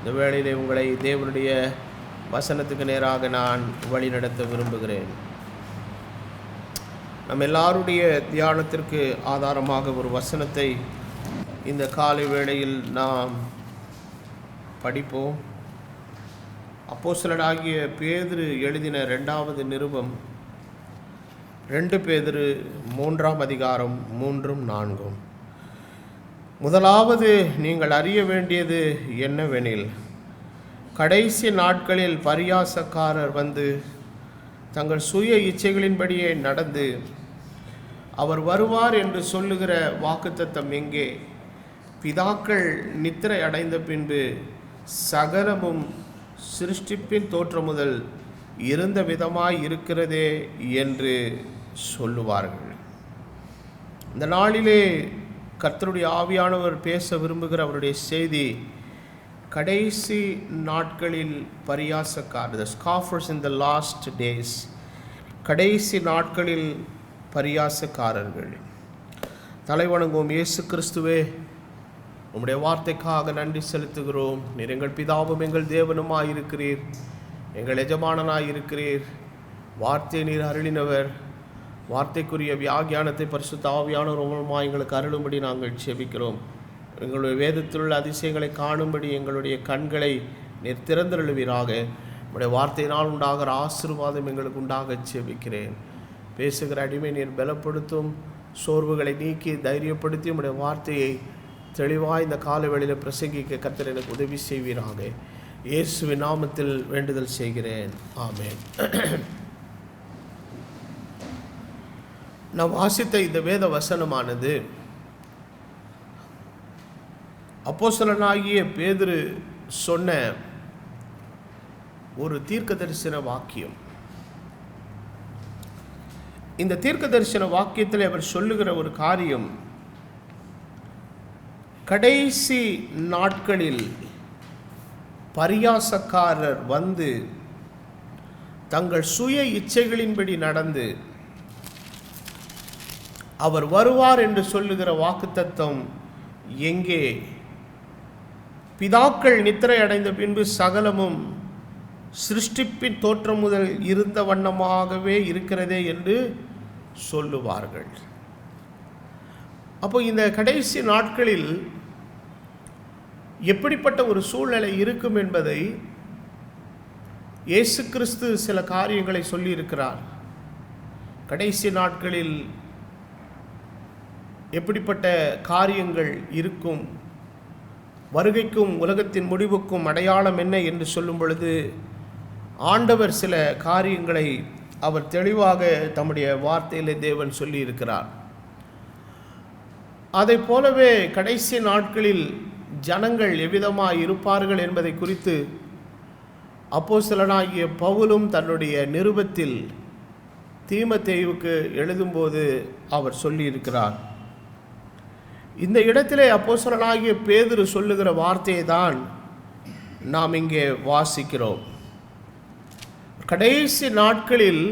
இந்த வேளையிலே உங்களை தேவனுடைய வசனத்துக்கு நேராக நான் வழிநடத்த விரும்புகிறேன். நம்ம எல்லாருடைய தியானத்திற்கு ஆதாரமாக ஒரு வசனத்தை இந்த காலை வேளையில் நாம் படிப்போம். அப்போஸ்தலனாகிய பேதுரு எழுதின 2வது நிருபம் 2 பேதுரு 3ஆம் அதிகாரம் 3ம் 4ம். முதலாவது நீங்கள் அறிய வேண்டியது என்னவெனில், கடைசி நாட்களில் பரியாசக்காரர் வந்து தங்கள் சுய இச்சைகளின்படியே நடந்து அவர் வருவார் என்று சொல்லுகிற வாக்குத்தத்தம் எங்கே? பிதாக்கள் நித்திரை அடைந்த பின்பு சகலமும் சிருஷ்டிப்பின் தோற்றம் முதல் இருந்த விதமாய் இருக்கிறதே என்று சொல்லுவார்கள். இந்த நாளிலே கர்த்தருடைய ஆவியானவர் பேச விரும்புகிற அவருடைய செய்தி, கடைசி நாட்களில் பரியாசக்காரர், the scoffers in the last days, கடைசி நாட்களில் பரியாசக்காரர்கள். தலைவணங்குவோம். இயேசு கிறிஸ்துவே, உம்முடைய வார்த்தைக்காக நன்றி செலுத்துகிறோம். நீர் எங்கள் பிதாவும் எங்கள் தேவனுமாயிருக்கிறீர், எங்கள் எஜமானனாயிருக்கிறீர். வார்த்தை நீர் அருளினவர். வார்த்தைக்குரிய வியாக்கியானத்தை பரிசுத்த ஆவியானவர் மூலமாக எங்களுக்கு அருளும்படி நாங்கள் செபிக்கிறோம். எங்களுடைய வேதத்தில் உள்ள அதிசயங்களை காணும்படி எங்களுடைய கண்களை நீர் திறந்தருளுவீராக. உங்களுடைய வார்த்தையினால் உண்டாகிற ஆசீர்வாதம் எங்களுக்கு உண்டாக செபிக்கிறேன். பேசுகிற அடிமை நீர் பலப்படுத்தும், சோர்வுகளை நீக்கி தைரியப்படுத்தி உங்களுடைய வார்த்தையை தெளிவாக இந்த காலவெளியில் பிரசங்கிக்க கர்த்தர் எனக்கு உதவி செய்வீராக. இயேசுவின் நாமத்தில் வேண்டுதல் செய்கிறேன். ஆமென். நான் வாசித்த இந்த வேத வசனமானது அப்போஸ்தலனாகிய பேதுரு சொன்ன ஒரு தீர்க்க தரிசன வாக்கியம். இந்த தீர்க்க தரிசன வாக்கியத்தில் அவர் சொல்லுகிற ஒரு காரியம், கடைசி நாட்களில் பரியாசக்காரர் வந்து தங்கள் சுய இச்சைகளின்படி நடந்து அவர் வருவார் என்று சொல்லுகிற வாக்குத்தத்தம் எங்கே? பிதாக்கள் நித்திரை அடைந்த பின்பு சகலமும் சிருஷ்டிப்பின் தோற்றம் முதல் இருந்த வண்ணமாகவே இருக்கிறதே என்று சொல்லுவார்கள். அப்போ இந்த கடைசி நாட்களில் எப்படிப்பட்ட ஒரு சூழ்நிலை இருக்கும் என்பதை இயேசு கிறிஸ்து சில காரியங்களை சொல்லியிருக்கிறார். கடைசி நாட்களில் எப்படிப்பட்ட காரியங்கள் இருக்கும், வருகைக்கும் உலகத்தின் முடிவுக்கும் அடையாளம் என்ன என்று சொல்லும் பொழுது ஆண்டவர் சில காரியங்களை அவர் தெளிவாக தம்முடைய வார்த்தையிலே தேவன் சொல்லியிருக்கிறார். அதை போலவே கடைசி நாட்களில் ஜனங்கள் எவ்விதமாக இருப்பார்கள் என்பதை குறித்து அப்போஸ்தலனாகிய பவுலும் தன்னுடைய நிருபத்தில் தீமோத்தேயுவுக்கு எழுதும்போது அவர் சொல்லியிருக்கிறார். இந்த இடத்திலே அப்போஸ்தலனாகிய பேதுரு சொல்லுகிற வார்த்தையை தான் நாம் இங்கே வாசிக்கிறோம். கடைசி நாட்களில்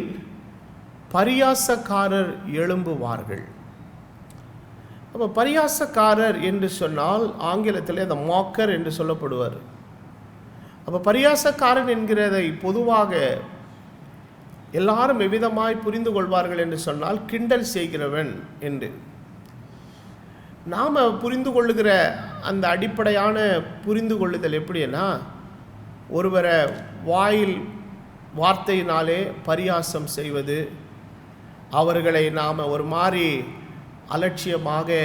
பரியாசக்காரர் எழும்புவார்கள். அப்போ பரியாசக்காரர் என்று சொன்னால் ஆங்கிலத்தில் அந்த மாக்கர் என்று சொல்லப்படுவார். அப்போ பரியாசக்காரன் என்கிறதை பொதுவாக எல்லாரும் எவ்விதமாய் புரிந்து கொள்வார்கள் என்று சொன்னால் கிண்டல் செய்கிறவன் என்று. நாம் புரிந்து கொள்ளுகிற அந்த அடிப்படையான புரிந்து கொள்ளுதல் எப்படின்னா, ஒருவரை வாயில் வார்த்தையினாலே பரியாசம் செய்வது, அவர்களை நாம் ஒரு மாதிரி அலட்சியமாக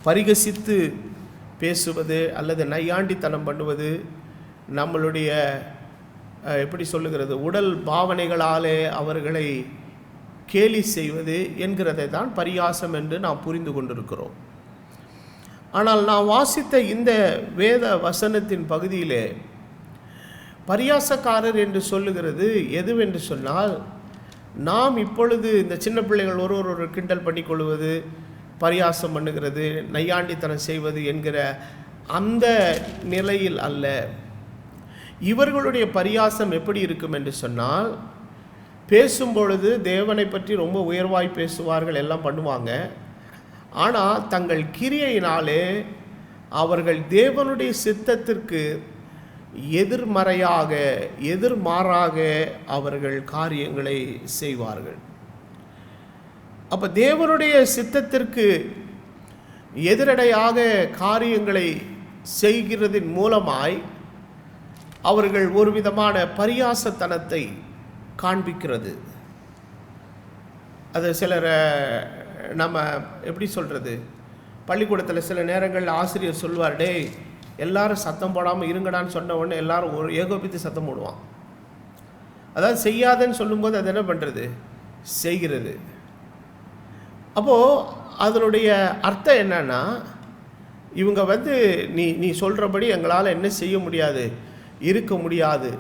பரிகசித்து பேசுவது அல்லது நையாண்டித்தனம் பண்ணுவது, நம்மளுடைய எப்படி சொல்லுகிறது, உடல் பாவனைகளாலே அவர்களை கேலி செய்வது என்கிறதை தான் பரியாசம் என்று நாம் புரிந்து கொண்டிருக்கிறோம். ஆனால் நான் வாசித்த இந்த வேத வசனத்தின் பகுதியிலே பரியாசக்காரர் என்று சொல்லுகிறது எதுவென்று சொன்னால், நாம் இப்பொழுது இந்த சின்ன பிள்ளைகள் ஒரு கிண்டல் பண்ணி கொள்வது, பரியாசம் பண்ணுகிறது, நையாண்டித்தனம் செய்வது என்கிற அந்த நிலையில் அல்ல. இவர்களுடைய பரியாசம் எப்படி இருக்கும் என்று சொன்னால், பேசும்பொழுது தேவனை பற்றி ரொம்ப உயர்வாய் பேசுவார்கள், எல்லாம் பண்ணுவாங்க. ஆனால் தங்கள் கிரியையினாலே அவர்கள் தேவனுடைய சித்தத்திற்கு எதிர்மறையாக எதிர்மாறாக அவர்கள் காரியங்களை செய்வார்கள். அப்போ தேவனுடைய சித்தத்திற்கு எதிரடையாக காரியங்களை செய்கிறதின் மூலமாய் அவர்கள் ஒரு விதமான பரியாசத்தனத்தை காண்பிக்கிறது. அது சிலரை நம்ம எப்படி சொல்கிறது, பள்ளிக்கூடத்தில் சில நேரங்களில் ஆசிரியர் சொல்வார், டே எல்லாரும் சத்தம் போடாமல் இருங்கடான்னு சொன்ன உடனே எல்லாரும் ஒரு ஏகோபித்து சத்தம் போடுவான். அதாவது செய்யாதன்னு சொல்லும்போது அது என்ன பண்ணுறது, செய்கிறது. அப்போது அதனுடைய அர்த்தம் என்னன்னா, இவங்க நீ சொல்கிறபடி எங்களால் என்ன செய்ய முடியாது, இருக்க முடியாது,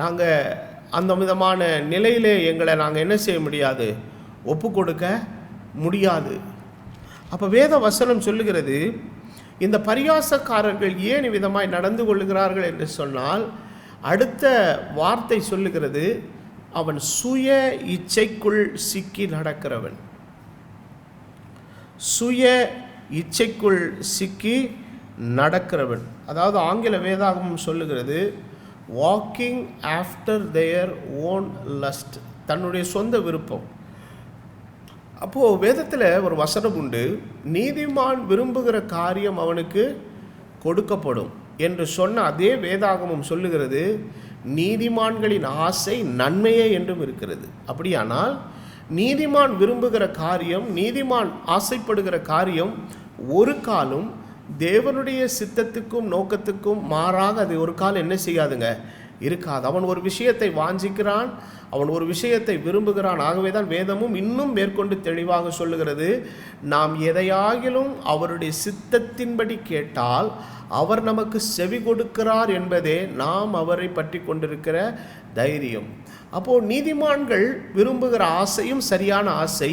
நாங்கள் அந்த விதமான நிலையிலே எங்களை நாங்கள் என்ன செய்ய முடியாது, ஒப்பு கொடுக்க முடியாது. அப்போ வேத வசனம் சொல்லுகிறது, இந்த பரியாசக்காரர்கள் ஏன் விதமாய் நடந்து கொள்ளுகிறார்கள் என்று சொன்னால், அடுத்த வார்த்தை சொல்லுகிறது, அவன் சுய இச்சைக்குள் சிக்கி நடக்கிறவன். சுய இச்சைக்குள் சிக்கி நடக்கிறவன். அதாவது ஆங்கில வேதாகமம் சொல்லுகிறது, walking after their own lost, தன்னுடைய சொந்த விருப்பம். அப்போது வேதத்தில் ஒரு வசனம் உண்டு, நீதிமான் விரும்புகிற காரியம் அவனுக்கு கொடுக்கப்படும் என்று சொன்ன அதே வேதாகமம் சொல்லுகிறது, நீதிமான்களின் ஆசை நன்மையே என்றும் இருக்கிறது. அப்படியானால் நீதிமான் விரும்புகிற காரியம், நீதிமான் ஆசைப்படுகிற காரியம் ஒரு காலம் தேவனுடைய சித்தத்துக்கும் நோக்கத்துக்கும் மாறாக அது ஒரு காலம் என்ன செய்யாதுங்க, இருக்காது. அவன் ஒரு விஷயத்தை வாஞ்சிக்கிறான், அவன் ஒரு விஷயத்தை விரும்புகிறான். ஆகவே தான் வேதமும் இன்னும் மேற்கொண்டு தெளிவாக சொல்லுகிறது, நாம் எதையாகிலும் அவருடைய சித்தத்தின்படி கேட்டால் அவர் நமக்கு செவி கொடுக்கிறார் என்பதே நாம் அவரை பற்றி கொண்டிருக்கிற தைரியம். அப்போது நீதிமான்கள் விரும்புகிற ஆசையும் சரியான ஆசை,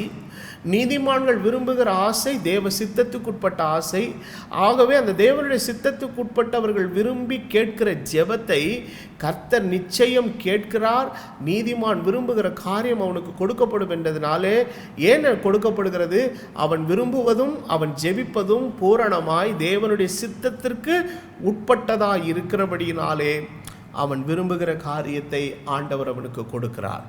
நீதிமான்கள் விரும்புகிற ஆசை தேவ சித்தத்துக்குட்பட்ட ஆசை. ஆகவே அந்த தேவனுடைய சித்தத்துக்குட்பட்டவர்கள் விரும்பி கேட்கிற ஜெபத்தை கர்த்தர் நிச்சயம் கேட்கிறார். நீதிமான் விரும்புகிற காரியம் அவனுக்கு கொடுக்கப்படும் என்றதுனாலே, ஏன் கொடுக்கப்படுகிறது, அவன் விரும்புவதும் அவன் ஜெபிப்பதும் பூரணமாய் தேவனுடைய சித்தத்திற்கு உட்பட்டதாய் இருக்கிறபடியினாலே அவன் விரும்புகிற காரியத்தை ஆண்டவர் அவனுக்கு கொடுக்கிறார்.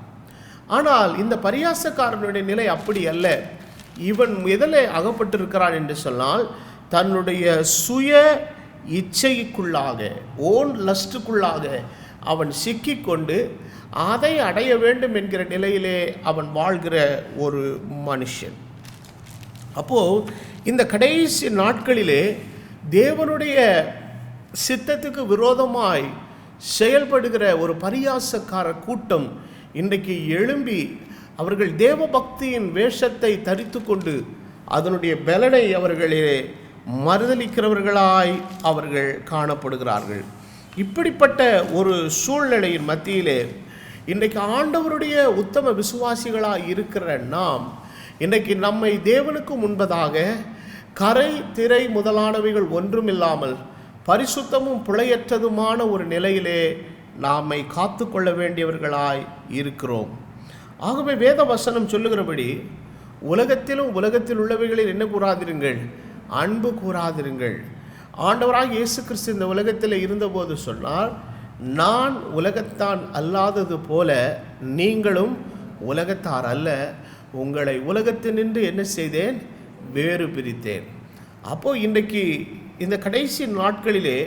ஆனால் இந்த பரியாசக்காரனுடைய நிலை அப்படி அல்ல. இவன் எதில் அகப்பட்டிருக்கிறான் என்று சொன்னால், தன்னுடைய சுய இச்சைக்குள்ளாக, ஓன் லஸ்டுக்குள்ளாக அவன் சிக்கிக்கொண்டு அதை அடைய வேண்டும் என்கிற நிலையிலே அவன் வாழ்கிற ஒரு மனுஷன். அப்போது இந்த கடைசி நாட்களிலே தேவனுடைய சித்தத்துக்கு விரோதமாய் செயல்படுகிற ஒரு பரியாசக்கார கூட்டம் இன்றைக்கு எழும்பி அவர்கள் தேவ பக்தியின் வேஷத்தை தரித்து கொண்டு அதனுடைய பலனை அவர்களே மறுதலிக்கிறவர்களாய் அவர்கள் காணப்படுகிறார்கள். இப்படிப்பட்ட ஒரு சூழ்நிலையின் மத்தியிலே இன்றைக்கு ஆண்டவருடைய உத்தம விசுவாசிகளாய் இருக்கிற நாம் இன்றைக்கு நம்மை தேவனுக்கு முன்பதாக கரை திரை முதலானவைகள் ஒன்றுமில்லாமல் பரிசுத்தமும் பிழையற்றதுமான ஒரு நிலையிலே நாமை காத்து கொள்ள வேண்டியவர்களாய் இருக்கிறோம். ஆகவே வேத வசனம் சொல்லுகிறபடி, உலகத்திலும் உலகத்தில் உள்ளவைகளில் என்ன கூறாதிருங்கள், அன்பு கூறாதிருங்கள். ஆண்டவராக இயேசு கிறிஸ்து இந்த உலகத்தில் இருந்தபோது சொன்னார், நான் உலகத்தான் அல்லாதது போல நீங்களும் உலகத்தார் அல்ல, உங்களை உலகத்தினின்று என்ன செய்தேன், வேறு பிரித்தேன். அப்போது இன்றைக்கு இந்த கடைசி நாட்களிலே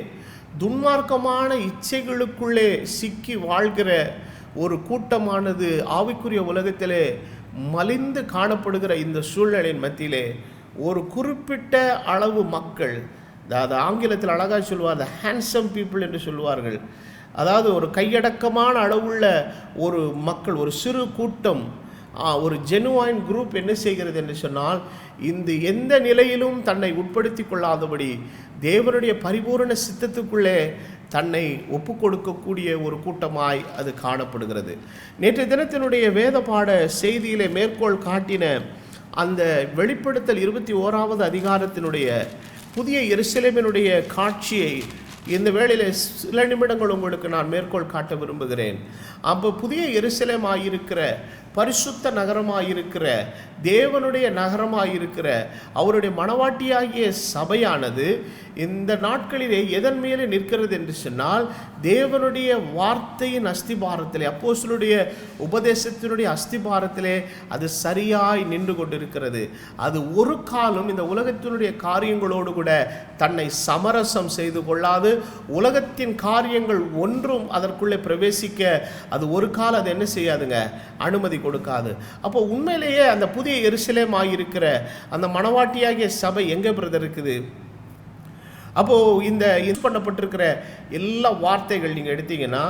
துன்மார்க்கமான இச்சைகளுக்குள்ளே சிக்கி வாழ்கிற ஒரு கூட்டமானது ஆவிக்குரிய உலகத்திலே மலிந்து காணப்படுகிற இந்த சூழ்நிலையின் மத்தியிலே ஒரு குறிப்பிட்ட அளவு மக்கள், அதாவது ஆங்கிலத்தில் அழகாக சொல்வார், ஹேண்ட்ஸம் பீப்புள் என்று சொல்வார்கள். அதாவது ஒரு கையடக்கமான அளவுள்ள ஒரு மக்கள், ஒரு சிறு கூட்டம், ஒரு ஜெனுவைன் குரூப் என்ன செய்கிறது என்று சொன்னால், இந்த எந்த நிலையிலும் தன்னை உட்படுத்தி கொள்ளாதபடி தேவனுடைய பரிபூரண சித்தத்துக்குள்ளே தன்னை ஒப்பு கொடுக்கக்கூடிய ஒரு கூட்டமாய் அது காணப்படுகிறது. நேற்று தினத்தினுடைய வேத பாட செய்தியிலே மேற்கோள் காட்டின அந்த வெளிப்படுத்தல் 21வது அதிகாரத்தினுடைய புதிய எருசலேமினுடைய காட்சியை இந்த வேளையில் சில நிமிடங்கள் உங்களுக்கு நான் மேற்கோள் காட்ட விரும்புகிறேன். அப்போ புதிய எருசலேமாயிருக்கிற, பரிசுத்த நகரமாயிருக்கிற, தேவனுடைய நகரமாயிருக்கிற அவருடைய மணவாட்டியாகிய சபையானது இந்த நாட்களிலே எதன் மேலே நிற்கிறது என்று சொன்னால், தேவனுடைய வார்த்தையின் அஸ்திபாரத்திலே, அப்போஸ்தலருடைய உபதேசத்தினுடைய அஸ்திபாரத்திலே அது சரியாய் நின்று கொண்டிருக்கிறது. அது ஒரு காலம் இந்த உலகத்தினுடைய காரியங்களோடு கூட தன்னை சமரசம் செய்து கொள்ளாது. உலகத்தின் காரியங்கள் ஒன்றும் அதற்குள்ளே பிரவேசிக்க அது ஒரு காலம் அது என்ன செய்யாதுங்க, அனுமதி கொடுக்காது. அப்போ உண்மையிலேயே அந்த புதிய எருசலேமாயிருக்கிற அந்த மணவாட்டியாகிய சபை எங்கே பிரதர் இருக்குது? அப்போது இந்த இது பண்ணப்பட்டிருக்கிற எல்லா வார்த்தைகள் நீங்கள் எடுத்தீங்கன்னா,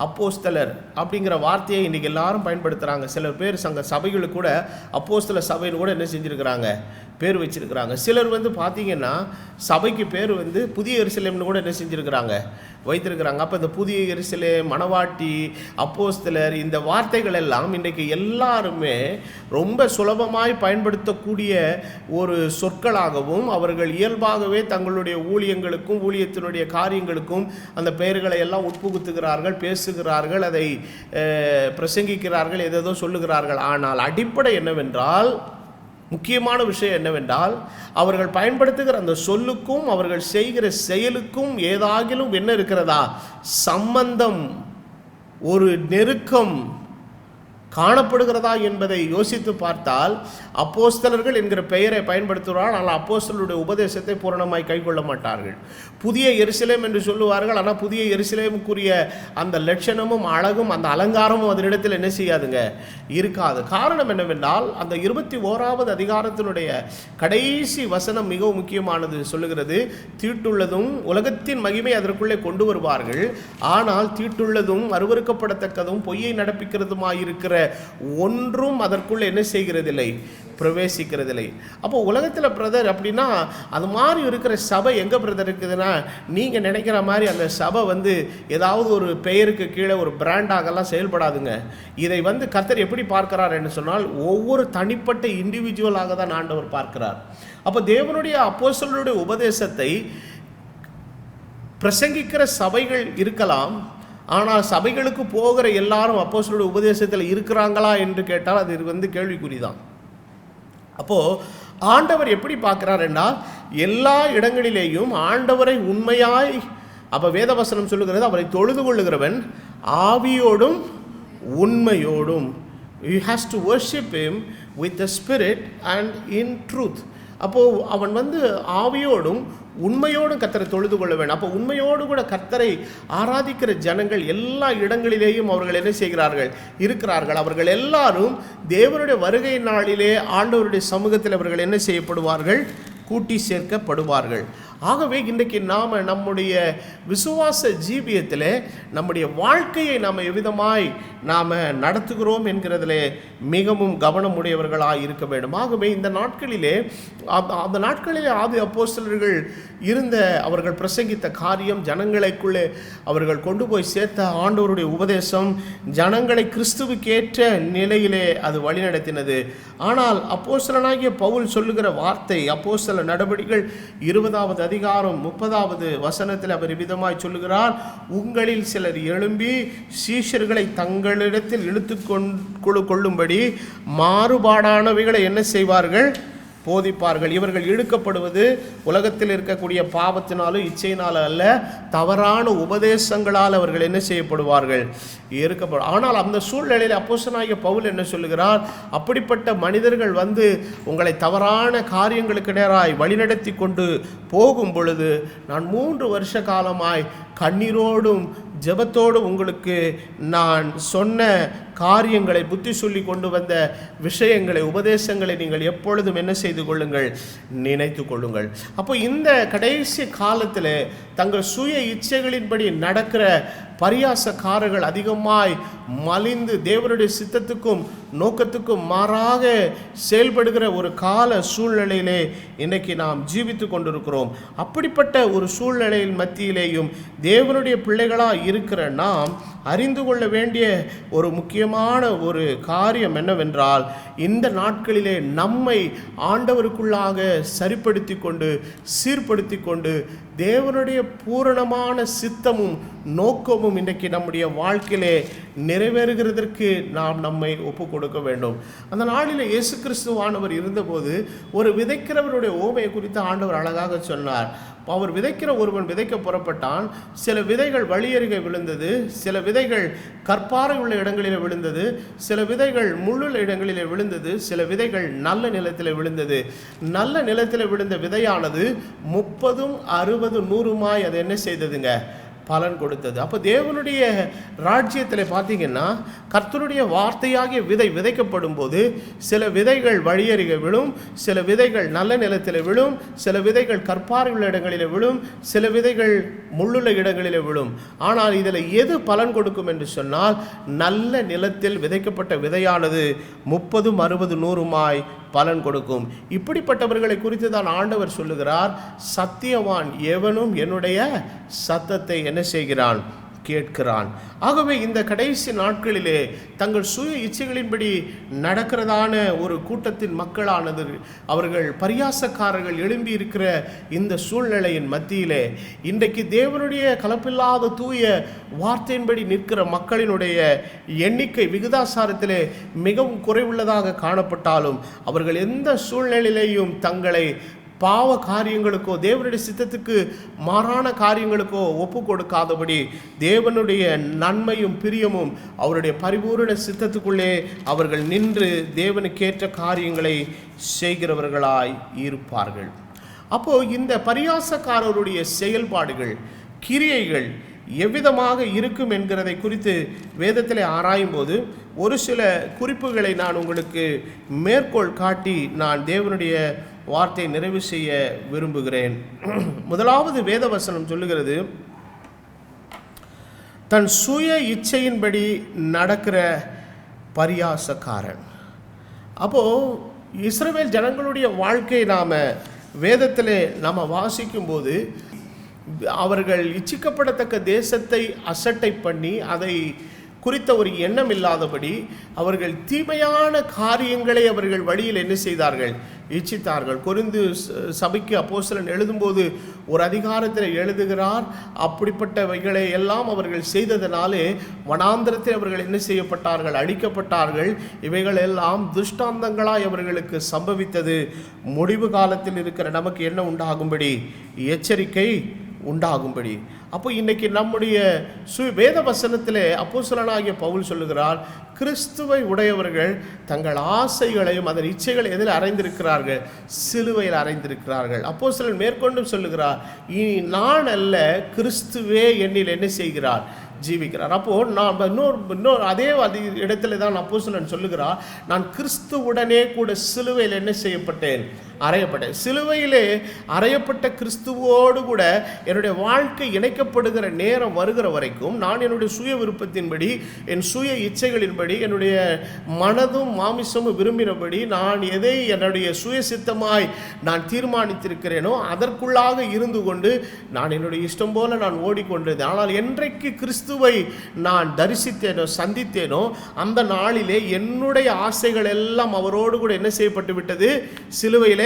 அப்போஸ்தலர் அப்படிங்கிற வார்த்தையை இன்றைக்கி எல்லாரும் பயன்படுத்துகிறாங்க. சில பேர் சபைகளுக்கு கூட அப்போஸ்தலர் சபைன்னு கூட என்ன செஞ்சுருக்கிறாங்க, பேர் வச்சிருக்கிறாங்க. சிலர் பார்த்தீங்கன்னா சபைக்கு பேர் புதிய எருசலேம்னு கூட என்ன செஞ்சுருக்கிறாங்க, வைத்திருக்கிறாங்க. அப்போ இந்த புதிய எருசலேம், மணவாட்டி, அப்போஸ்தலர், இந்த வார்த்தைகள் எல்லாம் இன்றைக்கு எல்லாருமே ரொம்ப சுலபமாய் பயன்படுத்தக்கூடிய ஒரு சொற்களாகவும், அவர்கள் இயல்பாகவே தங்களுடைய ஊழியங்களுக்கும் ஊழியத்தினுடைய காரியங்களுக்கும் அந்த பெயர்களை எல்லாம் உட்புகுத்துகிறார்கள், பேசுகிறார்கள், அதை பிரசங்கிக்கிறார்கள், எதோ சொல்லுகிறார்கள். ஆனால் அடிப்படை என்னவென்றால், முக்கியமான விஷயம் என்னவென்றால், அவர்கள் பயன்படுத்துகிற அந்த சொல்லுக்கும் அவர்கள் செய்கிற செயலுக்கும் ஏதாகிலும் என்ன இருக்கிறதா, சம்பந்தம், ஒரு நெருக்கம் காணப்படுகிறதா என்பதை யோசித்து பார்த்தால், அப்போஸ்தலர்கள் என்கிற பெயரை பயன்படுத்துவார்கள், ஆனால் அப்போஸ்தலருடைய உபதேசத்தை பூரணமாய் கைக்கொள்ள மாட்டார்கள். புதிய எருசலேம் என்று சொல்லுவார்கள், ஆனால் புதிய எருசலேமுக்குரிய அந்த லட்சணமும் அழகும் அந்த அலங்காரமும் அதனிடத்தில் என்ன செய்யாதுங்க, இருக்காது. காரணம் என்னவென்றால், அந்த 21வது அதிகாரத்தினுடைய கடைசி வசனம் மிகவும் முக்கியமானது. சொல்லுகிறது, தீட்டுள்ளதும் உலகத்தின் மகிமை அதற்குள்ளே கொண்டு வருவார்கள், ஆனால் தீட்டுள்ளதும் அருவருக்கப்படத்தக்கதும் பொய்யை நடப்பிக்கிறதுமாயிருக்கிற ஒன்றும் அதற்குள்ளே என்ன செய்கிறதில்லை, பிரவேசிக்கிறதில்லை. அப்போ உலகத்தில் பிரதர் அப்படின்னா அது மாதிரி இருக்கிற சபை எங்கே பிரதர் இருக்குதுன்னா, நீங்கள் நினைக்கிற மாதிரி அந்த சபை ஏதாவது ஒரு பெயருக்கு கீழே ஒரு பிராண்டாகலாம் செயல்படாதுங்க. இதை கர்த்தர் எப்படி பார்க்கிறார் என்று சொன்னால், ஒவ்வொரு தனிப்பட்ட இண்டிவிஜுவலாக தான் ஆண்டவர் பார்க்கிறார். அப்போ தேவனுடைய அப்போஸ்தலருடைய உபதேசத்தை பிரசங்கிக்கிற சபைகள் இருக்கலாம், ஆனால் சபைகளுக்கு போகிற எல்லாரும் அப்போஸ்தலருடைய உபதேசத்தில் இருக்கிறாங்களா என்று கேட்டால் அது கேள்விக்குறிதான். அப்போது ஆண்டவர் எப்படி பார்க்கிறார் என்றால், எல்லா இடங்களிலேயும் ஆண்டவரை உண்மையாய், அப்போ வேதவசனம் சொல்லுகிறது, அவரை தொழுது கொள்ளுகிறவன் ஆவியோடும் உண்மையோடும், you has to worship him with the spirit and in truth. அப்போது அவன் ஆவியோடும் உண்மையோடும் கர்த்தரை தொழுது கொள்ள வேண்டும். அப்போ உண்மையோடு கூட கர்த்தரை ஆராதிக்கிற ஜனங்கள் எல்லா இடங்களிலேயும் அவர்கள் என்ன செய்கிறார்கள், இருக்கிறார்கள். அவர்கள் எல்லாரும் தேவனுடைய வருகை நாளிலே ஆண்டவருடைய சமூகத்தில் அவர்கள் என்ன செய்யப்படுவார்கள், கூட்டி சேர்க்கப்படுவார்கள். ஆகவே இன்றைக்கு நாம் நம்முடைய விசுவாச ஜீவியத்தில் நம்முடைய வாழ்க்கையை நாம் எவ்விதமாய் நாம் நடத்துகிறோம் என்கிறதிலே மிகவும் கவனமுடையவர்களாக இருக்க வேண்டும். ஆகவே இந்த நாட்களிலே அந்த நாட்களிலே ஆதி அப்போஸ்தலர்கள் இருந்த, அவர்கள் பிரசங்கித்த காரியம், ஜனங்களுக்குள்ளே அவர்கள் கொண்டு போய் சேர்த்த ஆண்டவருடைய உபதேசம் ஜனங்களை கிறிஸ்துவுக்கேற்ற நிலையிலே அது வழிநடத்தினது. ஆனால் அப்போஸ்தலனாகிய பவுல் சொல்லுகிற வார்த்தை, அப்போஸ்தல நடவடிக்கைகள் 20வது அதிகாரம் 30வது வசனத்தில் அவர் விதமாய் சொல்லுகிறார், உங்களில் சிலர் எழும்பி சீஷர்களை தங்களிடத்தில் இழுத்து கொள்ளும்படி மாறுபாடானவைகளை என்ன செய்வார்கள், போதிப்பார்கள். இவர்கள் இழுக்கப்படுவது உலகத்தில் இருக்கக்கூடிய பாவத்தினாலும் இச்சையினாலும் அல்ல, தவறான உபதேசங்களால் அவர்கள் என்ன செய்யப்படுவார்கள், இருக்கப்படும். ஆனால் அந்த சூழ்நிலையில் அப்போஸ்தலனாகிய பவுல் என்ன சொல்லுகிறார், அப்படிப்பட்ட மனிதர்கள் உங்களை தவறான காரியங்களுக்கு நேராய் வழிநடத்தி கொண்டு போகும் பொழுது நான் 3 வருஷ காலமாய் கண்ணீரோடும் ஜெபத்தோடும் உங்களுக்கு நான் சொன்ன காரியங்களை, புத்தி சொல்லி கொண்டு வந்த விஷயங்களை, உபதேசங்களை நீங்கள் எப்பொழுதும் என்ன செய்து கொள்ளுங்கள், நினைத்து கொள்ளுங்கள். அப்போ இந்த கடைசி காலத்தில் தங்கள் சுய இச்சைகளின்படி நடக்கிற பரியாசக்காரர்கள் அதிகமாய் மலிந்து தேவனுடைய சித்தத்துக்கும் நோக்கத்துக்கும் மாறாக செயல்படுகிற ஒரு கால சூழ்நிலையிலே இன்றைக்கு நாம் ஜீவித்து கொண்டிருக்கிறோம். அப்படிப்பட்ட ஒரு சூழ்நிலையின் மத்தியிலேயும் தேவனுடைய பிள்ளைகளாக இருக்கிற நாம் அறிந்து கொள்ள வேண்டிய ஒரு முக்கியமான முக்கியமான ஒரு காரியம் என்னவென்றால், இந்த நாட்களிலே நம்மை ஆண்டவருக்குள்ளாக சரிப்படுத்தி கொண்டு சீர்படுத்தி கொண்டு தேவனுடைய பூரணமான சித்தமும் நோக்கமும் இன்றைக்கு நம்முடைய வாழ்க்கையிலே நிறைவேறுகிறதற்கு நாம் நம்மை ஒப்பு கொடுக்க வேண்டும். அந்த நாளில் இயேசு கிறிஸ்துவானவர் இருந்தபோது ஒரு விதைக்கிறவருடைய ஓமையை குறித்து ஆண்டவர் அழகாக சொன்னார். அவர் விதைக்கிற ஒருவன் விதைக்க புறப்பட்டான். சில விதைகள் வழியருகே விழுந்தது, சில விதைகள் கற்பாறை உள்ள இடங்களில் விழுந்தது, சில விதைகள் முள்ளுள்ள இடங்களில் விழுந்தது, சில விதைகள் நல்ல நிலத்தில் விழுந்தது. நல்ல நிலத்தில் விழுந்த விதையானது 30, 60, 100 அது என்ன செய்ததுங்க? பலன் கொடுத்தது. அப்போ தேவனுடைய ராஜ்யத்தில் பார்த்தீங்கன்னா கர்த்தருடைய வார்த்தையாகிய விதை விதைக்கப்படும் போது சில விதைகள் வழியருகே விழும், சில விதைகள் நல்ல நிலத்தில் விழும், சில விதைகள் கற்பாறை உள்ள இடங்களில் விழும், சில விதைகள் முள்ளுள்ள இடங்களில் விழும். ஆனால் இதில் எது பலன் கொடுக்கும் என்று சொன்னால், நல்ல நிலத்தில் விதைக்கப்பட்ட விதையானது 30, 60, 100 பலன் கொடுக்கும். இப்படிப்பட்டவர்களை குறித்து தான் ஆண்டவர் சொல்லுகிறார், சத்தியவான் எவனும் என்னுடைய சத்தத்தை என்ன செய்கிறான்? கேட்கிறான். ஆகவே இந்த கடைசி நாட்களிலே தங்கள் சுய இச்சைகளின்படி நடக்கிறதான ஒரு கூட்டத்தின் மக்களானது, அவர்கள் பரியாசக்காரர்கள் எழும்பி இருக்கிற இந்த சூழ்நிலையின் மத்தியிலே இன்றைக்கு தேவனுடைய கலப்பில்லாத தூய வார்த்தையின்படி நிற்கிற மக்களினுடைய எண்ணிக்கை விகிதாசாரத்திலே மிகவும் குறைவுள்ளதாக காணப்பட்டாலும் அவர்கள் எந்த சூழ்நிலையிலேயும் தங்களை பாவ காரியங்களுக்கோ தேவனுடைய சித்தத்துக்கு மாறான காரியங்களுக்கோ ஒப்பு கொடுக்காதபடி தேவனுடைய நன்மையும் பிரியமும் அவருடைய பரிபூரண சித்தத்துக்குள்ளே அவர்கள் நின்று தேவனுக்கேற்ற காரியங்களை செய்கிறவர்களாய் இருப்பார்கள். அப்போது இந்த பரியாசக்காரருடைய செயல்பாடுகள், கிரியைகள் எவ்விதமாக இருக்கும் என்கிறதை குறித்து வேதத்தில் ஆராயும் போது ஒரு சில குறிப்புகளை நான் உங்களுக்கு மேற்கோள் காட்டி நான் தேவனுடைய வார்த்தையை நிறைவு செய்ய விரும்புகிறேன். முதலாவது வேத வசனம் சொல்லுகிறது, தன் சுய இச்சையின்படி நடக்கிற பரியாசக்காரன். அப்போது இஸ்ரவேல் ஜனங்களுடைய வாழ்க்கையை நாம் வேதத்தில் நாம் வாசிக்கும்போது அவர்கள் இச்சிக்கப்படத்தக்க தேசத்தை அசட்டை பண்ணி அதை குறித்த ஒரு எண்ணம் இல்லாதபடி அவர்கள் தீமையான காரியங்களை அவர்கள் வழியில் என்ன செய்தார்கள்? இச்சித்தார்கள். கொரிந்து சபைக்கு அப்போஸ்தலன் எழுதும்போது ஒரு அதிகாரத்தில் எழுதுகிறார், அப்படிப்பட்டவைகளை எல்லாம் அவர்கள் செய்ததனாலே வனாந்திரத்தில் அவர்கள் என்ன செய்யப்பட்டார்கள்? அழிக்கப்பட்டார்கள். இவைகள் எல்லாம் துஷ்டாந்தங்களாய் அவர்களுக்கு சம்பவித்தது. முடிவு காலத்தில் இருக்கிற நமக்கு என்ன உண்டாகும்படி? எச்சரிக்கை உண்டாகும்படி. அப்போ இன்றைக்கி நம்முடைய வேத வசனத்திலே அப்போஸ்தலனாகிய பவுல் சொல்லுகிறார், கிறிஸ்துவை உடையவர்கள் தங்கள் ஆசைகளையும் அதன் இச்சைகளை எதில் அறைந்திருக்கிறார்கள்? சிலுவையில் அறைந்திருக்கிறார்கள். அப்போஸ்தலன் மேற்கொண்டும் சொல்லுகிறார், இனி நான் அல்ல, கிறிஸ்துவே என்னில் என்ன செய்கிறார்? ஜீவிக்கிறார். அப்போது நான் இன்னொரு அதே இடத்துல தான் அப்போஸ்தலன் சொல்லுகிறார், நான் கிறிஸ்துவுடனே கூட சிலுவையில் என்ன செய்யப்பட்டேன்? அறையப்பட்டேன். சிலுவையிலே அறையப்பட்ட கிறிஸ்துவோடு கூட என்னுடைய வாழ்க்கை இணைக்கப்படுகிற நேரம் வருகிற வரைக்கும் நான் என்னுடைய சுய விருப்பத்தின்படி, என் சுய இச்சைகளின்படி, என்னுடைய மனதும் மாமிசமும் விரும்பினபடி நான் எதை என்னுடைய சுய சித்தமாய் நான் தீர்மானித்திருக்கிறேனோ அதற்குள்ளாக இருந்து கொண்டு நான் என்னுடைய இஷ்டம் போல நான் ஓடிக்கொண்டிருந்தேன். ஆனால் என்றைக்கு கிறிஸ்துவை நான் தரிசித்தேனோ சந்தித்தேனோ அந்த நாளிலே என்னுடைய ஆசைகள் எல்லாம் அவரோடு கூட என்ன செய்யப்பட்டு விட்டது? சிலுவையிலே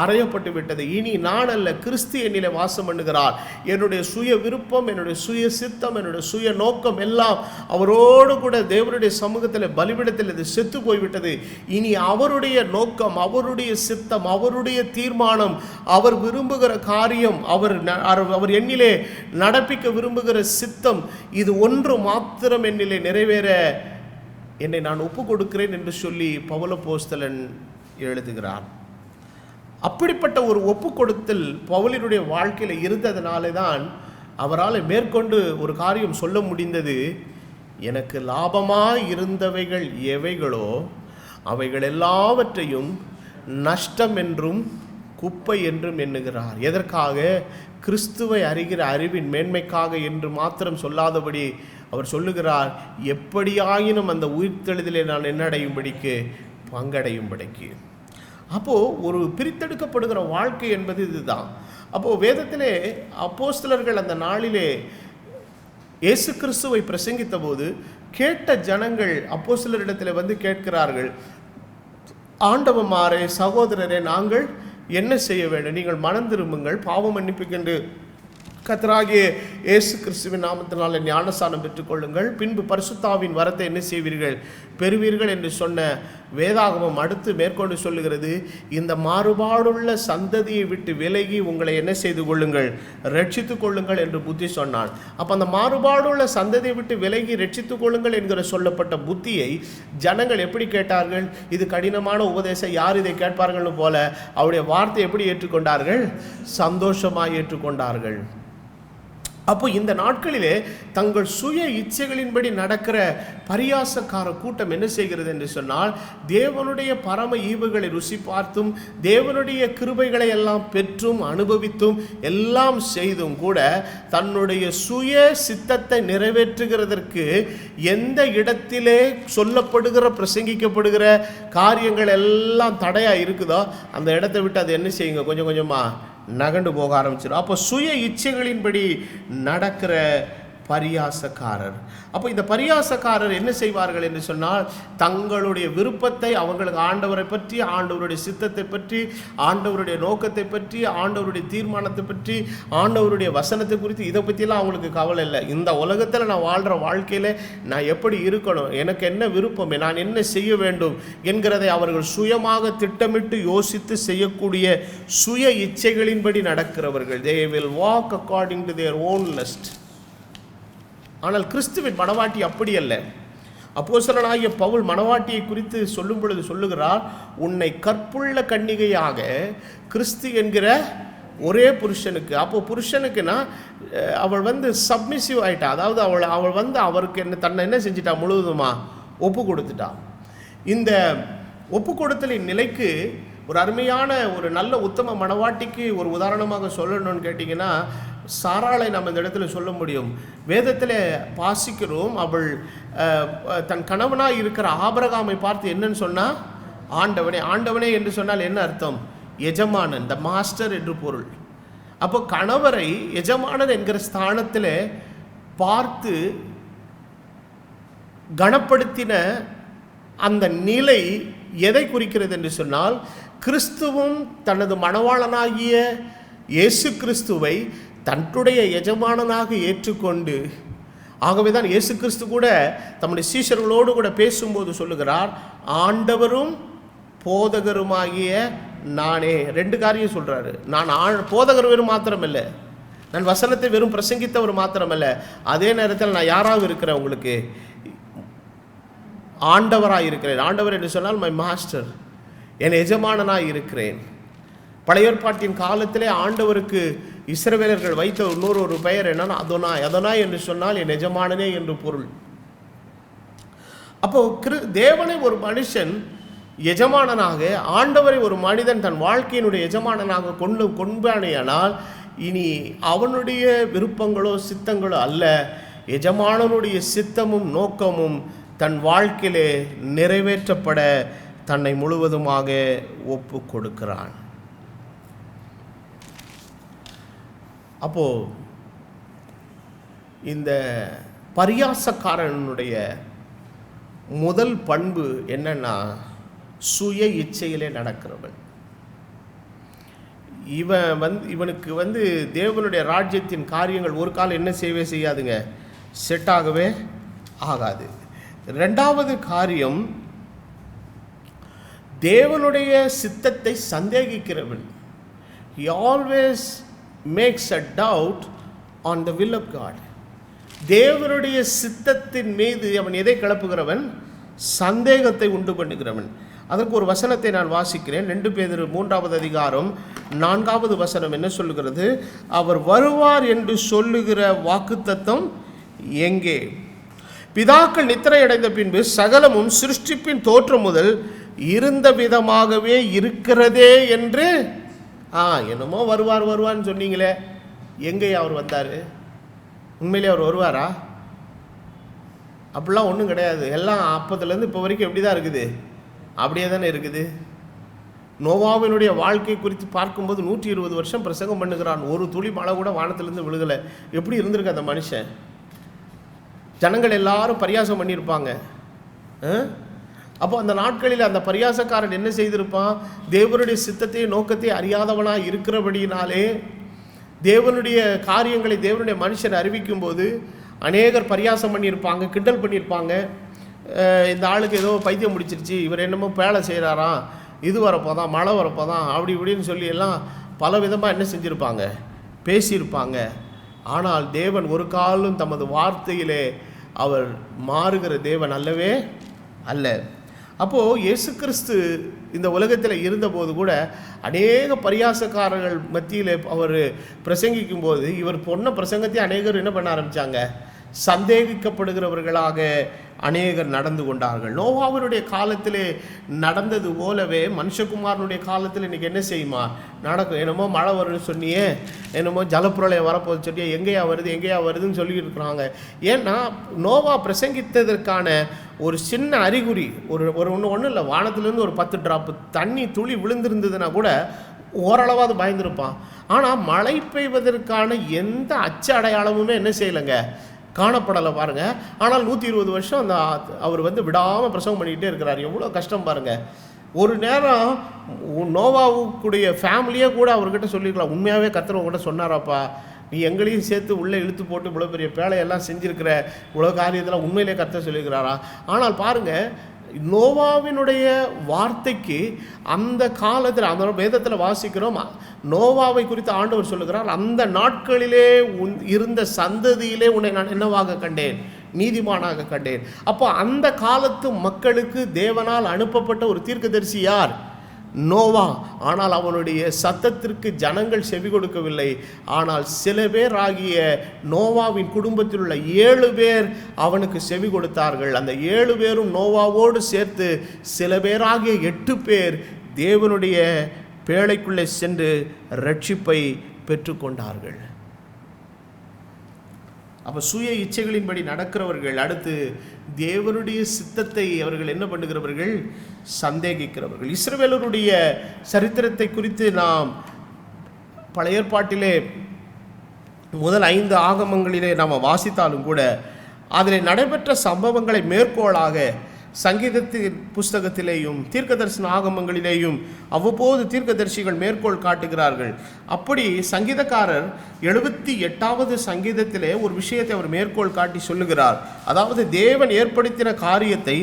அறையப்பட்டு விட்டது. இனி நான் அல்ல, கிறிஸ்து என்னிலே வாசம் பண்ணுகிறார். என்னுடைய சுய விருப்பம், என்னுடைய சுய சித்தம், என்னுடைய சுய நோக்கம் எல்லாம் அவரோடு கூட தேவனுடைய சமூகத்தில் பலிபீடத்தில் இது செத்து போய்விட்டது. இனி அவருடைய நோக்கம், அவருடைய சித்தம், அவருடைய தீர்மானம், அவர் விரும்புகிற காரியம், அவர் என்னிலே நடப்பிக்க விரும்புகிற சித்தம், இது ஒன்று மாத்திரம் என்னிலே நிறைவேற என்னை நான் ஒப்பு கொடுக்கிறேன் என்று சொல்லி பவுலப்போஸ்தலன் எழுதுகிறார். அப்படிப்பட்ட ஒரு ஒப்பு கொடுத்தல் பவுலினுடைய வாழ்க்கையில் இருந்ததுனாலே தான் அவரால் மேற்கொண்டு ஒரு காரியம் சொல்ல முடிந்தது, எனக்கு லாபமாய் இருந்தவைகள் எவைகளோ அவைகள் எல்லாவற்றையும் நஷ்டம் என்றும் குப்பை என்றும் எண்ணுகிறார். எதற்காக? கிறிஸ்துவை அறிகிற அறிவின் மேன்மைக்காக என்று மாத்திரம் சொல்லாதபடி அவர் சொல்லுகிறார், எப்படியாயினும் அந்த உயிர்த்தெழுதலை நான் என்னடையும்படிக்கு? பங்கடையும்படிக்கு. அப்போது ஒரு பிரித்தெடுக்கப்படுகிற வாழ்க்கை என்பது இதுதான். அப்போது வேதத்திலே அப்போஸ்தலர்கள் அந்த நாளிலே இயேசு கிறிஸ்துவை பிரசங்கித்த போது கேட்ட ஜனங்கள் அப்போஸ்தலரிடத்தில் வந்து கேட்கிறார்கள், ஆண்டவமாரே, சகோதரரே, நாங்கள் என்ன செய்ய வேண்டும்? நீங்கள் மனம் திரும்புங்கள், பாவ மன்னிப்புக்கென்று கர்த்தராகிய இயேசு கிறிஸ்துவின் நாமத்தினால ஞானஸ்நானம் பெற்றுக்கொள்ளுங்கள், பின்பு பரிசுத்தாவின் வரத்தை என்ன செய்வீர்கள்? பெறுவீர்கள் என்று சொன்ன வேதாகமம் அடுத்து மேற்கொண்டு சொல்லுகிறது, இந்த மாறுபாடுள்ள சந்ததியை விட்டு விலகி உங்களை என்ன செய்து கொள்ளுங்கள்? ரட்சித்து கொள்ளுங்கள் என்று புத்தி சொன்னான். அப்போ அந்த மாறுபாடுள்ள சந்ததியை விட்டு விலகி ரட்சித்து கொள்ளுங்கள் என்கிற சொல்லப்பட்ட புத்தியை ஜனங்கள் எப்படி கேட்டார்கள்? இது கடினமான உபதேசம், யார் இதை கேட்பார்கள் போல அவருடைய வார்த்தை எப்படி ஏற்றுக்கொண்டார்கள்? சந்தோஷமாக ஏற்றுக்கொண்டார்கள். அப்போ இந்த நாட்களிலே தங்கள் சுய இச்சைகளின்படி நடக்கிற பரியாசக்கார கூட்டம் என்ன செய்கிறது என்று சொன்னால், தேவனுடைய பரம ஈவுகளை ருசி பார்த்தும் தேவனுடைய கிருபைகளை எல்லாம் பெற்றும் அனுபவித்தும் எல்லாம் செய்தும் கூட தன்னுடைய சுய சித்தத்தை நிறைவேற்றுகிறதற்கு எந்த இடத்திலே சொல்லப்படுகிற பிரசங்கிக்கப்படுகிற காரியங்கள் எல்லாம் தடையாக இருக்குதோ அந்த இடத்தை விட்டு அது என்ன செய்யுங்க? கொஞ்சம் கொஞ்சமாக நகண்டு போக ஆரம்பிச்சிடும். அப்போ சுய இச்சைகளின்படி நடக்கிற பரியாசக்காரர். அப்போ இந்த பரியாசக்காரர் என்ன செய்வார்கள் என்று சொன்னால், தங்களுடைய விருப்பத்தை, அவங்களுக்கு ஆண்டவரை பற்றி, ஆண்டவருடைய சித்தத்தை பற்றி, ஆண்டவருடைய நோக்கத்தை பற்றி, ஆண்டவருடைய தீர்மானத்தை பற்றி, ஆண்டவருடைய வசனத்தை குறித்து இதை பற்றிலாம் அவங்களுக்கு கவலை இல்லை. இந்த உலகத்தில் நான் வாழ்கிற வாழ்க்கையில் நான் எப்படி இருக்கணும், எனக்கு என்ன விருப்பம், நான் என்ன செய்ய வேண்டும் என்கிறதை அவர்கள் சுயமாக திட்டமிட்டு யோசித்து செய்யக்கூடிய சுய இச்சைகளின்படி நடக்கிறவர்கள். They will walk according to their own lust. ஆனால் கிறிஸ்துவின் மணவாட்டி அப்படி அல்ல. அப்போஸ்தலனாகிய பவுல் மணவாட்டியை குறித்து சொல்லும் பொழுது சொல்லுகிறார், உன்னை கற்புள்ள கன்னிகையாக கிறிஸ்து என்கிற ஒரே புருஷனுக்கு. அப்போ புருஷனுக்குன்னா அவள் வந்து சப்மிசிவ் ஆயிட்டா, அதாவது அவள் வந்து அவருக்கு தன்னை என்ன செஞ்சிட்டா? முழுவதுமா ஒப்பு கொடுத்துட்டா. இந்த ஒப்பு கொடுத்தலின் நிலைக்கு ஒரு அருமையான ஒரு நல்ல உத்தம மணவாட்டிக்கு ஒரு உதாரணமாக சொல்லணும்னு கேட்டிங்கன்னா, சாராளை நம்ம இந்த இடத்துல சொல்ல முடியும். வேதத்தில் வாசிக்கிறோம், அவள் தன் கணவனாக இருக்கிற ஆபிரகாமை பார்த்து என்னன்னு சொன்னால், ஆண்டவனே. ஆண்டவனே என்று சொன்னால் என்ன அர்த்தம்? எஜமானன், த மாஸ்டர் என்று பொருள். அப்போ கணவரை எஜமானன் என்கிற ஸ்தானத்தில் பார்த்து கனப்படுத்தின அந்த நிலை எதை குறிக்கிறது என்று சொன்னால், கிறிஸ்துவும் தனது மணவாளனாகிய இயேசு கிறிஸ்துவை தன்னுடைய எஜமானனாக ஏற்றுக்கொண்டு, ஆகவே தான் இயேசு கிறிஸ்து கூட தம்முடைய சீஷர்களோடு கூட பேசும்போது சொல்லுகிறார், ஆண்டவரும் போதகருமாகிய நானே. ரெண்டு காரியம் சொல்கிறாரு. நான் போதகர் வெறும் மாத்திரமல்ல, நான் வசனத்தை வெறும் பிரசங்கித்தவர் மாத்திரமல்ல, அதே நேரத்தில் நான் யாராக இருக்கிறேன்? உங்களுக்கு ஆண்டவராக இருக்கிறேன். ஆண்டவர் என்று சொன்னால் மை மாஸ்டர், என் எஜமானனாக இருக்கிறேன். பழைய ஏற்பாட்டின் காலத்திலே ஆண்டவருக்கு இஸ்ரவேலர்கள் வைத்த இன்னொரு பெயர் என்னன்னா அதோனாய். அதோனாய் என்று சொன்னால் என் எஜமானனே என்று பொருள். அப்போ தேவனை ஒரு மனுஷன் எஜமானனாக, ஆண்டவரை ஒரு மனிதன் தன் வாழ்க்கையினுடைய எஜமானனாக கொண்டானேயானால், இனி அவனுடைய விருப்பங்களோ சித்தங்களோ அல்ல, எஜமானனுடைய சித்தமும் நோக்கமும் தன் வாழ்க்கையிலே நிறைவேற்றப்பட தன்னை முழுவதுமாக ஒப்பு கொடுக்கிறான். அப்போ இந்த பரியாசக்காரனுடைய முதல் பண்பு என்னன்னா, சுய இச்சையிலே நடக்கிறவன். இவனுக்கு தேவனுடைய ராஜ்யத்தின் காரியங்கள் ஒரு காலம் என்ன செய்யாதுங்க, செட் ஆகவே ஆகாது. ரெண்டாவது காரியம், தேவனுடைய சித்தத்தை சந்தேகிக்கிறவன். He always makes a doubt on the will of God. தேவனுடைய சித்தத்தின் மீது அவன் எதை கிளப்புகிறவன்? சந்தேகத்தை உண்டு பண்ணுகிறவன். அதற்கு ஒரு வசனத்தை நான் வாசிக்கிறேன். 2 பேதுரு 3வது அதிகாரம் 4வது வசனம் என்ன சொல்லுகிறது? அவர் வருவார் என்று சொல்லுகிற வாக்குத்தத்தம் எங்கே? பிதாக்கள் நித்திரை அடைந்த பின்பு சகலமும் சிருஷ்டிப்பின் தோற்றம் முதல் இருந்த விதமாகவே இருக்கிறதே என்று. என்னமோ வருவார்னு சொன்னீங்களே, எங்கேயா அவர் வந்தார்? உண்மையிலே அவர் வருவாரா? அப்படிலாம் ஒன்றும் கிடையாது. எல்லாம் அப்பத்துலேருந்து இப்போ வரைக்கும் எப்படி தான் இருக்குது? அப்படியே தானே இருக்குது. நோவாவினுடைய வாழ்க்கை குறித்து பார்க்கும்போது 120 வருஷம் பிரசங்கம் பண்ணுகிறான், ஒரு துளி மழை கூட வானத்திலேருந்து விழுகலை. எப்படி இருந்திருக்கு அந்த மனுஷன்? ஜனங்கள் எல்லாரும் பரியாசம் பண்ணியிருப்பாங்க. அப்போ அந்த நாட்களில் அந்த பரியாசக்காரன் என்ன செய்திருப்பான்? தேவனுடைய சித்தத்தையும் நோக்கத்தையும் அறியாதவனாக இருக்கிறபடினாலே தேவனுடைய காரியங்களை தேவனுடைய மனுஷன் அறிவிக்கும் போது அநேகர் பரியாசம் பண்ணியிருப்பாங்க, கிண்டல் பண்ணியிருப்பாங்க. இந்த ஆளுக்கு ஏதோ பைத்தியம் முடிச்சிருச்சு, இவர் என்னமோ வேலை செய்கிறாராம், இது வரப்போதான், மழை வரப்போதான், அப்படி இப்படின்னு சொல்லி எல்லாம் பல விதமாக என்ன செஞ்சுருப்பாங்க, பேசியிருப்பாங்க. ஆனால் தேவன் ஒரு காலம் தமது வார்த்தையிலே அவர் மாறுகிற தேவன் அல்லவே அல்ல. அப்போது இயேசு கிறிஸ்து இந்த உலகத்தில் இருந்தபோது கூட அநேக பரியாசக்காரர்கள் மத்தியில் அவர் பிரசங்கிக்கும் போது இவர் பொண்ண பிரசங்கத்தை அநேகர் என்ன பண்ண ஆரம்பித்தாங்க, சந்தேகிக்கப்படுகிறவர்களாக அநேகர் நடந்து கொண்டார்கள். நோவாவினுடைய காலத்திலே நடந்தது போலவே மனுஷகுமாரனுடைய காலத்தில் இன்றைக்கி என்ன செய்யுமா நடக்கும். என்னமோ மழை வரும்னு சொன்னியே, என்னமோ ஜலப்பிரளயம் வரப்போது சொன்னியே, எங்கேயா வருதுன்னு சொல்லிட்டு இருக்கிறாங்க. ஏன்னா நோவா பிரசங்கித்ததற்கான ஒரு சின்ன அறிகுறி, ஒன்றும் இல்லை, வானத்திலேருந்து ஒரு 10 டிராப்பு தண்ணி துளி விழுந்திருந்ததுன்னா கூட ஓரளவாவது பயந்துருப்பான். ஆனால் மழை பெய்வதற்கான எந்த அச்ச அடையாளமுமே என்ன செய்யலைங்க, காணப்படலை பாருங்கள். ஆனால் 120 வருஷம் அந்த அவர் விடாமல் பிரசவம் பண்ணிக்கிட்டே இருக்கிறார். எவ்வளோ கஷ்டம் பாருங்கள். ஒரு நேரம் நோவாவுக்குடைய ஃபேமிலியே கூட அவர்கிட்ட சொல்லியிருக்கலாம், உண்மையாகவே கர்த்தர் உங்கள்கிட்ட சொன்னாராப்பா, நீ எங்களையும் சேர்த்து உள்ளே இழுத்து போட்டு இவ்வளோ பெரிய பேழையெல்லாம் செஞ்சுருக்கிற, இவ்வளோ காரியத்தெல்லாம் உண்மையிலே கர்த்தர் சொல்லியிருக்கிறாரா? ஆனால் பாருங்கள், நோவாவினுடைய வார்த்தைக்கு அந்த காலத்தில் அந்த வேதத்தில் வாசிக்கிறோம், நோவாவை குறித்து ஆண்டவர் சொல்லுகிறார், அந்த நாட்களிலே இருந்த சந்ததியிலே உன்னை நான் என்னவாக கண்டேன், நீதிமானாக கண்டேன். அப்போ அந்த காலத்து மக்களுக்கு தேவனால் அனுப்பப்பட்ட ஒரு தீர்க்கதரிசி யார்? நோவா. ஆனால் அவனுடைய சத்தத்திற்கு ஜனங்கள் செவி கொடுக்கவில்லை. ஆனால் சில பேர் ஆகிய நோவாவின் குடும்பத்தில் உள்ள 7 பேர் அவனுக்கு செவி கொடுத்தார்கள். அந்த 7 பேரும் நோவாவோடு சேர்த்து சில பேராகிய 8 பேர் தேவனுடைய பேழைக்குள்ளே சென்று ரட்சிப்பை பெற்றுக்கொண்டார்கள். அப்போ சுய இச்சைகளின்படி நடக்கிறவர்கள், அடுத்து தேவனுடைய சித்தத்தை அவர்கள் என்ன பண்ணுகிறவர்கள், சந்தேகிக்கிறவர்கள். இஸ்ரவேலருடைய சரித்திரத்தை குறித்து நாம் பழைய ஏற்பாட்டிலே முதல் 5 ஆகமங்களிலே நாம் வாசித்தாலும் கூட அதில் நடைபெற்ற சம்பவங்களை மேற்கோளாக சங்கீதத்தின் புஸ்தகத்திலேயும் தீர்க்கதரிசன ஆகமங்களிலேயும் அவ்வப்போது தீர்க்கதரிசிகள் மேற்கோள் காட்டுகிறார்கள். அப்படி சங்கீதக்காரர் 78வது சங்கீதத்திலே ஒரு விஷயத்தை அவர் மேற்கோள் காட்டி சொல்லுகிறார். அதாவது தேவன் ஏற்படுத்தின காரியத்தை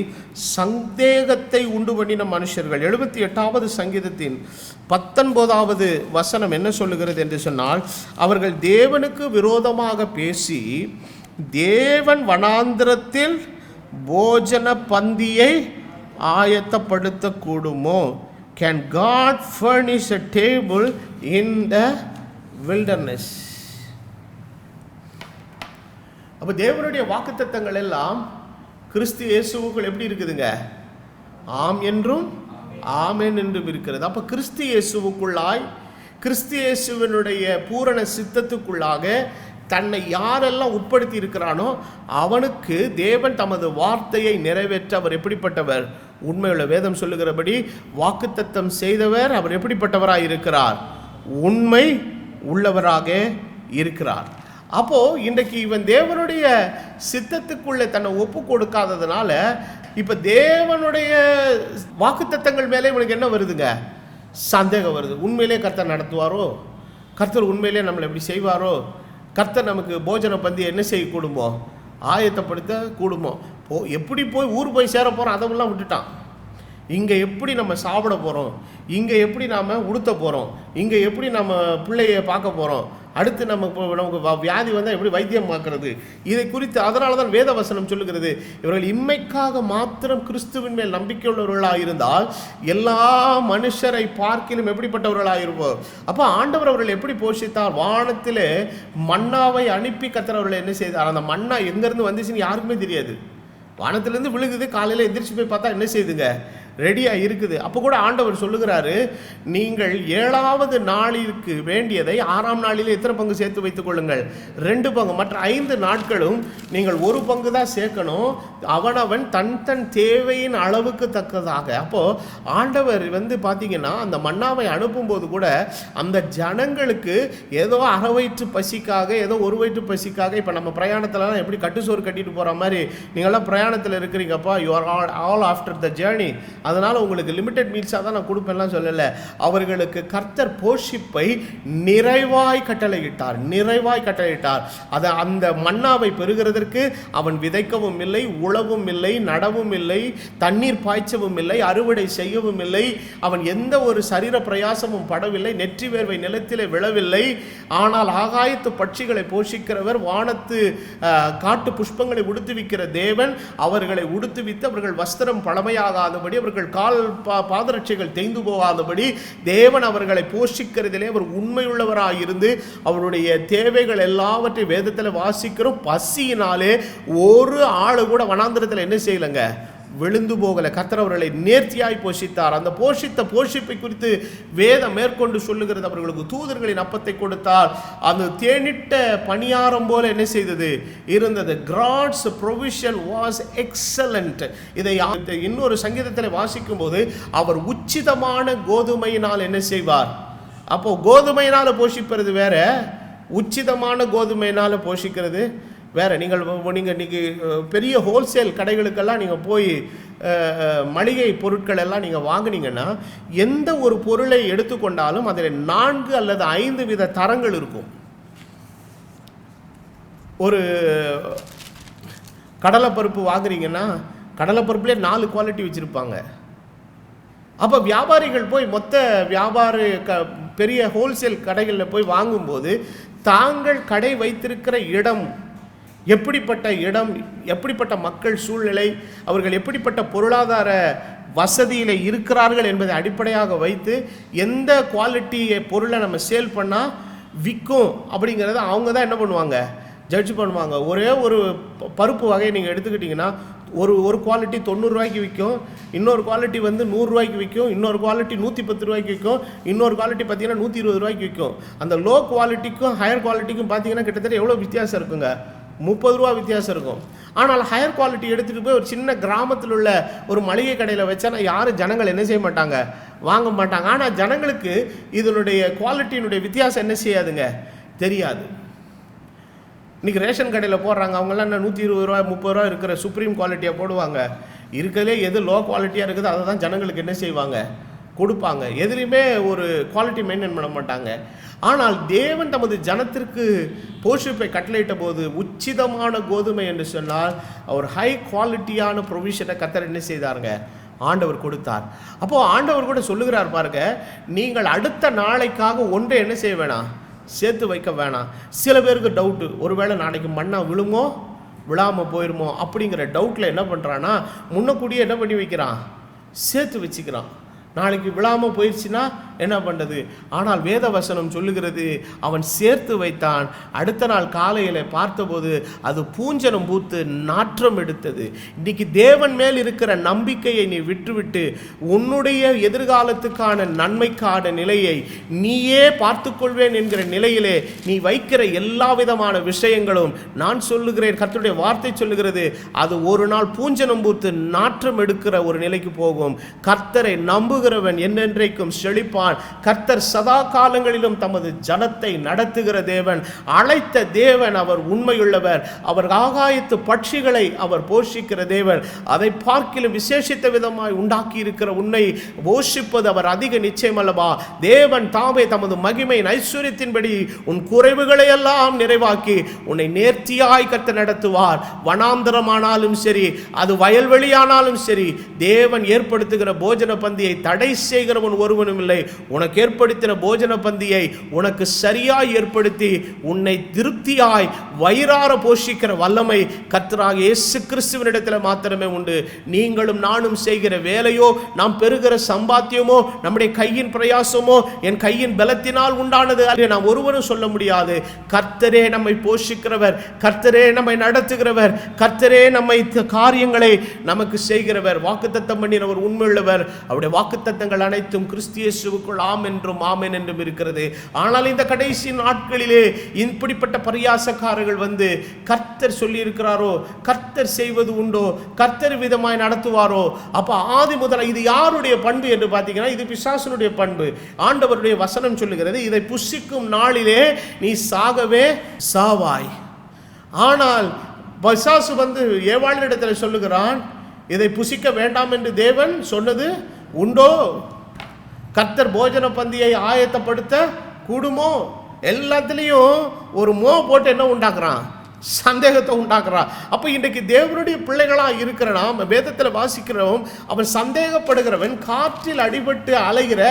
சந்தேகத்தை உண்டு பண்ணின மனுஷர்கள். 78வது சங்கீதத்தின் 19வது வசனம் என்ன சொல்லுகிறது என்று சொன்னால், அவர்கள் தேவனுக்கு விரோதமாக பேசி தேவன் வனாந்திரத்தில் போஜன பந்தியை ஆயத்தப்படுத்தக்கூடுமோ? Can God furnish a table in the wilderness? அப்போ தேவனுடைய வாக்குத்தத்தங்கள் எல்லாம் கிறிஸ்து இயேசுவுக்குள் எப்படி இருக்குதுங்க, ஆம் என்றும் ஆமென் என்றும் இருக்கிறது. அப்போ கிறிஸ்து இயேசுவுக்குள்ளாய், கிறிஸ்து இயேசுவினுடைய பூரண சித்தத்துக்குள்ளாக தன்னை யாரெல்லாம் உட்படுத்தி இருக்கிறானோ அவனுக்கு தேவன் தமது வார்த்தையை நிறைவேற்ற அவர் எப்படிப்பட்டவர், உண்மையுள்ள வேதம் சொல்லுகிறபடி வாக்குத்தத்தம் செய்தவர். அவர் எப்படிப்பட்டவராக இருக்கிறார், உண்மை உள்ளவராக இருக்கிறார். அப்போ இன்றைக்கு இவன் தேவனுடைய சித்தத்துக்குள்ளே தன்னை ஒப்பு கொடுக்காததுனால இப்போ தேவனுடைய வாக்குத்தத்தங்கள் மேலே இவனுக்கு என்ன வருதுங்க, சந்தேகம் வருது. உண்மையிலே கர்த்தர் நடத்துவாரோ, கர்த்தர் உண்மையிலே நம்மளை எப்படி செய்வாரோ, கர்த்தர் நமக்கு போஜன பந்தி என்ன செய்ய கூடுமோ, ஆயத்தப்படுத்த கூடுமோ. எப்படி போய் ஊர் போய் சேர போகிறோம் அதெல்லாம் விட்டுட்டான். இங்கே எப்படி நம்ம சாப்பிட போகிறோம், இங்கே எப்படி நாம் உடுத்த போகிறோம், இங்கே எப்படி நம்ம பிள்ளைய பார்க்க போகிறோம், அடுத்து நமக்கு வியாதி வந்தால் எப்படி வைத்தியம் பார்க்கறது, இதை குறித்து அதனால தான் வேத வசனம் சொல்லுகிறது, இவர்கள் இம்மைக்காக மாத்திரம் கிறிஸ்துவின் மேல் நம்பிக்கை உள்ளவர்களாக இருந்தால் எல்லா மனுஷரை பார்க்கிலும் எப்படிப்பட்டவர்களாக இருப்போம். அப்போ ஆண்டவர் அவர்கள் எப்படி போஷித்தார், வானத்தில் மன்னாவை அனுப்பி கர்த்தர் அவர்களை என்ன செய்தார். அந்த மன்னா எங்கேருந்து வந்துச்சுன்னு யாருக்குமே தெரியாது. வானத்திலேருந்து விழுகுது, காலையில் எந்திரிச்சு போய் பார்த்தா என்ன செய்யுதுங்க, ரெடியாக இருக்குது. அப்போ கூட ஆண்டவர் சொல்லுகிறாரு, நீங்கள் 7வது நாளிற்கு வேண்டியதை 6ஆம் நாளில் எத்தனை பங்கு சேர்த்து வைத்துக் கொள்ளுங்கள்? 2 பங்கு. மற்ற 5 நாட்களும் நீங்கள் 1 பங்கு தான் சேர்க்கணும், அவனவன் தன் தன் தேவையின் அளவுக்கு தக்கதாக. அப்போது ஆண்டவர் பார்த்தீங்கன்னா அந்த மன்னாவை அனுப்பும்போது கூட அந்த ஜனங்களுக்கு ஏதோ அரை வயிற்று பசிக்காக, ஏதோ ஒரு வயிற்று பசிக்காக, இப்போ நம்ம பிரயாணத்திலலாம் எப்படி கட்டுசோறு கட்டிட்டு போகிற மாதிரி நீங்கள்லாம் பிரயாணத்தில் இருக்கிறீங்கப்பா, you are all after the journey, அதனால் உங்களுக்கு லிமிட்டட் மீல்ஸாக தான் நான் கொடுப்பேன்லாம் சொல்லலை. அவர்களுக்கு கர்த்தர் போஷிப்பை நிறைவாய் கட்டளையிட்டார், நிறைவாய் கட்டளையிட்டார். அதை அந்த மன்னாவை பெறுகிறதற்கு அவன் விதைக்கவும் இல்லை, உழவும் இல்லை, நடவும் இல்லை, தண்ணீர் பாய்ச்சவும் இல்லை, அறுவடை செய்யவும் இல்லை. அவன் எந்த ஒரு சரீர பிரயாசமும் படவில்லை, நெற்றி வேர்வை நிலத்திலே விழவில்லை. ஆனால் ஆகாயத்து பட்சிகளை போஷிக்கிறவர், வானத்து காட்டு புஷ்பங்களை உடுத்துவிக்கிற தேவன் அவர்களை உடுத்துவித்து அவர்கள் வஸ்திரம் பழமையாகாதபடி, அவர்கள் கால் பாதரட்சைகள் தேய்ந்து போகாதபடி தேவன் அவர்களை போஷிக்கிறதிலே அவர் உண்மையுள்ளவராயிருந்து அவருடைய தேவைகள் எல்லாவற்றையும் வேதத்தில் வாசிக்கிறோம். பசியினாலே ஒரு ஆளு கூட வனாந்திரத்தில் என்ன செய்யலைங்க, விழுந்து போகலை. கர்த்தர் அவர்களை நேர்த்தியாய் போஷித்தார். அந்த போஷிப்பை குறித்து வேதம் மேற்கொண்டு சொல்லுகிறது, அவர்களுக்கு தூதர்களின் அப்பத்தை கொடுத்தார். அந்த தேனிட்ட பணியாரம் போல என்ன செய்தது இருந்தது. God's provision was excellent. இதை இன்னொரு சங்கீதத்தில் வாசிக்கும் போது அவர் உச்சிதமான கோதுமையினால் என்ன செய்வார். அப்போ கோதுமையினால் போஷிப்பது வேற, உச்சிதமான கோதுமையினால் போஷிக்கிறது வேறு. நீங்கள் இன்றைக்கி பெரிய ஹோல்சேல் கடைகளுக்கெல்லாம் நீங்கள் போய் மளிகை பொருட்கள் எல்லாம் நீங்கள் வாங்கினீங்கன்னா எந்த ஒரு பொருளை எடுத்துக்கொண்டாலும் அதில் 4 அல்லது 5 வித தரங்கள் இருக்கும். ஒரு கடலைப்பருப்பு வாங்குறீங்கன்னா கடலைப்பருப்புலேயே 4 குவாலிட்டி வச்சுருப்பாங்க. அப்போ வியாபாரிகள் போய் மொத்த பெரிய ஹோல்சேல் கடைகளில் போய் வாங்கும்போது தாங்கள் கடை வைத்திருக்கிற இடம் எப்படிப்பட்ட இடம், எப்படிப்பட்ட மக்கள் சூழ்நிலை, அவர்கள் எப்படிப்பட்ட பொருளாதார வசதியில் இருக்கிறார்கள் என்பதை அடிப்படையாக வைத்து எந்த குவாலிட்டி பொருளை நம்ம சேல் பண்ணால் விற்கும் அப்படிங்கிறத அவங்க தான் என்ன பண்ணுவாங்க, ஜட்ஜ் பண்ணுவாங்க. ஒரே ஒரு பருப்பு வகையை நீங்கள் எடுத்துக்கிட்டிங்கன்னா ஒரு குவாலிட்டி 90 ரூபாய்க்கு விற்கும், இன்னொரு குவாலிட்டி 100 ரூபாய்க்கு விற்கும், இன்னொரு குவாலிட்டி 110 ரூபாய்க்கு விற்கும், இன்னொரு குவாலிட்டி பார்த்தீங்கன்னா 120 ரூபாய்க்கு விற்கும். அந்த லோ குவாலிட்டிக்கும் ஹையர் குவாலிட்டிக்கும் பார்த்தீங்கன்னா கிட்டத்தட்ட எவ்வளோ வித்தியாசம் இருக்குங்க, 30 ரூபா வித்தியாசம் இருக்கும். ஆனால் ஹையர் குவாலிட்டி எடுத்துகிட்டு போய் ஒரு சின்ன கிராமத்தில் உள்ள ஒரு மளிகை கடையில் வச்சா யாரும் ஜனங்கள் என்ன செய்ய மாட்டாங்க, வாங்க மாட்டாங்க. ஆனால் ஜனங்களுக்கு இதனுடைய குவாலிட்டியினுடைய வித்தியாசம் என்ன செய்யாதுங்க, தெரியாது. இன்றைக்கி ரேஷன் கடையில் போடுறாங்க, அவங்களாம் என்ன 120 ரூபா 30 ரூபா இருக்கிற சுப்ரீம் குவாலிட்டியாக போடுவாங்க. இருக்கிறதுலே எது லோ குவாலிட்டியாக இருக்குது அதை தான் ஜனங்களுக்கு என்ன செய்வாங்க, கொடுப்பாங்க. எதுலேயுமே ஒரு குவாலிட்டி மெயின்டைன் பண்ண மாட்டாங்க. ஆனால் தேவன் தமது ஜனத்திற்கு போஷிப்பை கட்டளையிட்ட போது உச்சிதமான கோதுமை என்று சொன்னால் அவர் ஹை குவாலிட்டியான ப்ரொவிஷனை கர்த்தர் என்ன செய்தாருங்க, ஆண்டவர் கொடுத்தார். அப்போது ஆண்டவர் கூட சொல்லுகிறார் பாருங்க, நீங்கள் அடுத்த நாளைக்காக ஒன்றை என்ன செய்ய வேணாம், சேர்த்து வைக்க வேணாம். சில பேருக்கு டவுட்டு, ஒருவேளை நாளைக்கு மண்ணா விழுமோ விழாமல் போயிருமோ அப்படிங்கிற டவுட்டில் என்ன பண்ணுறான்னா முன்னக்கூடியே என்ன பண்ணி வைக்கிறான், சேர்த்து வச்சுக்கிறான். நாளைக்கு விழாமல் போயிடுச்சுன்னா என்ன பண்ணுறது. ஆனால் வேத வசனம் சொல்லுகிறது அவன் சேர்த்து வைத்தான், அடுத்த நாள் காலையில் பார்த்தபோது அது பூஞ்சனம் பூத்து நாற்றம் எடுத்தது. இன்றைக்கி தேவன் மேல் இருக்கிற நம்பிக்கையை நீ விட்டுவிட்டு உன்னுடைய எதிர்காலத்துக்கான நன்மைக்கான நிலையை நீயே பார்த்துக்கொள்வேன் என்கிற நிலையிலே நீ வைக்கிற எல்லா விதமான விஷயங்களும், நான் சொல்லுகிறேன், கர்த்தருடைய வார்த்தை சொல்லுகிறது, அது ஒரு நாள் பூஞ்சனம் பூத்து நாற்றம் எடுக்கிற ஒரு நிலைக்கு போகும். கர்த்தரை நம்புகிறவன் என்னென்றைக்கும் செழிப்பான். கர்த்தர் சதா காலங்களிலும் தமது ஜனத்தை நடத்துகிற தேவன், அழைத்த தேவன், அவர் உண்மையுள்ளவர். அவர் ஆகாயத்து பட்சிகளை அவர் போஷிக்கிற தேவன். அதை பார்க்கிலும் விசேஷித்த விதமாய் உண்டாக்கி இருக்கிற உன்னை போஷிப்பது அவர் அதிக நிச்சயம் அல்லவா. தேவன் தாமே தமது மகிமையின் ஐஸ்வர்யத்தின்படி உன் குறைவுகளை எல்லாம் நிறைவாக்கி உன்னை நேர்த்தியாய் கர்த்தர் நடத்துவார். வனாந்தரமானாலும் சரி, அது வயல்வெளியானாலும் சரி, தேவன் ஏற்படுத்துகிற போஜன பந்தியை தடை செய்கிறவன் ஒருவனும் இல்லை. உனக்கு ஏற்படுத்தின போஜன பந்தியை உனக்கு சரியாய் ஏற்படுத்தி உன்னை திருப்தியாய் வயிறார போஷிக்கிற வல்லமை கர்த்தராகிய இயேசு கிறிஸ்துவினிடத்தில் மாத்திரமே உண்டு. நீங்களும் நானும் செய்கிற வேலையோ, நாம் பெறுகிற சம்பாத்தியமோ, நம்முடைய கையின் பிரயாசமோ என் கையின் பலத்தினால் உண்டானது அல்ல, நாம் ஒருவரும் சொல்ல முடியாது. கர்த்தரே நம்மை போஷிக்கிறவர், கர்த்தரே நம்மை நடத்துகிறவர், கர்த்தரே நம்மை காரியங்களை நமக்கு செய்கிறவர். வாக்குத்தத்தம் பண்ணினவர் உண்மையுள்ளவர். அவருடைய வாக்குத்தத்தங்கள் அனைத்தும் கிறிஸ்து இயேசுவுக்குள் ஆம் என்றும் ஆமென் என்றும் இருக்கிறது. ஆனால் இந்த கடைசி நாட்களிலே இப்படிப்பட்ட பரியாசக்காரர்கள் வந்து கர்த்தர் சொல்லி இருக்கிறாரோ, கர்த்தர் செய்வது உண்டோ, கர்த்தர் விதமாய் நடத்துவாரோ. அப்ப ஆதி முதல இது யாருடைய பண்பு என்று பார்த்தீங்கன்னா, இது பிசாசனுடைய பண்பு. ஆண்டவருடைய வசனம் சொல்லுகிறது, இதை புசிக்கும் நாளிலே நீ சாகவே சாவாய். ஆனால் பிசாசு வந்து ஏவாளினிடத்தில் சொல்லுகிறான், இதை புசிக்க வேண்டாம் என்று தேவன் சொன்னது உண்டோ? கர்த்தர் போஜன பந்தியை ஆயத்தப்படுத்த கூடுமோ? எல்லாத்துலேயும் ஒரு போட்டு என்ன உண்டாக்குறான்? சந்தேகத்தை உண்டாக்குறான். அப்போ இன்றைக்கு தேவனுடைய பிள்ளைகளாக இருக்கிற நாம் வேதத்தில் வாசிக்கிறோம், அவன் சந்தேகப்படுகிறவன் காற்றில் அடிபட்டு அலைகிற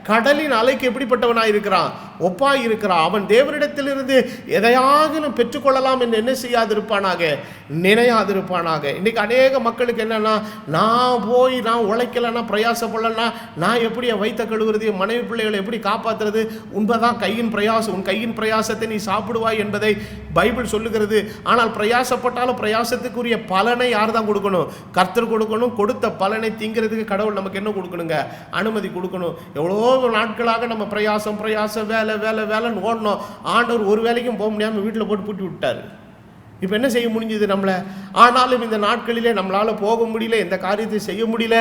கடலின் அலைக்கு எப்படிப்பட்டவனாக இருக்கிறான்? ஒப்பாய் இருக்கிறான். அவன் தேவனிடத்திலிருந்து எதையாகிலும் பெற்றுக்கொள்ளலாம் என்று என்ன செய்யாதிருப்பானாக? நினையாதிருப்பானாக. இன்றைக்கி அநேக மக்களுக்கு என்னன்னா, நான் போய் நான் உழைக்கலைன்னா, பிரயாசப்படலைன்னா நான் எப்படி என் வயிற்ற கழுவுறது, என் மனைவி பிள்ளைகளை எப்படி காப்பாற்றுறது? உண்மைதான், கையின் பிரயாசம், உன் கையின் பிரயாசத்தை நீ சாப்பிடுவாய் என்பதை பைபிள் சொல்லுகிறது. ஆனால் பிரயாசப்பட்டாலும் பிரயாசத்துக்குரிய பலனை யார் தான் கொடுக்கணும்? கர்த்தர் கொடுக்கணும். கொடுத்த பலனை திங்கிறதுக்கு கடவுள் நமக்கு என்ன கொடுக்கணுங்க? அனுமதி கொடுக்கணும். எவ்வளோ நாட்களாக நம்ம பிரயாசம் வேலை வேலைன்னு ஓடணும். ஆண்டவர் ஒரு வேலைக்கும் போக முடியாமல் வீட்டில் போட்டு பூட்டி விட்டார். இப்போ என்ன செய்ய முடிஞ்சது நம்மளை? ஆனாலும் இந்த நாட்களிலே நம்மளால் போக முடியல, எந்த காரியத்தை செய்ய முடியல.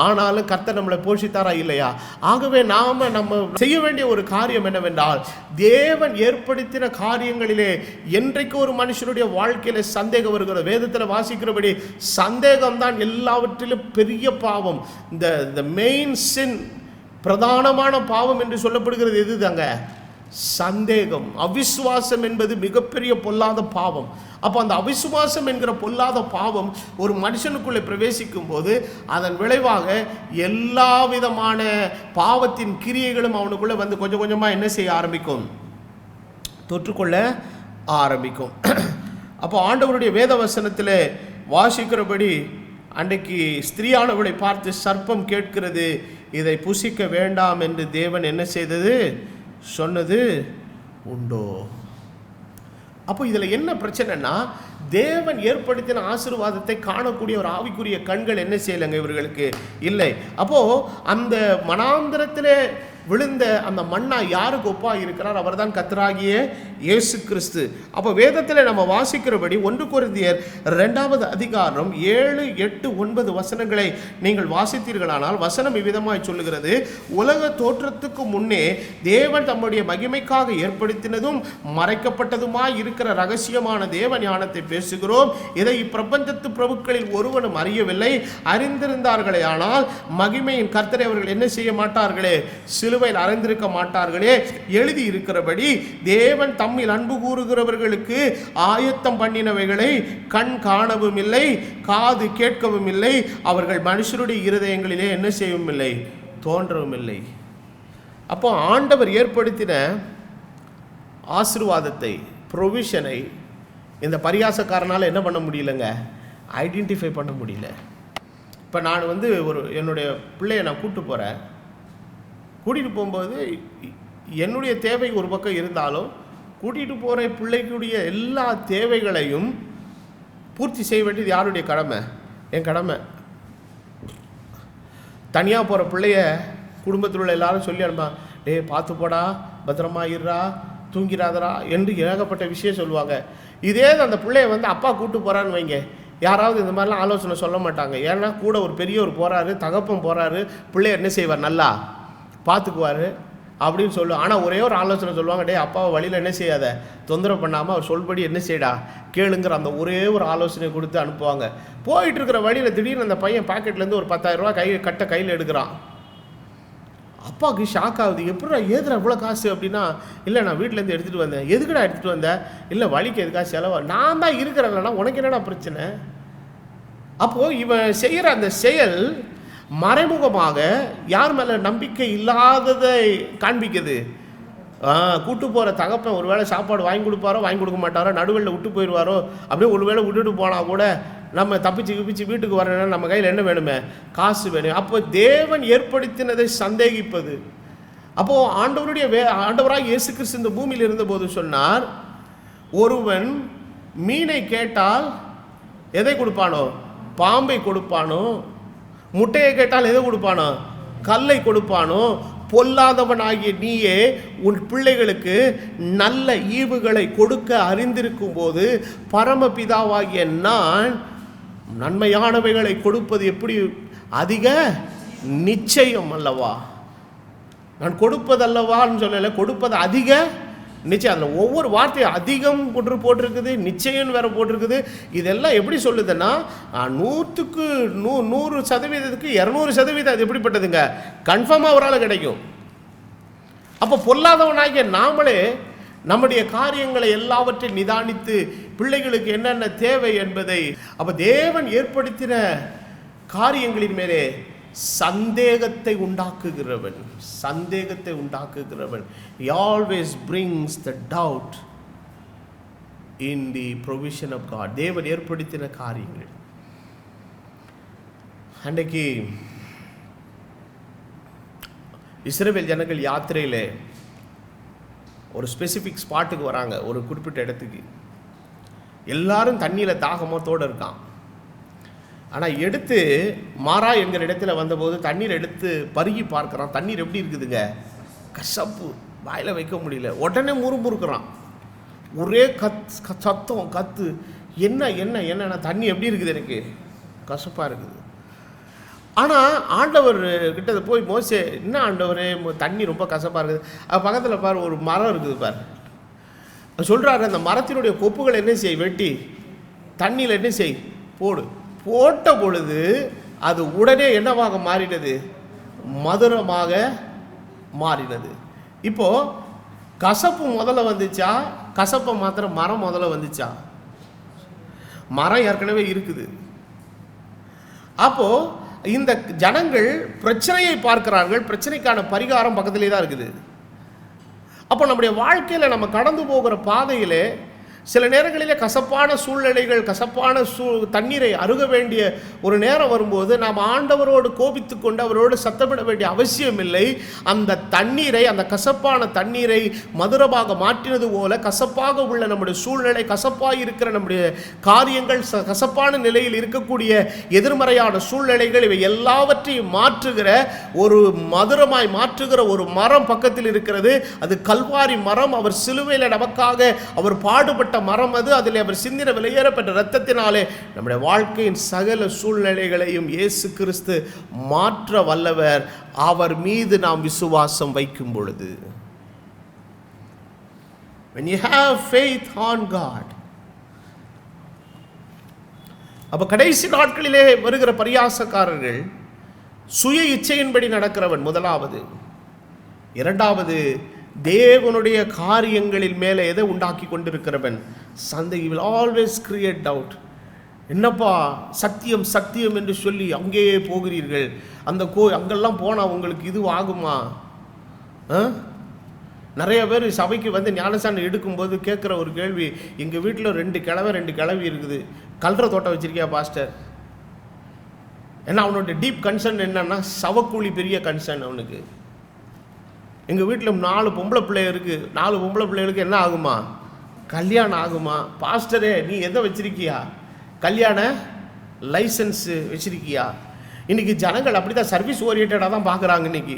ஆனாலும் கர்த்தர் நம்மளை போஷித்தாரா இல்லையா? ஆகவே நம்ம செய்ய வேண்டிய ஒரு காரியம் என்னவென்றால், தேவன் ஏற்படுத்தின காரியங்களிலே என்றைக்கு ஒரு மனுஷனுடைய வாழ்க்கையில சந்தேகம் வருகிற, வேதத்தில் வாசிக்கிறபடி சந்தேகம்தான் எல்லாவற்றிலும் பெரிய பாவம். இந்த மெயின் சின், பிரதானமான பாவம் என்று சொல்லப்படுகிறது எது தாங்க? சந்தேகம். அவிசுவாசம் என்பது மிகப்பெரிய பொல்லாத பாவம். அப்போ அந்த அவிசுவாசம் என்கிற பொல்லாத பாவம் ஒரு மனுஷனுக்குள்ளே பிரவேசிக்கும் போது அதன் விளைவாக எல்லா விதமான பாவத்தின் கிரியைகளும் அவனுக்குள்ளே வந்து கொஞ்சம் கொஞ்சமாக என்ன செய்ய ஆரம்பிக்கும்? தொற்றுக்கொள்ள ஆரம்பிக்கும். அப்போ ஆண்டவருடைய வேத வசனத்தில் வாசிக்கிறபடி, அன்றைக்கு ஸ்திரீயானவளை பார்த்து சர்ப்பம் கேட்கிறது, இதை புசிக்க வேண்டாம் என்று தேவன் என்ன செய்தது? சொன்னது உண்டோ? அப்போ இதில் என்ன பிரச்சனைனா, தேவன் ஏற்படுத்தின ஆசீர்வாதத்தை காணக்கூடிய ஒரு ஆவிக்குரிய கண்கள் என்ன செய்யலைங்க இவர்களுக்கு? இல்லை. அப்போது அந்த மனாந்திரத்திலே விழுந்த அந்த மண்ணா யாருக்கு ஒப்பா இருக்கிறார்? அவர் தான் கர்த்தராகிய இயேசு கிறிஸ்து. அப்போ வேதத்தில் நம்ம வாசிக்கிறபடி 1 கொரிந்தியர் 2வது அதிகாரம் 7, 8, 9 வசனங்களை நீங்கள் வாசித்தீர்களானால் வசனம் இவ்விதமாய் சொல்லுகிறது, உலக தோற்றத்துக்கு முன்னே தேவன் தம்முடைய மகிமைக்காக ஏற்படுத்தினதும் மறைக்கப்பட்டதுமாய் இருக்கிற ரகசியமான தேவ ஞானத்தை பேசுகிறோம். இதை இப்பிரபஞ்சத்து பிரபுக்களில் ஒருவனும் அறியவில்லை. அறிந்திருந்தார்களே ஆனால் மகிமையின் கர்த்தரை அவர்கள் என்ன செய்ய மாட்டார்களே? சிலுவையில் அறிந்திருக்க மாட்டார்களே. எழுதி இருக்கிறபடி தேவன் தம்மில் அன்பு கூறுகிறவர்களுக்கு ஆயத்தம் பண்ணினவைகளை கண் காணவும் இல்லை, காது கேட்கவும் இல்லை, அவர்கள் மனுஷருடைய இருதயங்களிலே என்ன செய்யவும் இல்லை? தோன்றவும் இல்லை. அப்போ ஆண்டவர் ஏற்படுத்தின ஆசீர்வாதத்தை, ப்ரொவிஷனை இந்த பரியாசக்காரனால் என்ன பண்ண முடியலங்க? ஐடென்டிஃபை பண்ண முடியல. இப்போ நான் வந்து என்னுடைய பிள்ளையை நான் கூட்டிகிட்டு போகும்போது என்னுடைய தேவை ஒரு பக்கம் இருந்தாலும் கூட்டிகிட்டு போகிற பிள்ளைக்குடைய எல்லா தேவைகளையும் பூர்த்தி செய்ய வேண்டியது யாருடைய கடமை? என் கடமை. தனியாக போகிற பிள்ளைய குடும்பத்தில் உள்ள எல்லாரும் சொல்லி அனுப்பா, பார்த்து போடா, பத்திரமா இருறா, தூங்கிறாதரா என்று ஏகப்பட்ட விஷயம் சொல்லுவாங்க. இதே அந்த பிள்ளைய வந்து அப்பா கூப்பிட்டு போகிறான்னு வைங்க, யாராவது இந்த மாதிரிலாம் ஆலோசனை சொல்ல மாட்டாங்க. ஏன்னா கூட ஒரு பெரியவர் போகிறாரு, தகப்பன் போகிறாரு, பிள்ளைய என்ன செய்வார்? நல்லா பார்த்துக்குவார் அப்படின்னு சொல்லுவோம். ஆனால் ஒரே ஒரு ஆலோசனை சொல்லுவாங்க, அப்பாவை வழியில் என்ன செய்யாத, தொந்தரவு பண்ணாமல் அவர் சொல்படி என்ன செய்யடா கேளுங்கிற அந்த ஒரே ஒரு ஆலோசனை கொடுத்து அனுப்புவாங்க. போயிட்டு இருக்கிற வழியில் திடீர்னு அந்த பையன் பாக்கெட்லேருந்து ஒரு 10,000 ரூபா கையில் எடுக்கிறான். அப்பாவுக்கு ஷாக் ஆகுது. எப்படா ஏதுடா இவ்வளோ காசு அப்படின்னா, இல்லை நான் வீட்டிலேருந்து எடுத்துகிட்டு வந்தேன். எதுக்குடா எடுத்துகிட்டு வந்தேன்? இல்லை வழிக்கு எதுக்கா செலவா? நான் தான் இருக்கிறேன்லண்ணா, உனக்கு என்னடா பிரச்சனை? அப்போது இவன் செய்கிற அந்த செயல் மறைமுகமாக யார் மேலே நம்பிக்கை இல்லாததை காண்பிக்குது. கூட்டு போகிற தகப்பன் ஒரு வேளை சாப்பாடு வாங்கி கொடுப்பாரோ வாங்கி கொடுக்க மாட்டாரோ, நடுவில் விட்டு போயிடுவாரோ, அப்படியே ஒரு வேளை விட்டுட்டு போனால் கூட நம்ம தப்பிச்சு வீட்டுக்கு வரணும்னா நம்ம கையில் என்ன வேணுமே? காசு வேணும். அப்போ தேவன் ஏற்படுத்தினதை சந்தேகிப்பது. அப்போது ஆண்டவராக இயேசு கிறிஸ்து இந்த பூமியில் இருந்தபோது சொன்னார், ஒருவன் மீனை கேட்டால் எதை கொடுப்பானோ? பாம்பை கொடுப்பானோ. முட்டையை கேட்டால் எதை கொடுப்பானோ? கல்லை கொடுப்பானோ. பொல்லாதவனாகிய நீயே உன் பிள்ளைகளுக்கு நல்ல ஈவுகளை கொடுக்க அறிந்திருக்கும் போது பரமபிதாவாகிய நான் நன்மையானவைகளை கொடுப்பது எப்படி அதிக நிச்சயம் அல்லவா? நான் கொடுப்பதல்லவான்னு சொல்லலை, கொடுப்பது அதிக நிச்சயம். அதில் ஒவ்வொரு வார்த்தையும் அதிகம் ஒன்று போட்டிருக்குது, நிச்சயம் வேற போட்டிருக்குது. இதெல்லாம் எப்படி சொல்லுதுன்னா 100க்கு 100% 200% அது எப்படிப்பட்டதுங்க? கன்ஃபார்மாக அவரால் கிடைக்கும். அப்போ பொல்லாதவனாகிய நாமளே நம்முடைய காரியங்களை எல்லாவற்றையும் நிதானித்து பிள்ளைகளுக்கு என்னென்ன தேவை என்பதை, அப்போ தேவன் ஏற்படுத்தின காரியங்களின் மேலே சந்தேகத்தை உண்டாக்குகிறவன் he always brings the doubt in the provision of God. தேவன் ஏற்படுத்தின காரியங்கள். அன்றைக்கு இஸ்ரவேல் ஜனங்கள் யாத்திரையில் ஒரு ஸ்பெசிஃபிக் ஸ்பாட்டுக்கு வராங்க, ஒரு குறிப்பிட்ட இடத்துக்கு. எல்லாரும் தண்ணியில் தாகமத்தோடு இருக்கான். ஆனால் எடுத்து மாறா என்கிற இடத்துல வந்தபோது தண்ணீர் எடுத்து பருகி பார்க்குறான். தண்ணீர் எப்படி இருக்குதுங்க? கசப்பு, வாயில் வைக்க முடியல. உடனே முறுமுறுக்கிறான். ஒரே சத்தம் கத்து, என்ன தண்ணி எப்படி இருக்குது? எனக்கு கசப்பாக இருக்குது. ஆனால் ஆண்டவர் கிட்ட போய், மோசே என்ன ஆண்டவர் தண்ணி ரொம்ப கசப்பாக இருக்குது, அது பக்கத்தில் பாரு ஒரு மரம் இருக்குது பாரு. சொல்கிறாரு, அந்த மரத்தினுடைய கொப்புகளை என்ன செய்? வெட்டி தண்ணியில் என்ன செய்? போடு. போட்ட பொழுது அது உடனே என்னவாக மாறினது? மதுரமாக மாறினது. இப்போ கசப்பு முதல்ல வந்துச்சா, கசப்பை மாத்திரம் மரம் முதல்ல வந்துச்சா? மரம் ஏற்கனவே இருக்குது. அப்போ இந்த ஜனங்கள் பிரச்சனையை பார்க்கிறார்கள், பிரச்சனைக்கான பரிகாரம் பக்கத்திலே தான் இருக்குது. அப்போ நம்முடைய வாழ்க்கையில் நம்ம கடந்து போகிற பாதையிலே சில நேரங்களிலே கசப்பான சூழ்நிலைகள், கசப்பான தண்ணீரை அருக வேண்டிய ஒரு நேரம் வரும்போது நாம் ஆண்டவரோடு கோபித்து கொண்டு அவரோடு சத்தமிட வேண்டிய அவசியம் இல்லை. அந்த தண்ணீரை, அந்த கசப்பான தண்ணீரை மதுரமாக மாற்றினது போல கசப்பாக உள்ள நம்முடைய சூழ்நிலை, கசப்பாக இருக்கிற நம்முடைய காரியங்கள், கசப்பான நிலையில் இருக்கக்கூடிய எதிர்மறையான சூழ்நிலைகள், இவை எல்லாவற்றையும் மாற்றுகிற ஒரு மதுரமாய் மாற்றுகிற ஒரு மரம் பக்கத்தில் இருக்கிறது. அது கல்வாரி மரம். அவர் சிலுவையில் நமக்காக அவர் பாடுபட்ட மரம் அது. அதில் அவர் சிந்தின விலையேறப்பட்ட இரத்தத்தினாலே நம்முடைய வாழ்க்கையின் சகல சூழ்நிலைகளையும் இயேசு கிறிஸ்து மாற்ற வல்லவர். அவர் மீது நாம் விசுவாசம் வைக்கும் பொழுது, when you have faith on God. அப்ப கடைசி நாட்களிலே வருகிற பரியாசக்காரர்கள் சுய இச்சையின்படி நடக்கிறவன் முதலாவது. இரண்டாவது, தேவனுடைய காரியங்களில் மேலே எதை உண்டாக்கி கொண்டிருக்கிறவன்? சந்தேகம். will always create doubt. என்னப்பா சத்தியம் சத்தியம் என்று சொல்லி அங்கேயே போகிறீர்கள், அந்த அங்கெல்லாம் போனால் உங்களுக்கு இது ஆகுமா? நிறைய பேர் சபைக்கு வந்து ஞானஸ்தானம் எடுக்கும்போது கேட்குற ஒரு கேள்வி, எங்கள் வீட்டில் 2 கிழவி இருக்குது, கல்ற தோட்டம் வச்சுருக்கியா பாஸ்டர்? ஏன்னா அவனுடைய டீப் கன்சர்ன் என்னன்னா, சவக்கூலி பெரிய கன்சர்ன் அவனுக்கு. எங்கள் வீட்டில் 4 பொம்பளை பிள்ளை இருக்குது, 4 பொம்பளை பிள்ளைகளுக்கு என்ன ஆகுமா? கல்யாணம் ஆகுமா? பாஸ்டரே நீ எதை வச்சிருக்கியா? கல்யாண லைசன்ஸு வச்சிருக்கியா? இன்றைக்கி ஜனங்கள் அப்படி தான் சர்வீஸ் ஓரியன்டாக தான் பார்க்குறாங்க. இன்றைக்கி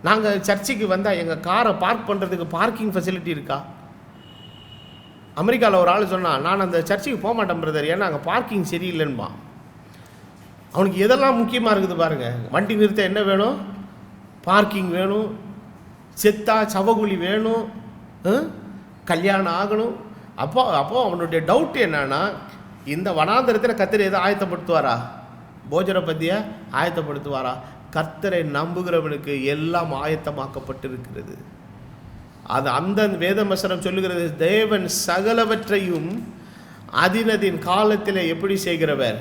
நாங்கள் சர்ச்சுக்கு வந்தால் எங்கள் காரை பார்க் பண்ணுறதுக்கு பார்க்கிங் ஃபெசிலிட்டி இருக்கா? அமெரிக்காவில் ஒரு ஆள் சொன்னான், நான் அந்த சர்ச்சுக்கு போக மாட்டேன் பிரதர், ஏன்னா அங்கே பார்க்கிங் சரியில்லைன்பா. அவனுக்கு எதெல்லாம் முக்கியமாக இருக்குது பாருங்கள். வண்டி நிறுத்த என்ன வேணும்? பார்க்கிங் வேணும், செத்தா சவகுழி வேணும், கல்யாணம் ஆகணும். அப்போ அவனுடைய டவுட் என்னன்னா, இந்த வனாந்தரத்தில் கர்த்தர் எதை ஆயத்தப்படுத்துவாரா? போஜன பத்தியை ஆயத்தப்படுத்துவாரா? கர்த்தரை நம்புகிறவனுக்கு எல்லாம் ஆயத்தமாக்கப்பட்டிருக்கிறது. அது அந்த வேதவசனம் சொல்லுகிறது, தேவன் சகலவற்றையும் அதினதின் காலத்தில் எப்படி செய்கிறவர்?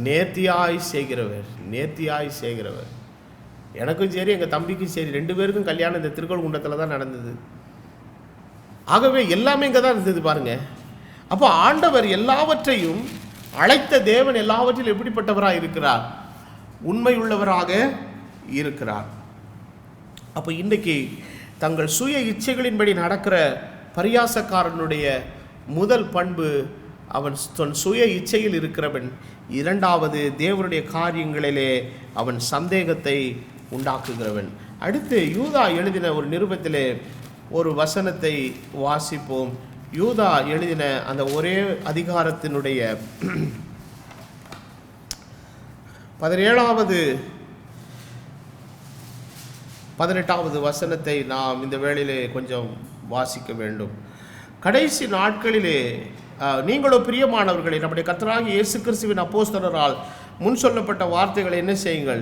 நேர்த்தியாய் செய்கிறவர், நேர்த்தியாய் செய்கிறவர். எனக்கும் சரி எங்கள் தம்பிக்கும் சரி 2 பேருக்கும் கல்யாணம் இந்த திருக்கழுக்குன்றத்தில் தான் நடந்தது. ஆகவே எல்லாமே இங்கே தான் இருந்தது பாருங்க. அப்போ ஆண்டவர் எல்லாவற்றையும் அழைத்த தேவன் எல்லாவற்றிலும் எப்படிப்பட்டவராக இருக்கிறார்? உண்மையுள்ளவராக இருக்கிறார். அப்போ இன்றைக்கி தங்கள் சுய இச்சைகளின்படி நடக்கிற பரியாசக்காரனுடைய முதல் பண்பு அவன் சுய இச்சையில் இருக்கிறவன். 2வது தேவனுடைய காரியங்களிலே அவன் சந்தேகத்தை உண்டாக்குகிறவன். அடுத்து யூதா எழுதின ஒரு நிருபத்திலே ஒரு வசனத்தை வாசிப்போம். யூதா எழுதின அந்த ஒரே அதிகாரத்தினுடைய 17வது 18வது வசனத்தை நாம் இந்த வேளையிலே கொஞ்சம் வாசிக்க வேண்டும். கடைசி நாட்களிலே நீங்களோ பிரியமானவர்களே, நம்முடைய கர்த்தராகிய இயேசு கிறிஸ்துவின் அப்போஸ்தலரால் முன் சொல்லப்பட்ட வார்த்தைகளை என்ன செய்யுங்கள்?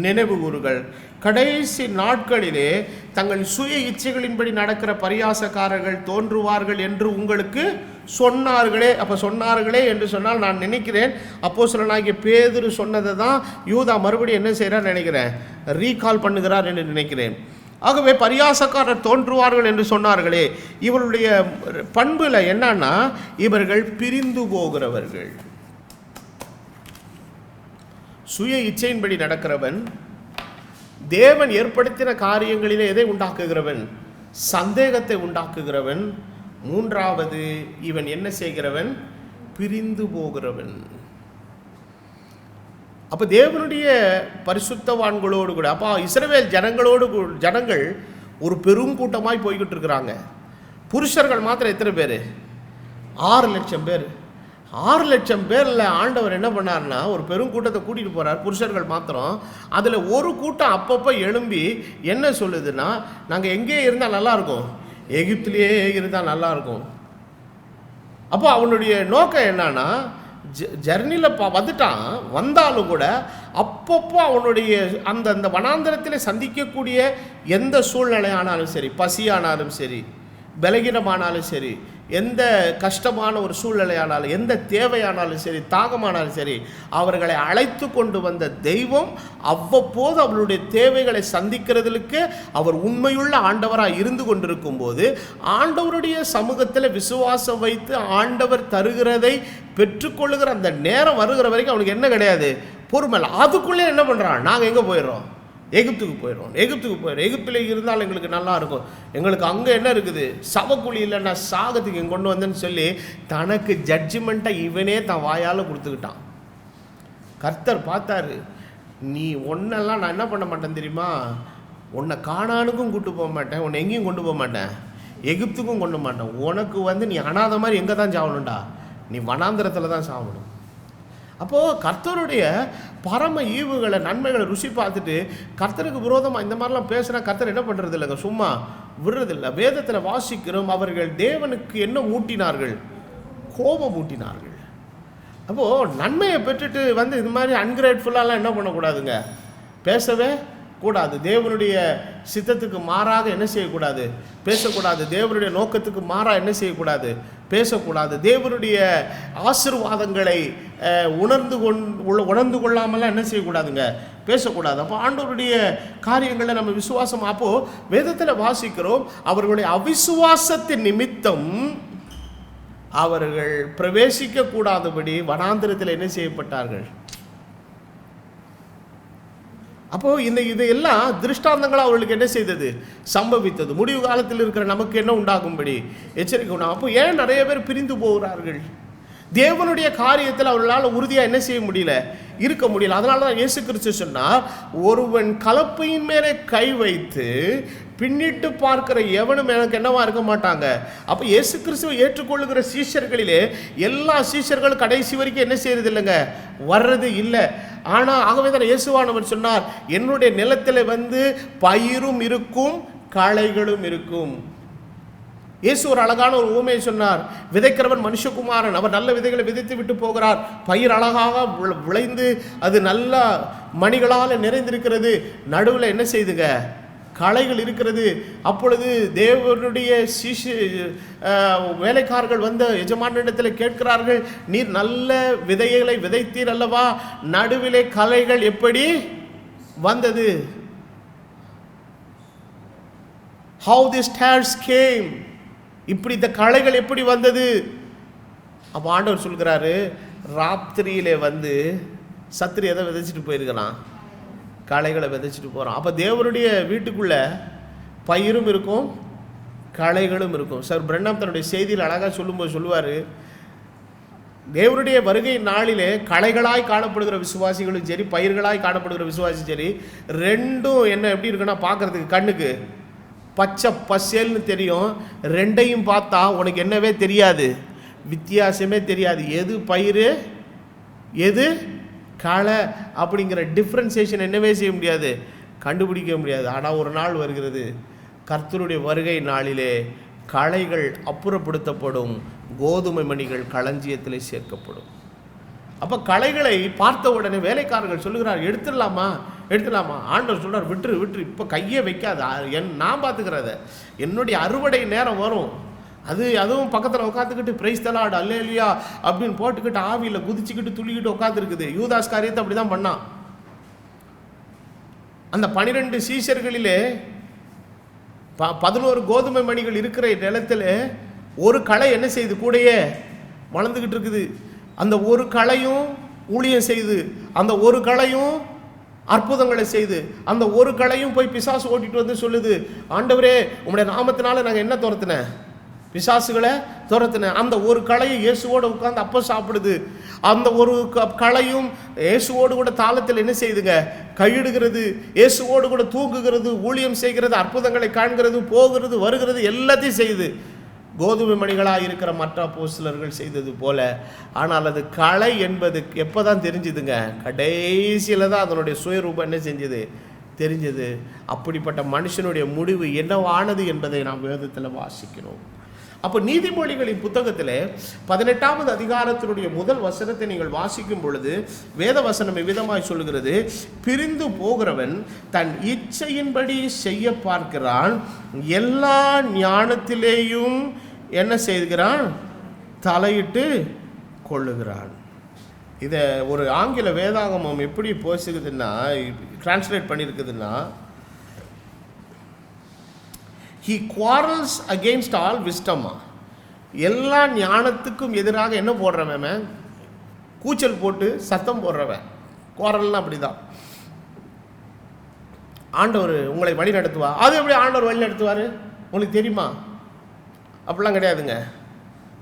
நினைவு கூறுங்கள். கடைசி நாட்களிலே தங்கள் சுய இச்சைகளின்படி நடக்கிற பரியாசக்காரர்கள் தோன்றுவார்கள் என்று உங்களுக்கு சொன்னார்களே. அப்போ சொன்னார்களே என்று சொன்னால் நான் நினைக்கிறேன் அப்போஸ்தலனாகிய பேதுரு சொன்னதை தான் யூதா மறுபடியும் என்ன செய்கிறார் நினைக்கிறேன், ரீகால் பண்ணுகிறார் என்று நினைக்கிறேன். ஆகவே பரியாசக்காரர் தோன்றுவார்கள் என்று சொன்னார்களே, இவருடைய பண்புல என்னன்னா இவர்கள் பிரிந்து போகிறவர்கள். சுய இச்சையின்படி நடக்கிறவன், தேவன் ஏற்படுத்தின காரியங்களிலே எதை உண்டாக்குகிறவன்? சந்தேகத்தை உண்டாக்குகிறவன். 3வது இவன் என்ன செய்கிறவன்? பிரிந்து போகிறவன். அப்போ தேவனுடைய பரிசுத்தவான்களோடு கூட, அப்போ இஸ்ரவேல் ஜனங்கள் ஒரு பெரும் கூட்டமாய் போய்கிட்டு இருக்கிறாங்க. புருஷர்கள் மாத்திரம் எத்தனை பேர்? 6 லட்சம் பேர். 6 லட்சம் பேரில் ஆண்டவர் என்ன பண்ணார்னா ஒரு பெரும் கூட்டத்தை கூட்டிகிட்டு போகிறார், புருஷர்கள் மாத்திரம். அதில் ஒரு கூட்டம் அப்பப்போ எழும்பி என்ன சொல்லுதுன்னா, நாங்கள் எங்கே இருந்தால் நல்லாயிருக்கும், எகிப்திலேயே இருந்தால் நல்லாயிருக்கும். அப்போ அவனுடைய நோக்கம் என்னன்னா, ஜர்னியில் வந்துட்டான், வந்தாலும் கூட அப்பப்போ அவனுடைய அந்த வனாந்தரத்தில் சந்திக்கக்கூடிய எந்த சூழ்நிலை ஆனாலும் சரி, பசியானாலும் சரி, பலகீனமானாலும் சரி, எந்த கஷ்டமான ஒரு சூழ்நிலையானாலும், எந்த தேவையானாலும் சரி, தாகமானாலும் சரி, அவர்களை அழைத்து கொண்டு வந்த தெய்வம் அவ்வப்போது அவர்களுடைய தேவைகளை சந்திக்கிறதுக்கு அவர் உண்மையுள்ள ஆண்டவராக இருந்து கொண்டிருக்கும் போது, ஆண்டவருடைய சமூகத்தில் விசுவாசம் வைத்து ஆண்டவர் தருகிறதை பெற்றுக்கொள்ளுகிற அந்த நேரம் வருகிற வரைக்கும் அவனுக்கு என்ன கிடையாது? பொறுமை. அதுக்குள்ளே என்ன பண்ணுறான்? நாங்கள் எங்கே போயிடுறோம்? எகிப்துக்கு போயிடும். எகிப்தில் இருந்தாலும் எங்களுக்கு நல்லா இருக்கும், எங்களுக்கு அங்கே என்ன இருக்குது, சவக்குழி இல்லைன்னா சாகத்துக்கு இங்கே கொண்டு வந்தேன்னு சொல்லி தனக்கு ஜட்ஜ்மெண்ட்டை இவனே தான் வாயால் கொடுத்துக்கிட்டான். கர்த்தர் பார்த்தாரு, நீ ஒன்னெல்லாம் நான் என்ன பண்ண மாட்டேன் தெரியுமா, உன்னை கானானுக்கும் கூட்டு போக மாட்டேன், உன்னை எங்கேயும் கொண்டு போக மாட்டேன், எகிப்துக்கும் கொண்டு மாட்டேன். உனக்கு நீ அனாத மாதிரி எங்கே தான் சாகணும்டா, நீ வனாந்திரத்தில் தான் சாகணும். அப்போது கர்த்தருடைய பரம ஈவுகளை நன்மைகளை ருசி பார்த்துட்டு கர்த்தருக்கு விரோதமாக இந்த மாதிரிலாம் பேசுனா கர்த்தர் என்ன பண்ணுறது இல்லைங்க, சும்மா விடுறதில்லை. வேதத்தில் வாசிக்கிறோம், அவர்கள் தேவனுக்கு என்ன மூட்டினார்கள்? கோபம் மூட்டினார்கள். அப்போது நன்மையை பெற்றுட்டு இது மாதிரி அன்கிரேட்ஃபுல்லாலாம் என்ன பண்ணக்கூடாதுங்க, பேசவே கூடாது. தேவனுடைய சித்தத்துக்கு மாறாக என்ன செய்யக்கூடாது? பேசக்கூடாது. தேவனுடைய நோக்கத்துக்கு மாறாக என்ன செய்யக்கூடாது? பேசக்கூடாது. தேவனுடைய ஆசீர்வாதங்களை உணர்ந்து கொள்ளாமலாம் என்ன செய்யக்கூடாதுங்க? பேசக்கூடாது. அப்போ ஆண்டவருடைய காரியங்களை நம்ம விசுவாசம், அப்போது வேதத்தில் வாசிக்கிறோம், அவர்களுடைய அவிசுவாசத்தின் நிமித்தம் அவர்கள் பிரவேசிக்க கூடாதபடி வனாந்திரத்தில் என்ன செய்யப்பட்டார்கள்? அப்போது இதையெல்லாம் திருஷ்டாந்தங்களாக அவர்களுக்கு என்ன செய்தது? சம்பவித்தது. முடிவு காலத்தில் இருக்கிற நமக்கு என்ன உண்டாகும்படி எச்சரிக்கை உண்டாகும். அப்போ ஏன் நிறைய பேர் பிரிந்து போகிறார்கள்? தேவனுடைய காரியத்தில் அவர்களால் உறுதியாக என்ன செய்ய முடியல, இருக்க முடியல. அதனால தான் இயேசு கிறிஸ்து சொன்னார், ஒருவன் கலப்பையின் மேலே கை வைத்து பின்னிட்டு பார்க்கிற எவனும் எனக்கு என்னவா இருக்க மாட்டாங்க. அப்போ இயேசு கிறிஸ்துவை ஏற்றுக்கொள்ளுகிற சீஷர்களிலே எல்லா சீஷர்களும் கடைசி வரைக்கும் என்ன செய்யறது இல்லைங்க, வர்றது இல்லை. ஆனால் ஆகவே தான் இயேசுவானவர் சொன்னார், என்னுடைய நிலத்தில் பயிரும் இருக்கும் களைகளும் இருக்கும். இயேசு ஒரு அழகான ஒரு ஊமையை சொன்னார், விதைக்கிறவன் மனுஷகுமாரன், அவர் நல்ல விதைகளை விதைத்து விட்டு போகிறார், பயிர் அழகாக விளைந்து அது நல்ல மணிகளால் நிறைந்திருக்கிறது, நடுவில் என்ன செய்துங்க, களைகள் இருக்கிறது. அப்பொழுது தேவனுடைய வேலைக்காரர்கள் வந்த எஜமானிடத்தில் கேட்கிறார்கள், நீர் நல்ல விதைகளை விதைத்தீர் அல்லவா, நடுவிலே களைகள் எப்படி வந்தது? How these tares came, இப்படி இந்த களைகள் எப்படி வந்தது? அப்போ ஆண்டவர் சொல்கிறாரு, ராத்திரியிலே வந்து சத்துரு எதை விதைச்சிட்டு போயிருக்கிறான்? களைகளை விதைச்சிட்டு போகிறான். அப்போ தேவனுடைய வீட்டுக்குள்ளே பயிரும் இருக்கும், களைகளும் இருக்கும். சார் பிரண்ணாம் தன்னுடைய செய்தியில் அழகாக சொல்லும்போது சொல்லுவார், தேவனுடைய வருகை நாளிலே களைகளாய் காணப்படுகிற விசுவாசிகளும் சரி, பயிர்களாய் காணப்படுகிற விசுவாசியும் சரி, ரெண்டும் என்ன எப்படி இருக்குன்னா பார்க்குறதுக்கு கண்ணுக்கு பச்சை பசேல்னு தெரியும். ரெண்டையும் பார்த்தா உனக்கு என்னவே தெரியாது, வித்தியாசமே தெரியாது. எது பயிர் எது களை அப்படிங்கிற டிஃப்ரென்சியேஷன் என்னவே செய்ய முடியாது, கண்டுபிடிக்க முடியாது. ஆனால் ஒரு நாள் வருகிறது, கர்த்தருடைய வருகை நாளிலே களைகள் அப்புறப்படுத்தப்படும், கோதுமை மணிகள் களஞ்சியத்திலே சேர்க்கப்படும். அப்போ களைகளை பார்த்த உடனே வேலைக்காரர்கள் சொல்லுகிறார், எடுத்துடலாமா எடுத்துடலாமா? ஆண்டவர் சொல்கிறார், விட்டுரு இப்போ கையே வைக்காத, நான் பார்த்துக்கிறத, என்னுடைய அறுவடை நேரம் வரும். அதுவும் பக்கத்தில் உட்காந்துக்கிட்டு பிரைஸ் தலாடு அல்லேலியா அப்படின்னு போட்டுக்கிட்டு ஆவியில் குதிச்சுக்கிட்டு துள்ளிக்கிட்டு உட்காந்துருக்குது. யூதாஸ் காரியத்தை அப்படி தான் பண்ணான். அந்த 12 சீஷர்களிலே 11 கோதுமை மணிகள் இருக்கிற நிலத்தில் ஒரு களை என்ன செய்யுது, கூடையே வளர்ந்துக்கிட்டு இருக்குது. அந்த ஒரு களையும் ஊழியம் செய்து, அந்த ஒரு களையும் அற்புதங்களை செய்து, அந்த ஒரு களையும் போய் பிசாசு ஓட்டிட்டு வந்து சொல்லுது, ஆண்டவரே உங்களுடைய நாமத்தினால நாங்கள் என்ன துரத்துனேன், பிசாசுகளை துரத்துனேன். அந்த ஒரு களையை இயேசுவோடு உட்கார்ந்து அப்போ சாப்பிடுது. அந்த ஒரு களையும் இயேசுவோடு கூட தாளத்தில் என்ன செய்யுதுங்க, கையிடுகிறது, இயேசுவோடு கூட தூங்குகிறது, ஊழியம் செய்கிறது, அற்புதங்களை காண்கிறது, போகிறது வருகிறது, எல்லாத்தையும் செய்யுது. கோதுமை மணிகளாக இருக்கிற மற்ற அப்போஸ்தலர்கள் செய்தது போல. ஆனால் அது களை என்பது எப்போ தான் தெரிஞ்சுதுங்க, கடைசியில் தான் அதனுடைய சுயரூபம் என்ன செஞ்சது, தெரிஞ்சது. அப்படிப்பட்ட மனுஷனுடைய முடிவு என்னவானது என்பதை நாம் வேதத்தில் வாசிக்கிறோம். அப்போ நீதிமொழிகளின் புத்தகத்தில் 18வது அதிகாரத்தினுடைய முதல் வசனத்தை நீங்கள் வாசிக்கும் பொழுது வேத வசனம் விதமாய் சொல்லுகிறது, பிரிந்து போகிறவன் தன் இச்சையின்படி செய்ய பார்க்கிறான், எல்லா ஞானத்திலேயும் என்ன செய்கிறான், தலையிட்டு கொள்ளுகிறான். இதை ஒரு ஆங்கில வேதாகமம் எப்படி போசுக்குதுன்னா, translate பண்ணியிருக்குதுன்னா, he quarrels against all wisdom, எல்லா ஞானத்துக்கும் எதிராக என்ன போடுறவன், கூச்சல் போட்டு சத்தம் போடுறவன். குவாரல்னா அப்படிதான். ஆண்டவர் உங்களை வழி நடத்துவா, அது எப்படி ஆண்டவர் வழி நடத்துவார் உங்களுக்கு தெரியுமா? அப்படிலாம் கிடையாதுங்க.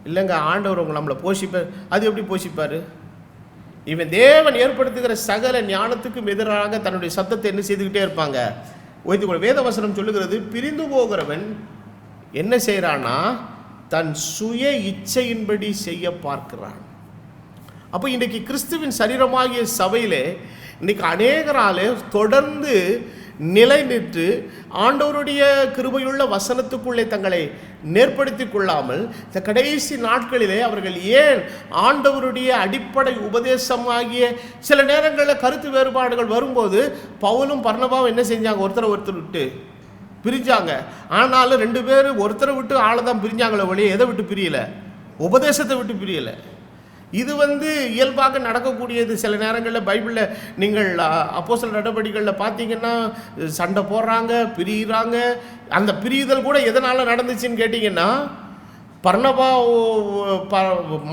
இல்லைங்க, ஆண்டவர் உங்களை நம்மளை போஷிப்பார், அது எப்படி போஷிப்பார்? இவன் தேவன் ஏற்படுத்துகிற சகல ஞானத்துக்கும் எதிராக தன்னுடைய சத்தத்தை என்ன செய்துக்கிட்டே இருப்பாங்க, வைத்துக்கொள்ள. வேதவசனம் சொல்லுகிறது, பிரிந்து போகிறவன் என்ன செய்கிறான்னா தன் சுய இச்சையின்படி செய்ய பார்க்கிறான். அப்போ இன்றைக்கு கிறிஸ்துவின் சரீரமாகிய சபையிலே இன்றைக்கு அநேகராலே தொடர்ந்து நிலை நின்று ஆண்டவருடைய கிருபையுள்ள வசனத்துக்குள்ளே தங்களை நேர்படுத்தி கொள்ளாமல் இந்த கடைசி நாட்களிலே அவர்கள் ஏன் ஆண்டவருடைய அடிப்படை உபதேசமாகிய சில நேரங்களில் கருத்து வேறுபாடுகள் வரும்போது பவுலும் பர்னபாவும் என்ன செஞ்சாங்க, ஒருத்தர் விட்டு பிரிஞ்சாங்க. ஆனாலும் 2 பேரும் ஒருத்தரை விட்டு ஆளை தான் பிரிஞ்சாங்களே ஒழிய எதை விட்டு பிரியலை, உபதேசத்தை விட்டு பிரியலை. இது இயல்பாக நடக்கக்கூடியது. சில நேரங்களில் பைபிளில் நீங்கள் அப்போஸ்தலர் நடவடிக்கைகளில் பார்த்தீங்கன்னா சண்டை போடுறாங்க, பிரிகிறாங்க. அந்த பிரியுதல் கூட எதனால் நடந்துச்சுன்னு கேட்டிங்கன்னா, பர்னபா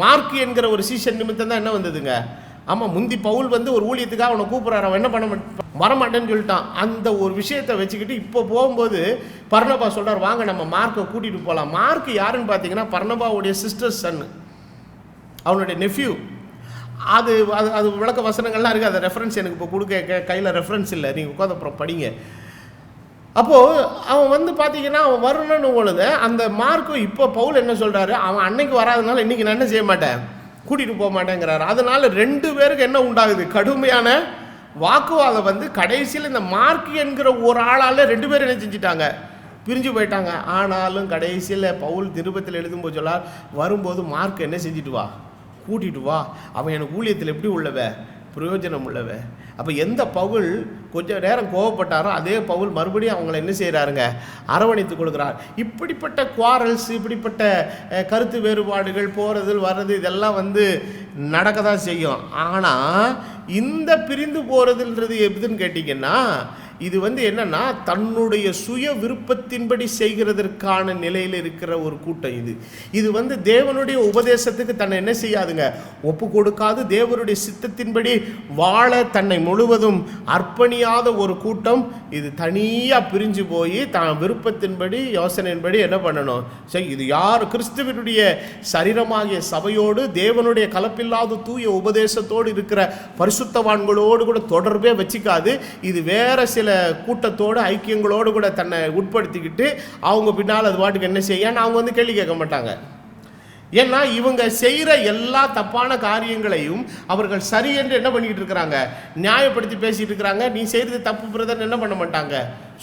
மார்க் என்கிற ஒரு சீஷன் நிமித்தம் தான் என்ன வந்ததுங்க. ஆமாம், முந்தி பவுல் ஒரு ஊழியத்துக்காக அவனை கூப்பிட்றாரு, அவன் என்ன பண்ண வரமாட்டேன்னு சொல்லிட்டான். அந்த ஒரு விஷயத்தை வச்சுக்கிட்டு இப்போ போகும்போது பர்னபா சொல்கிறார், வாங்க நம்ம மார்க்கை கூட்டிகிட்டு போகலாம். மார்க் யாருன்னு பார்த்தீங்கன்னா பர்னபாவுடைய சிஸ்டர் சன்னு, அவனுடைய நெஃப்யூ. அது அது அது விளக்க வசனங்கள்லாம் இருக்குது. அதை ரெஃபரன்ஸ் எனக்கு இப்போ கொடுக்க கையில் ரெஃபரன்ஸ் இல்லை, நீங்கள் உட்காந்து அப்புறம் படிங்க. அப்போது அவன் பார்த்தீங்கன்னா அவன் வரணும்னு பொழுது அந்த மார்க்கும் இப்போ பவுல் என்ன சொல்கிறாரு, அவன் அன்னைக்கு வராதனால இன்றைக்கி நான் என்ன செய்ய மாட்டேன், கூட்டிகிட்டு போக மாட்டேங்கிறாரு. அதனால் 2 பேருக்கு என்ன உண்டாகுது, கடுமையான வாக்குவாதம் கடைசியில் இந்த மார்க் என்கிற ஒரு ஆளால் 2 பேர் என்ன செஞ்சிட்டாங்க, பிரிஞ்சு போயிட்டாங்க. ஆனாலும் கடைசியில் பவுல் நிருபத்தில் எழுதும்போது சொல்லார், வரும்போது மார்க் என்ன செஞ்சுட்டு வா, கூட்டிகிட்டு வா, அவன் எனக்கு ஊழியத்தில் எப்படி உள்ளவ, பிரயோஜனம் உள்ளவ. அப்போ எந்த பவுல் கொஞ்சம் நேரம் கோவப்பட்டாரோ அதே பவுல் மறுபடியும் அவங்கள என்ன செய்கிறாருங்க, அரவணைத்து கொடுக்குறார். இப்படிப்பட்ட குவாரல்ஸ், இப்படிப்பட்ட கருத்து வேறுபாடுகள், போகிறது வர்றது, இதெல்லாம் நடக்க தான் செய்யும். ஆனால் இந்த பிரிந்து போகிறதுன்றது எப்படின்னு கேட்டிங்கன்னா, இது என்னன்னா தன்னுடைய சுய விருப்பத்தின்படி செய்கிறதற்கான நிலையில் இருக்கிற ஒரு கூட்டம். இது தேவனுடைய உபதேசத்துக்கு தன்னை என்ன செய்யாதுங்க, ஒப்பு கொடுக்காது. தேவனுடைய சித்தத்தின்படி வாழ தன்னை முழுவதும் அர்ப்பணியாத ஒரு கூட்டம். இது தனியாக பிரிஞ்சு போய் தான் விருப்பத்தின்படி, யோசனையின்படி என்ன பண்ணணும், சரி இது யார் கிறிஸ்துவனுடைய சரீரமாகிய சபையோடு, தேவனுடைய கலப்பில்லாத தூய உபதேசத்தோடு இருக்கிற பரிசுத்தவான்களோடு கூட தொடர்பே வச்சுக்காது. இது வேற சில கூட்டத்தோடு ஐக்கியங்களோடு கூட தன்னை உட்படுத்திக்கிட்டு அவங்க பின்னால் அது பாட்டுக்கு என்ன செய்ய, அவங்க கேள்வி கேட்க மாட்டாங்க. ஏன்னா இவங்க செய்கிற எல்லா தப்பான காரியங்களையும் அவர்கள் சரி என்று என்ன பண்ணிக்கிட்டு இருக்கிறாங்க, நியாயப்படுத்தி பேசிட்டு இருக்கிறாங்க. நீ செய்கிறது தப்பு பிரதர் என்ன பண்ண மாட்டாங்க,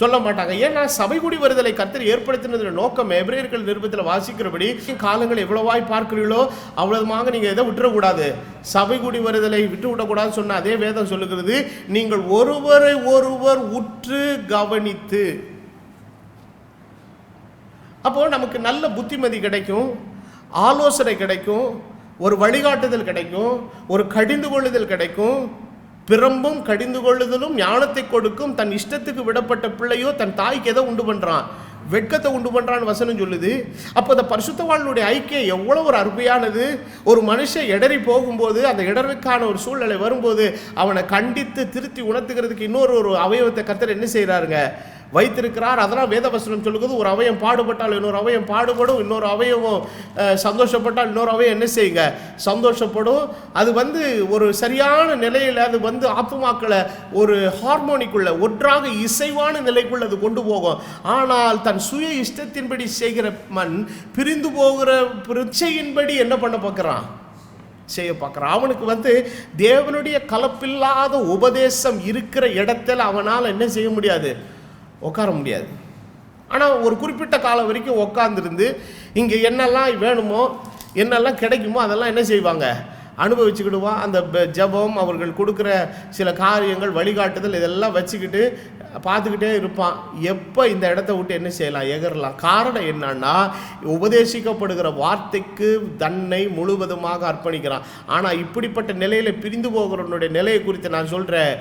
சொல்ல மாட்டாங்க. ஏன்னா சபை கூடி வருதலை கர்த்தர் ஏற்படுத்தினது நோக்கம் எபிரேயர்கள் நிருபத்தில் வாசிக்கிறபடி, காலங்கள் எவ்வளவாய் பார்க்கிறீர்களோ அவ்வளவுமாக நீங்கள் எதை விட்டுறக்கூடாது, சபை கூடி வருதலை விட்டு விடக்கூடாதுன்னு சொன்ன அதே வேதம் சொல்லுகிறது, நீங்கள் ஒருவரை ஒருவர் உற்று கவனித்து. அப்போ நமக்கு நல்ல புத்திமதி கிடைக்கும், ஆலோசனை கிடைக்கும், ஒரு வழிகாட்டுதல் கிடைக்கும், ஒரு கடிந்து கொள்ளுதல் கிடைக்கும். பிறம்பும் கடிந்து கொள்ளுதலும் ஞானத்தை கொடுக்கும். தன் இஷ்டத்துக்கு விடப்பட்ட பிள்ளையோ தன் தாய்க்கு எதை உண்டு பண்ணுறான், வெட்கத்தை உண்டு பண்ணுறான்னு வசனம் சொல்லுது. அப்போ அந்த பரிசுத்தவான்களுடைய ஐக்கியம் எவ்வளோ ஒரு அருமையானது. ஒரு மனுஷன் இடறி போகும்போது, அந்த இடருக்கான ஒரு சூழ்நிலை வரும்போது அவனை கண்டித்து திருத்தி உணர்த்துக்கிறதுக்கு இன்னொரு அவயவத்தை கர்த்தர் என்ன செய்கிறாருங்க, வைத்திருக்கிறார். அதெல்லாம் வேதவசனம் சொல்லுகிறது, ஒரு அவயம் பாடுபட்டால் இன்னொரு அவயம் பாடுபடும், இன்னொரு அவயவம் சந்தோஷப்பட்டால் இன்னொரு அவயம் என்ன செய்யுங்க, சந்தோஷப்படும். அது ஒரு சரியான நிலையில் அது ஆத்துமாக்களை ஒரு ஹார்மோனிக்குள்ள ஒன்றாக இசைவான நிலைக்குள்ள அது கொண்டு போகும். ஆனால் தன் சுய இஷ்டத்தின்படி செய்கிற மண் பிரிந்து போகிற பிரிச்சையின்படி என்ன பண்ண பார்க்குறான், செய்ய பார்க்குறான். அவனுக்கு தேவனுடைய கலப்பில்லாத உபதேசம் இருக்கிற இடத்துல அவனால் என்ன செய்ய முடியாது, உட்கார முடியாது. ஆனால் ஒரு குறிப்பிட்ட காலம் வரைக்கும் உட்காந்துருந்து இங்கே என்னெல்லாம் வேணுமோ என்னெல்லாம் கிடைக்குமோ அதெல்லாம் என்ன செய்வாங்க, அனுபவிச்சுக்கிடுவான். அந்த ஜபம், அவர்கள் கொடுக்குற சில காரியங்கள், வழிகாட்டுதல், இதெல்லாம் வச்சுக்கிட்டு பார்த்துக்கிட்டே இருப்பான். எப்போ இந்த இடத்த விட்டு என்ன செய்யலாம், எகரலாம். காரணம் என்னன்னா, உபதேசிக்கப்படுகிற வார்த்தைக்கு தன்னை முழுவதுமாக அர்ப்பணிக்கிறான். ஆனால் இப்படிப்பட்ட நிலையில் பிரிந்து போகிறவனுடைய நிலையை குறித்து நான் சொல்கிறேன்.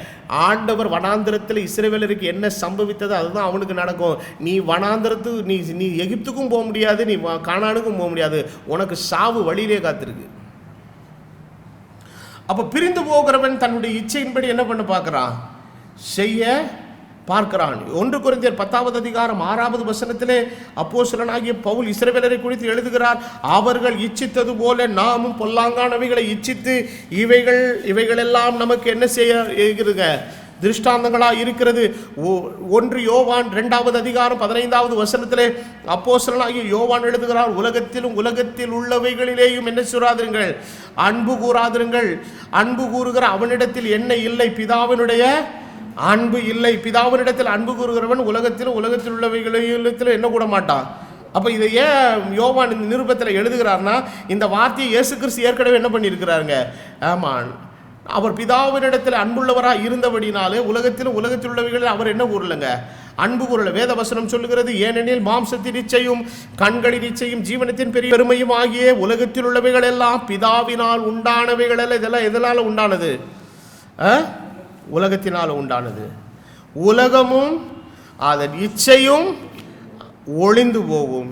ஆண்டவர் வனாந்திரத்தில் இஸ்ரவேலருக்கு என்ன சம்பவித்ததோ அதுதான் அவனுக்கு நடக்கும். நீ வனாந்திரத்துக்கு நீ எகிப்துக்கும் போக முடியாது, நீ கானானுக்கும் போக முடியாது. உனக்கு சாவு வழியிலே காத்திருக்கு. அப்போ பிரிந்து போகிறவன் தன்னுடைய இச்சையின்படி என்ன பண்ண பார்க்குறான், செய்ய பார்க்கிறான். 1 கொரிந்தியர் 10வது அதிகாரம் 6வது வசனத்திலே அப்போஸ்தலனாகிய பவுல் இஸ்ரவேலரை குறித்து எழுதுகிறார். அவர்கள் இச்சித்தது போல நாமும் பொல்லாங்கானவைகளை இச்சித்து இவைகளெல்லாம் நமக்கு என்ன செய்யுங்க, திருஷ்டாந்தங்களாக இருக்கிறது. 1 யோவான் 2வது அதிகாரம் 15வது வசனத்திலே அப்போஸ்தலனாகிய யோவான் எழுதுகிறார், உலகத்திலும் உலகத்தில் உள்ளவைகளிலேயும் என்ன சொல்லாதிருங்கள், அன்பு கூறாதிருங்கள். அன்பு கூறுகிற அவனிடத்தில் என்ன இல்லை, பிதாவினுடைய அன்பு இல்லை. பிதாவினிடத்தில் அன்பு கூறுகிறவன் உலகத்திலும் உலகத்தில் உள்ளவைகளிலும் என்ன கூட மாட்டான். அப்போ இதை ஏன் யோவான் இந்த நிருபத்தில் எழுதுகிறார்னா, இந்த வார்த்தையை இயேசு கிறிஸ்து ஏற்கனவே என்ன பண்ணியிருக்கிறாருங்க, ஆமாம், அவர் பிதாவினிடத்தில் அன்புள்ளவராக இருந்தபடினாலே உலகத்தில் உள்ளவைகளில் அவர் என்ன கூறலைங்க, அன்பு கூறல. வேதவசனம் சொல்லுகிறது, ஏனெனில் மாம்சத்தின் இச்சையும் கண்களின் இச்சையும் ஜீவனத்தின் பெரிய பெருமையும் ஆகிய உலகத்தில் உள்ளவைகள் எல்லாம் பிதாவினால் உண்டானவைகள் எல்லாம். இதெல்லாம் எதனால் உண்டானது, உலகத்தினால் உண்டானது. உலகமும் அதன் இச்சையும் ஒளிந்து போகும்,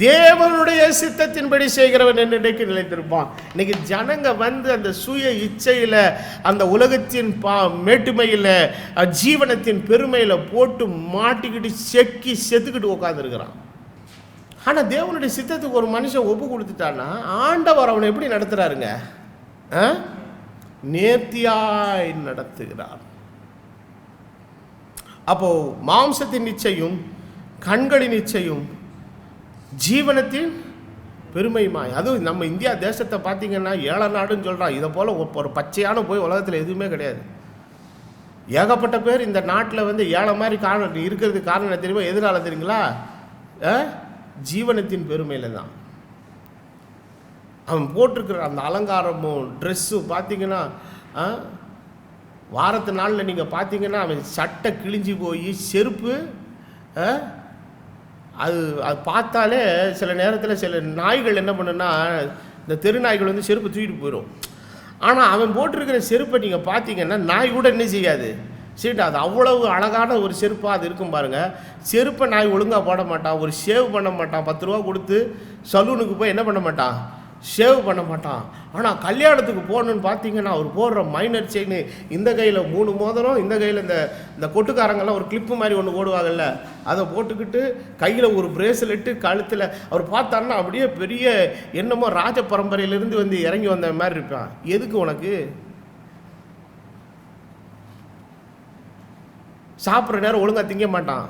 தேவனுடைய சித்தத்தின்படி செய்கிறவன் என்னைக்கு நிலைத்திருப்பான். இன்னைக்கு ஜனங்க அந்த சுய இச்சையில், அந்த உலகத்தின் மேட்டுமையில், ஜீவனத்தின் பெருமையில் போட்டு மாட்டிக்கிட்டு செத்துக்கிட்டு உட்காந்துருக்கிறான். ஆனால் தேவனுடைய சித்தத்துக்கு ஒரு மனுஷன் ஒப்பு கொடுத்துட்டான்னா ஆண்டவர் அவனை எப்படி நடத்துகிறாருங்க, நேர்த்தியாய் நடத்துகிறார். அப்போ மாம்சத்தின் நிச்சயம், கண்களின் நிச்சயம், ஜீவனத்தின் பெருமையுமாய். அதுவும் நம்ம இந்தியா தேசத்தை பார்த்தீங்கன்னா 7 நாடுன்னு சொல்கிறான். இதை போல் ஒரு பச்சையான போய் உலகத்தில் எதுவுமே கிடையாது. ஏகப்பட்ட பேர் இந்த நாட்டில் ஏழை மாதிரி இருக்கிறதுக்கு காரணம் தெரியுமா, எதனால தெரியுங்களா, ஜீவனத்தின் பெருமையில் தான். அவன் போட்டிருக்கிற அந்த அலங்காரமும் ட்ரெஸ்ஸும் பார்த்தீங்கன்னா வாரத்து நாளில் நீங்கள் பார்த்தீங்கன்னா அவன் சட்டை கிழிஞ்சி போய் செருப்பு அது பார்த்தாலே சில நேரத்தில் சில நாய்கள் என்ன பண்ணுன்னா, இந்த தெரு நாய்கள் வந்து செருப்பு தூக்கிட்டு போயிடும். ஆனால் அவன் போட்டிருக்கிற செருப்பை நீங்கள் பார்த்தீங்கன்னா நாய் கூட என்ன செய்யாது, சரி அது அவ்வளவு அழகான ஒரு செருப்பாக அது இருக்கும் பாருங்கள். செருப்பை நாய் ஒழுங்காக போட மாட்டான், ஒரு ஷேவ் பண்ண மாட்டான், 10 ரூபா கொடுத்து சலூனுக்கு போய் என்ன பண்ண மாட்டான், ஷேவ் பண்ண மாட்டான். ஆனால் கல்யாணத்துக்கு போகணுன்னு பார்த்தீங்கன்னா அவர் போடுற மைனர் செயின், இந்த கையில் 3 மோதிரம், இந்த கையில் இந்த கொட்டுக்காரங்கெல்லாம் ஒரு கிளிப்பு மாதிரி ஒன்று போடுவாங்கல்ல, அதை போட்டுக்கிட்டு கையில் ஒரு பிரேஸ்லெட்டு, கழுத்தில் அவர் பார்த்தாருன்னா அப்படியே பெரிய என்னமோ ராஜ பரம்பரையிலேருந்து வந்து இறங்கி வந்த மாதிரி இருப்பான். எதுக்கு உனக்கு? சாப்பிட்ற நேரம் ஒழுங்காக திங்க மாட்டான்.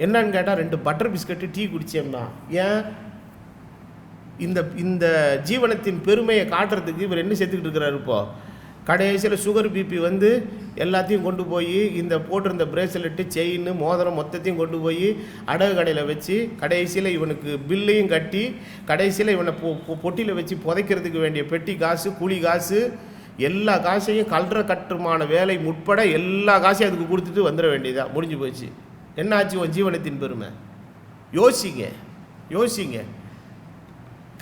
என்னன்னு கேட்டால் 2 பட்டர் பிஸ்கட்டு டீ குடிச்சேன்னா. ஏன்? இந்த ஜீவனத்தின் பெருமையை காட்டுறதுக்கு இவர் என்ன செத்துக்கிட்டு இருக்கிறார். இப்போது கடைசியில் சுகர் பிபி வந்து எல்லாத்தையும் கொண்டு போய் இந்த போட்டிருந்த பிரேஸ்லெட்டு, செயின், மோதிரம் மொத்தத்தையும் கொண்டு போய் அடகு கடையில் வச்சு கடைசியில் இவனுக்கு பில்லையும் கட்டி கடைசியில் இவனை பொட்டியில் வச்சு புதைக்கிறதுக்கு வேண்டிய பெட்டி காசு, கூலி காசு, எல்லா காசையும் கல்ற கட்டுமான வேலை உட்பட எல்லா காசையும் அதுக்கு கொடுத்துட்டு வந்துட வேண்டியதாக முடிஞ்சு போச்சு. என்ன ஆச்சு உன் ஜீவனத்தின் பெருமை? யோசிங்க.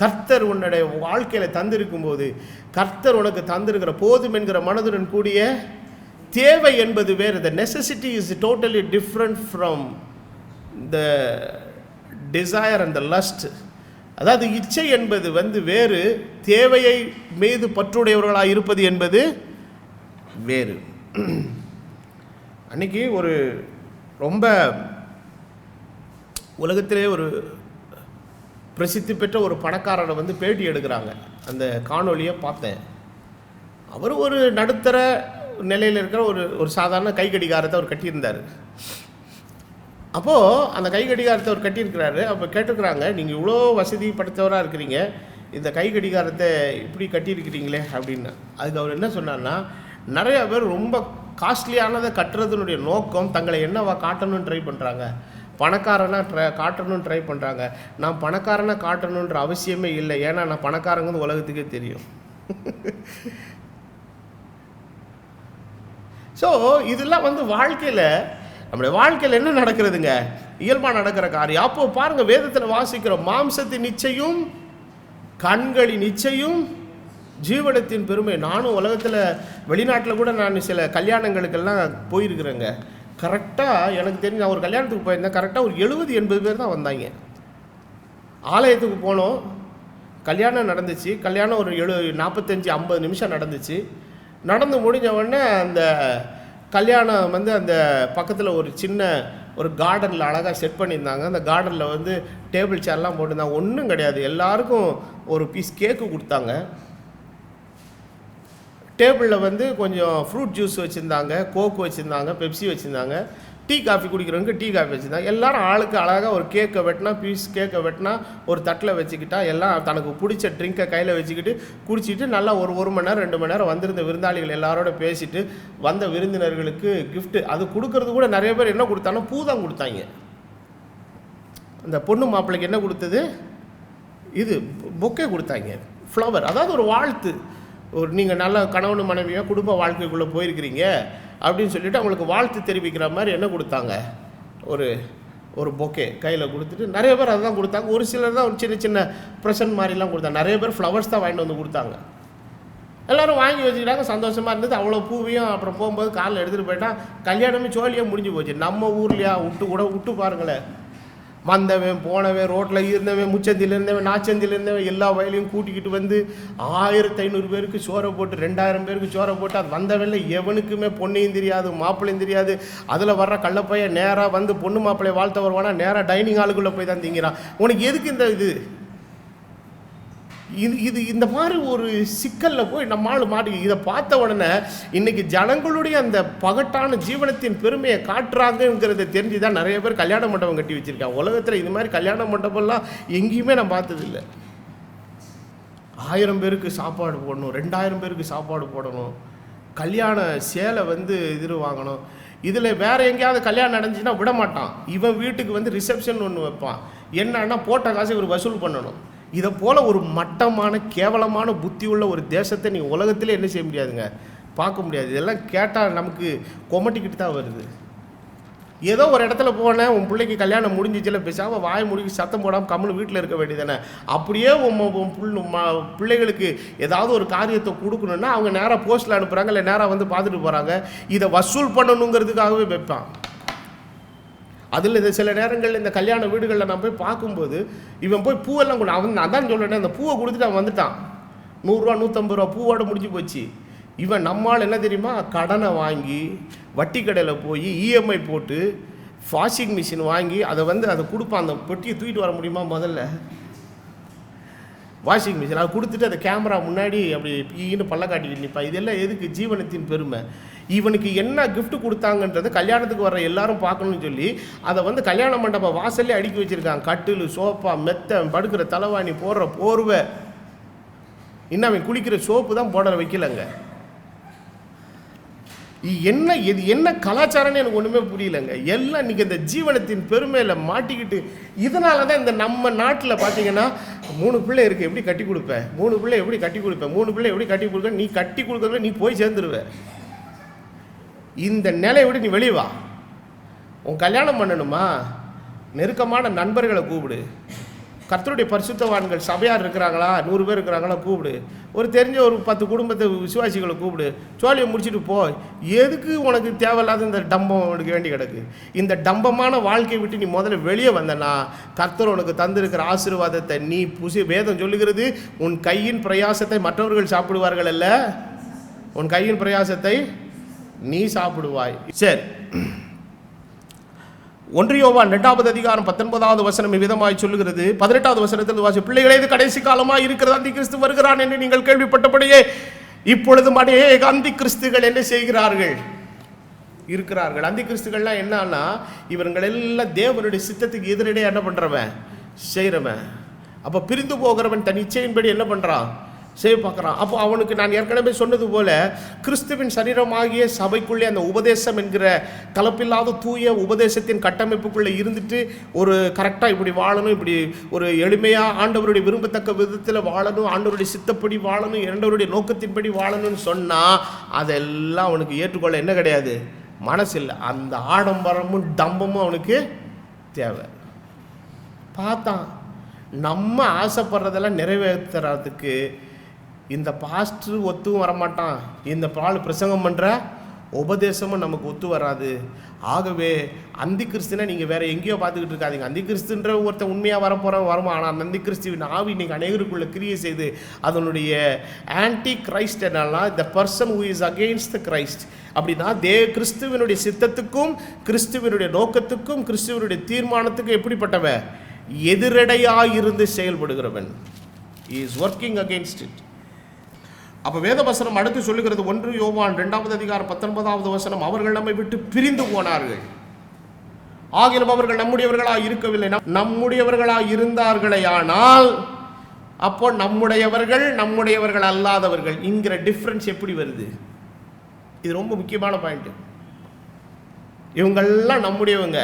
கர்த்தர் உன்னுடைய வாழ்க்கையில் தந்திருக்கும் போது, கர்த்தர் உனக்கு தந்திருக்கிற போதும் என்கிற மனதுடன் கூடிய தேவை என்பது வேறு. The necessity is totally different from the desire and the lust. அதாவது இச்சை என்பது வந்து வேறு, தேவையை மீது பற்றுடையவர்களாக இருப்பது என்பது வேறு. அன்னைக்கு ஒரு ரொம்ப உலகத்திலே ஒரு பிரசித்தி பெற்ற ஒரு பணக்காரரை வந்து பேட்டி எடுக்கிறாங்க. அந்த காணொலியை பார்த்தேன். அவர் ஒரு நடுத்தர நிலையில் இருக்கிற ஒரு சாதாரண கை கடிகாரத்தை அவர் கட்டியிருந்தார். அப்போது அந்த கை கடிகாரத்தை அவர் கட்டியிருக்கிறாரு. அப்போ கேட்டுக்கிறாங்க, நீங்கள் இவ்வளோ வசதி படைத்தவராக இருக்கிறீங்க, இந்த கை கடிகாரத்தை இப்படி கட்டியிருக்கிறீங்களே அப்படின்னு. அதுக்கு அவர் என்ன சொன்னார்னா, நிறையா பேர் ரொம்ப காஸ்ட்லியானதை கட்டுறதுனுடைய நோக்கம் தங்களை என்னவா காட்டணும்னு ட்ரை பண்ணுறாங்க, பணக்காரனாக காட்டணும்னு ட்ரை பண்ணுறாங்க. நான் பணக்காரனாக காட்டணுன்ற அவசியமே இல்லை, ஏன்னா நான் பணக்காரங்கிறது உலகத்துக்கே தெரியும். ஸோ இதெல்லாம் வந்து வாழ்க்கையில், நம்முடைய வாழ்க்கையில் என்ன நடக்கிறதுங்க, இயல்பாக நடக்கிற காரியம். அப்போது பாருங்கள், வேதத்தில் வாசிக்கிற மாம்சத்தின் இச்சையும் கண்களின் இச்சையும் ஜீவனத்தின் பெருமை. நானும் உலகத்தில் வெளிநாட்டில் கூட நான் சில கல்யாணங்களுக்கெல்லாம் போயிருக்கிறேங்க. கரெக்டாக எனக்கு தெரிஞ்சு நான் ஒரு கல்யாணத்துக்கு போயிருந்தேன். கரெக்டாக ஒரு 70-80 பேர் தான் வந்தாங்க. ஆலயத்துக்கு போனோம், கல்யாணம் நடந்துச்சு. கல்யாணம் ஒரு 45-50 நிமிஷம் நடந்துச்சு. நடந்து முடிஞ்ச உடனே அந்த கல்யாணம் வந்து அந்த பக்கத்தில் ஒரு சின்ன ஒரு கார்டனில் அழகாக செட் பண்ணியிருந்தாங்க. அந்த கார்டனில் வந்து டேபிள் சேர்லாம் போட்டிருந்தாங்க. ஒன்றும் கிடையாது, எல்லாருக்கும் ஒரு பீஸ் கேக்கு கொடுத்தாங்க. டேபிளில் வந்து கொஞ்சம் ஃப்ரூட் ஜூஸ் வச்சுருந்தாங்க, கோக் வச்சுருந்தாங்க, பெப்சி வச்சுருந்தாங்க, டீ காஃபி குடிக்கிறவங்க டீ காஃபி வச்சுருந்தாங்க. எல்லோரும் ஆளுக்கு அழகாக ஒரு கேக்கை வெட்டினா, பீஸ் கேக்கை வெட்டினா ஒரு தட்டில் வச்சுக்கிட்டா, எல்லாம் தனக்கு பிடிச்ச ட்ரிங்கை கையில் வச்சுக்கிட்டு குடிச்சிட்டு நல்லா ஒரு மணி நேரம் 2 மணி நேரம் வந்திருந்த விருந்தாளிகள் எல்லாரோட பேசிட்டு வந்த விருந்தினர்களுக்கு கிஃப்ட்டு அது கொடுக்கறது கூட நிறைய பேர் என்ன கொடுத்தாலும் பூ தான் கொடுத்தாங்க. அந்த பொண்ணு மாப்பிள்ளைக்கு என்ன கொடுத்தது, இது பொக்கே கொடுத்தாங்க, ஃப்ளவர், அதாவது ஒரு வாழ்த்து. ஒரு நீங்கள் நல்ல கணவனு மனைவியாக குடும்ப வாழ்க்கைக்குள்ளே போயிருக்கிறீங்க அப்படின்னு சொல்லிவிட்டு அவங்களுக்கு வாழ்த்து தெரிவிக்கிற மாதிரி என்ன கொடுத்தாங்க, ஒரு பொக்கே கையில் கொடுத்துட்டு நிறைய பேர் அதை தான் கொடுத்தாங்க. ஒரு சிலர் தான் ஒரு சின்ன சின்ன ப்ரெசன்ட் மாதிரிலாம் கொடுத்தாங்க. நிறைய பேர் ஃப்ளவர்ஸ் தான் வாங்கிட்டு வந்து கொடுத்தாங்க. எல்லோரும் வாங்கி வச்சுக்கிட்டாங்க, சந்தோஷமாக இருந்தது. அவ்வளோ பூவையும் அப்புறம் போகும்போது காலில் எடுத்துகிட்டு போயிட்டால் கல்யாணமே சோழியாக முடிஞ்சு போச்சு. நம்ம ஊர்லையா விட்டு பாருங்களேன், வந்தவன் போனவன், ரோட்டில் இருந்தவன், முச்சந்தியில் இருந்தவன், நாச்சந்தியில் இருந்தவன், எல்லா வயலையும் கூட்டிக்கிட்டு வந்து 1500 பேருக்கு சோறை போட்டு 2000 பேருக்கு சோறை போட்டு அது வந்தவன்ல எவனுக்குமே பொண்ணையும் தெரியாது, மாப்பிள்ளையும் தெரியாது. அதில் வர்ற கள்ளப்பைய நேராக வந்து பொண்ணு மாப்பிள்ளைய வாழ்த்த வருவானா, நேராக டைனிங் ஹாலுக்குள்ளே போய் தான் திங்கிறான். உனக்கு எதுக்கு இது இந்த மாதிரி ஒரு சிக்கலில் போய் நம்ம ஆள் மாட்டி. இதை பார்த்த உடனே இன்றைக்கி ஜனங்களுடைய அந்த பகட்டான ஜீவனத்தின் பெருமையை காட்டுறாங்கிறத தெரிஞ்சு தான் நிறைய பேர் கல்யாண மண்டபம் கட்டி வச்சுருக்காங்க. உலகத்தில் இது மாதிரி கல்யாண மண்டபம்லாம் எங்கேயுமே நான் பார்த்ததில்லை. 1000 பேருக்கு சாப்பாடு போடணும், 2000 பேருக்கு சாப்பாடு போடணும், கல்யாண சேலை வந்து இது வாங்கணும். இதில் வேறு எங்கேயாவது கல்யாணம் நடந்துச்சுன்னா விட மாட்டான். இவன் வீட்டுக்கு வந்து ரிசப்ஷன் ஒன்று வைப்பான். என்னன்னா போட்ட காசை இவர் வசூல் பண்ணணும். இதை போல் ஒரு மட்டமான கேவலமான புத்தி உள்ள ஒரு தேசத்தை நீங்கள் உலகத்திலே என்ன செய்ய முடியாதுங்க, பார்க்க முடியாது. இதெல்லாம் கேட்டால் நமக்கு கொமட்டிக்கிட்டு தான் வருது. ஏதோ ஒரு இடத்துல போனேன், உன் பிள்ளைக்கு கல்யாணம் முடிஞ்சிச்சில்ல, பேசாமல் வாய் முடிக்க சத்தம் போடாமல் கம்முன்னு வீட்டில் இருக்க வேண்டியதானே. அப்படியே உன் பிள்ளைகளுக்கு ஏதாவது ஒரு காரியத்தை கொடுக்கணுன்னா அவங்க நேராக போஸ்ட்டில் அனுப்புகிறாங்க, இல்லை நேராக வந்து பார்த்துட்டு போகிறாங்க. இதை வசூல் பண்ணணுங்கிறதுக்காகவே வைப்பான். அதில் இது சில நேரங்களில் இந்த கல்யாண வீடுகளில் நான் போய் பார்க்கும்போது இவன் போய் பூவெல்லாம் கொண்டு அவன் அதான் சொல்கிறேன், அந்த பூவை கொடுத்துட்டு அவன் வந்துட்டான். 100 ரூபா 150 ரூபா பூவோட முடிஞ்சு போச்சு. இவன் நம்மால் என்ன தெரியுமா, கடனை வாங்கி வட்டி கடையில் போய் இஎம்ஐ போட்டு வாஷிங் மிஷின் வாங்கி அதை கொடுப்பான். அந்த பெட்டியை தூக்கிட்டு வர முடியுமா? முதல்ல வாஷிங் மிஷின் அதை கொடுத்துட்டு அதை கேமரா முன்னாடி அப்படி ஈன்னு பல்ல காட்டிக்கிட்டு நிற்பான். இதெல்லாம் எதுக்கு? ஜீவனத்தின் பெருமை. இவனுக்கு என்ன கிஃப்ட் கொடுத்தாங்கன்றது கல்யாணத்துக்கு வர்ற எல்லாரும் பார்க்கணும்னு சொல்லி அதை கல்யாண மண்டப வாசல்லே அடுக்கி வச்சுருக்காங்க. கட்டில், சோஃபா, மெத்தை, படுக்கிற தலைவாணி, போடுற போர்வை, இன்னும் அவன் குளிக்கிற சோப்பு தான் போட வைக்கலங்க. இது என்ன கலாச்சாரம்னு எனக்கு ஒன்றுமே புரியலைங்க. எல்லாம் இன்றைக்கி இந்த ஜீவனத்தின் பெருமையில் மாட்டிக்கிட்டு. இதனால தான் இந்த நம்ம நாட்டில் பார்த்தீங்கன்னா 3 பிள்ளை இருக்குது, எப்படி கட்டி கொடுப்பேன், 3 பிள்ளை எப்படி கட்டி கொடுப்பேன், 3 பிள்ளை எப்படி கட்டி கொடுக்க, நீ கட்டி கொடுக்கறதுல நீ போய் சேர்ந்துருவ. இந்த நிலையை விட்டு நீ வெளியே வா. உன் கல்யாணம் பண்ணணுமா, நெருக்கமான நண்பர்களை கூப்பிடு. கர்த்தருடைய பரிசுத்தவான்கள் சபையார் இருக்கிறாங்களா, 100 பேர் இருக்கிறாங்களா கூப்பிடு. ஒரு தெரிஞ்ச ஒரு 10 குடும்பத்தை விசுவாசிகளை கூப்பிடு. சோழியை முடிச்சுட்டு போ. எதுக்கு உனக்கு தேவையில்லாத இந்த டம்பம் உனக்கு வேண்டி கிடக்கு? இந்த டம்பமான வாழ்க்கையை விட்டு நீ முதல்ல வெளியே வந்தனா கர்த்தர் உனக்கு தந்திருக்கிற ஆசீர்வாதத்தை நீ வேதம் சொல்லுகிறது, உன் கையின் பிரயாசத்தை மற்றவர்கள் சாப்பிடுவார்கள் அல்ல, உன் கையின் பிரயாசத்தை நீ சாப்பிடுவாய். சரி, 1 யோவான் 2வது அதிகாரம் 19வது வசனம் விதமாய் சொல்லுகிறது. 18வது வசனத்தில் வாசி, பிள்ளைகளே இது கடைசி காலமாக இருக்கிறது, அந்தி கிறிஸ்து வருகிறான் என்று நீங்கள் கேள்விப்பட்டபடியே இப்பொழுது அநேக அந்தி கிறிஸ்துகள் என்ன செய்கிறார்கள் இருக்கிறார்கள். அந்தி கிறிஸ்துகள்லாம் என்னன்னா, இவர்கள் எல்லாம் தேவனுடைய சித்தத்துக்கு எதிரடையாக என்ன பண்ணுறவன் செய்கிறவன். அப்போ பிரிந்து போகிறவன் தன் இச்சையின்படி என்ன பண்ணுறான் செய்ய பார்க்குறான். அப்போ அவனுக்கு நான் ஏற்கனவே சொன்னது போல கிறிஸ்துவின் சரீரமாகிய சபைக்குள்ளே அந்த உபதேசம் என்கிற கலப்பில்லாத தூய உபதேசத்தின் கட்டமைப்புக்குள்ளே இருந்துட்டு ஒரு கரெக்டாக இப்படி வாழணும், இப்படி ஒரு எளிமையாக ஆண்டவருடைய விரும்பத்தக்க விதத்தில் வாழணும், ஆண்டவருடைய சித்தப்படி வாழணும், ஆண்டவருடைய நோக்கத்தின்படி வாழணும்னு சொன்னால் அதெல்லாம் அவனுக்கு ஏற்றுக்கொள்ள என்ன கிடையாது, மனசு இல்லை. அந்த ஆடம்பரமும் டம்பமும் அவனுக்கு தேவை. பார்த்தான் நம்ம ஆசைப்படுறதெல்லாம் நிறைவேற்றுறதுக்கு இந்த பாஸ்டர் ஒத்துவும் வரமாட்டான், இந்த பால் பிரசங்கம் பண்ணுற உபதேசமும் நமக்கு ஒத்து வராது. ஆகவே அந்தி கிறிஸ்துனா நீங்கள் வேறு எங்கேயோ பார்த்துக்கிட்டு இருக்காதிங்க. அந்தி கிறிஸ்துன்ற ஒருத்தன் உண்மையாக வரப்போகிறவன் வருமா, ஆனால் அந்த அந்தி கிறிஸ்துவின் ஆவி நீங்கள் அநேகருக்குள்ளே கிரியை செய்து அதனுடைய ஆன்டி கிரைஸ்ட் என்னெல்லாம் the person who is against the Christ. அப்படின்னா கிறிஸ்துவனுடைய சித்தத்துக்கும் கிறிஸ்துவனுடைய நோக்கத்துக்கும் கிறிஸ்துவனுடைய தீர்மானத்துக்கும் எப்படிப்பட்டவன், எதிரடையாக இருந்து செயல்படுகிறவன். he is working against it. அப்போ வேதவசனம் அடுத்து சொல்லுகிறது 1 யோவான் 2வது அதிகாரம் 19வது வசனம், அவர்கள் நம்மை விட்டு பிரிந்து போனார்கள், ஆகிலும் அவர்கள் நம்முடையவர்களாக இருக்கவில்லை. நம்முடையவர்களாக இருந்தார்களேயானால் அப்போ நம்முடையவர்கள் அல்லாதவர்கள் என்கிற டிஃப்ரென்ஸ் எப்படி வருது? இது ரொம்ப முக்கியமான பாயிண்ட். இவங்கெல்லாம் நம்முடையவங்க.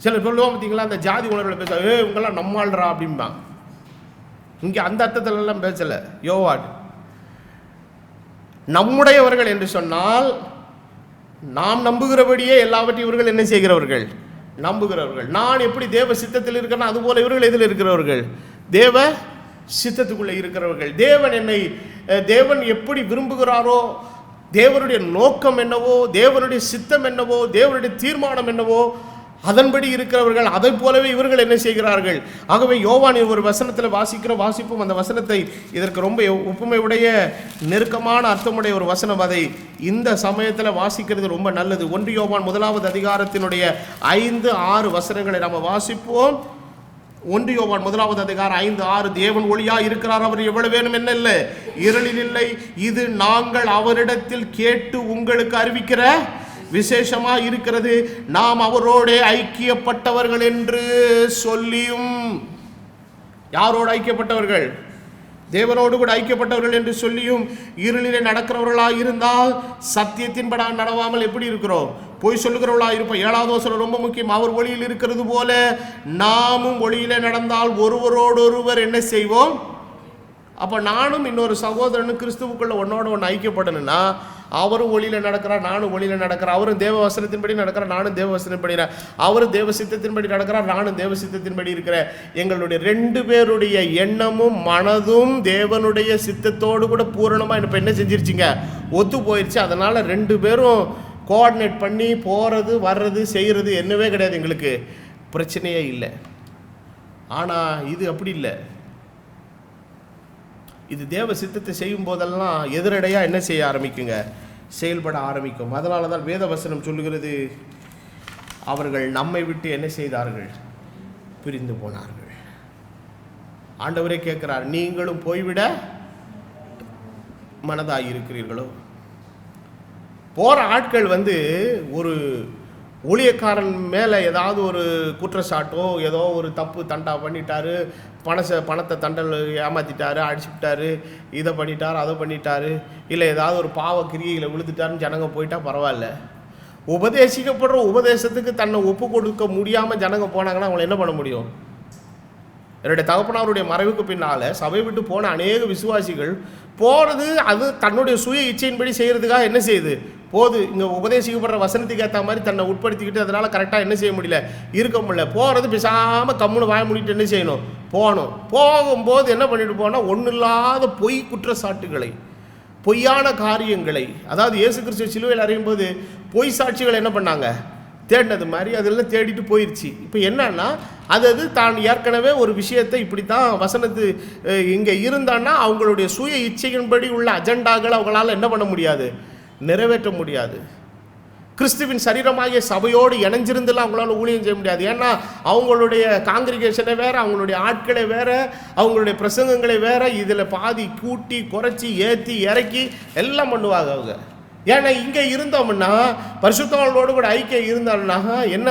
சிலர் சொல்லுவாங்க பார்த்தீங்களா, அந்த ஜாதி உணர்வில் பேச, இவங்கெல்லாம் நம்மாள்றா அப்படின்பா. இங்கே அந்த அர்த்தத்திலெல்லாம் பேசலை யோவான். நம்முடையவர்கள் என்று சொன்னால் நாம் நம்புகிறபடியே எல்லாவற்றையும் இவர்கள் என்ன செய்கிறவர்கள், நம்புகிறவர்கள். நான் எப்படி தேவ சித்தத்தில் இருக்கிறேன்னா அதுபோல இவர்கள் எதில் இருக்கிறவர்கள், தேவ சித்தத்துக்குள்ளே இருக்கிறவர்கள். தேவன் எப்படி விரும்புகிறாரோ, தேவனுடைய நோக்கம் என்னவோ, தேவனுடைய சித்தம் என்னவோ, தேவனுடைய தீர்மானம் என்னவோ அதன்படி இருக்கிறவர்கள். அதை போலவே இவர்கள் என்ன செய்கிறார்கள். ஆகவே யோவான் ஒரு வசனத்தில் வாசிப்பும் அந்த வசனத்தை இதற்கு ரொம்ப ஒப்புமையுடைய நெருக்கமான அர்த்தமுடைய ஒரு வசனம். அதை இந்த சமயத்தில் வாசிக்கிறது ரொம்ப நல்லது. 1 யோவான் 1வது அதிகாரத்தினுடைய 5-6 வசனங்களை நாம் வாசிப்போம். 1 யோவான் 1வது அதிகாரம் 5-6, தேவன் ஒளியா இருக்கிறார், அவர் எவ்வளவு வேணும் என்ன இல்லை, இருளில் இல்லை, இது நாங்கள் அவரிடத்தில் கேட்டு உங்களுக்கு அறிவிக்கிற விசேஷமா இருக்கிறது, நாம் அவரோட ஐக்கியப்பட்டவர்கள் என்று சொல்லியும். யாரோடு ஐக்கியப்பட்டவர்கள்? தேவனோடு கூட ஐக்கியப்பட்டவர்கள் என்று சொல்லியும் இருளிலே நடக்கிறவர்களாக இருந்தால் சத்தியத்தின்பட நடவாமல் எப்படி இருக்கிறோம், போய் சொல்லுகிறவர்களாக இருப்போம். 7வது வசனம் ரொம்ப முக்கியம். அவர் ஒளியில் இருக்கிறது போல நாமும் ஒளியிலே நடந்தால் ஒருவரோடொருவர் என்ன செய்வோம், அப்போ நானும் இன்னொரு சகோதரனும் கிறிஸ்துவுக்குள்ள ஒன்னோட ஒன்று ஐக்கியப்படணும்னா, அவரும் ஒளியில் நடக்கிறார், நானும் ஒளியில் நடக்கிறேன். அவரும் தேவ வசனத்தின்படி நடக்கிறார், நானும் தேவ வசனத்தின்படி. அவரும் தேவ சித்தத்தின்படி நடக்கிறார், நானும் தேவ சித்தத்தின்படி இருக்கிறேன். எங்களுடைய 2 பேருடைய எண்ணமும் மனதும் தேவனுடைய சித்தத்தோடு கூட பூரணமாக இப்போ என்ன செஞ்சிருச்சிங்க, ஒத்து போயிடுச்சு. அதனால் 2 பேரும் கோஆர்டினேட் பண்ணி போகிறது வர்றது செய்கிறது என்னவே கிடையாது, எங்களுக்கு பிரச்சனையே இல்லை. ஆனால் இது அப்படி இல்லை. இது தேவ சித்தத்தை செய்யும் போதெல்லாம் எதிரடையாக என்ன செய்ய ஆரம்பிக்குங்க, செயல்பட ஆரம்பிக்கும். அதனால தான் வேத வசனம் சொல்லுகிறது, அவர்கள் நம்மை விட்டு என்ன செய்தார்கள், பிரிந்து போனார்கள். ஆண்டவரே கேட்கிறார், நீங்களும் போய்விட மனதாக இருக்கிறீர்களோ? போகிற ஆட்கள் ஒரு ஊழியக்காரன் மேலே ஏதாவது ஒரு குற்றச்சாட்டோ ஏதோ ஒரு தப்பு தண்டா பண்ணிட்டாரு, பணத்தை தண்டல் ஏமாற்றிட்டாரு, அடிச்சுட்டாரு, இதை பண்ணிட்டார் அதை பண்ணிட்டாரு, இல்லை ஏதாவது ஒரு பாவ கிரியையில் விழுந்துட்டாருன்னு ஜனங்க போயிட்டா பரவாயில்ல. உபதேசிக்கப்படுற உபதேசத்துக்கு தன்னை ஒப்பு கொடுக்க முடியாமல் ஜனங்க போனாங்கன்னா அவங்களை என்ன பண்ண முடியும்? என்னுடைய தகப்பனாருடைய மறைவுக்கு பின்னால் சபை விட்டு போன அநேக விசுவாசிகள் போகிறது அது தன்னுடைய சுய இச்சையின்படி செய்கிறதுக்காக என்ன செய்யுது, போது இங்கே உபதேசிக்கப்படுற வசனத்துக்கு ஏற்ற மாதிரி தன்னை உட்படுத்திக்கிட்டு அதனால் கரெக்டாக என்ன செய்ய முடியல, இருக்க முடியல. போகிறது பேசாமல் கம்முன்னு வாய முடிட்டு என்ன செய்யணும், போகணும். போகும்போது என்ன பண்ணிட்டு போனால் ஒன்றும் இல்லாத பொய் குற்றச்சாட்டுகளை, பொய்யான காரியங்களை, அதாவது இயேசு கிறிஸ்து சிலுவையில் அறையும் போது பொய் சாட்சிகள் என்ன பண்ணாங்க, தேடினது மாதிரி அதெல்லாம் தேடிட்டு போயிடுச்சு. இப்போ என்னன்னா அது தான் ஏற்கனவே ஒரு விஷயத்தை இப்படி தான் வசனத்து இங்கே இருந்தான்னா அவங்களுடைய சுய இச்சையின்படி உள்ள அஜெண்டாக்களை அவங்களால என்ன பண்ண முடியாது, நிறைவேற்ற முடியாது. கிறிஸ்துவின் சரீரமாகிய சபையோடு இணைஞ்சிருந்தெல்லாம் அவங்களால ஊழியம் செய்ய முடியாது. ஏன்னா அவங்களுடைய காங்கிரிகேஷனை வேறு, அவங்களுடைய ஆட்களை வேறு, அவங்களுடைய பிரசங்கங்களை வேறு, இதில் பாதி கூட்டி குறைச்சி ஏற்றி இறக்கி எல்லாம் பண்ணுவாங்க அவங்க. ஏன்னா இங்கே இருந்தோம்னா பரிசுத்தவான்களோடு கூட ஐக்கியம் இருந்தாங்கன்னா என்ன,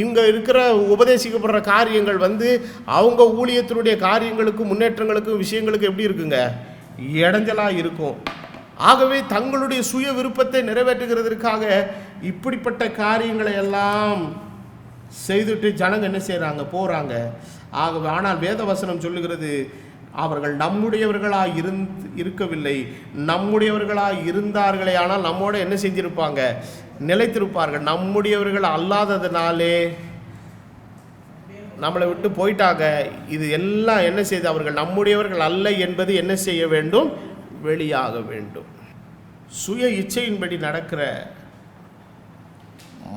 இங்கே இருக்கிற உபதேசிக்கப்படுற காரியங்கள் அவங்க ஊழியத்தினுடைய காரியங்களுக்கும் முன்னேற்றங்களுக்கும் விஷயங்களுக்கும் எப்படி இருக்குங்க, இடைஞ்சலாக இருக்கும். ஆகவே தங்களுடைய சுய விருப்பத்தை நிறைவேற்றுகிறதற்காக இப்படிப்பட்ட காரியங்களை எல்லாம் செய்துட்டு ஜனங்க என்ன செய்கிறாங்க, போகிறாங்க. ஆகவே ஆனால் வேத வசனம் சொல்லுகிறது, அவர்கள் நம்முடையவர்களாக இருக்கவில்லை, நம்முடையவர்களாக இருந்தார்களே ஆனால் நம்மோட என்ன செஞ்சிருப்பாங்க, நிலைத்திருப்பார்கள். நம்முடையவர்கள் அல்லாததுனாலே நம்மளை விட்டு போயிட்டாங்க. இது எல்லாம் என்ன செய்து, அவர்கள் நம்முடையவர்கள் அல்ல என்பது என்ன செய்ய வேண்டும், வெளியாக வேண்டும். சுய இச்சையின்படி நடக்கிற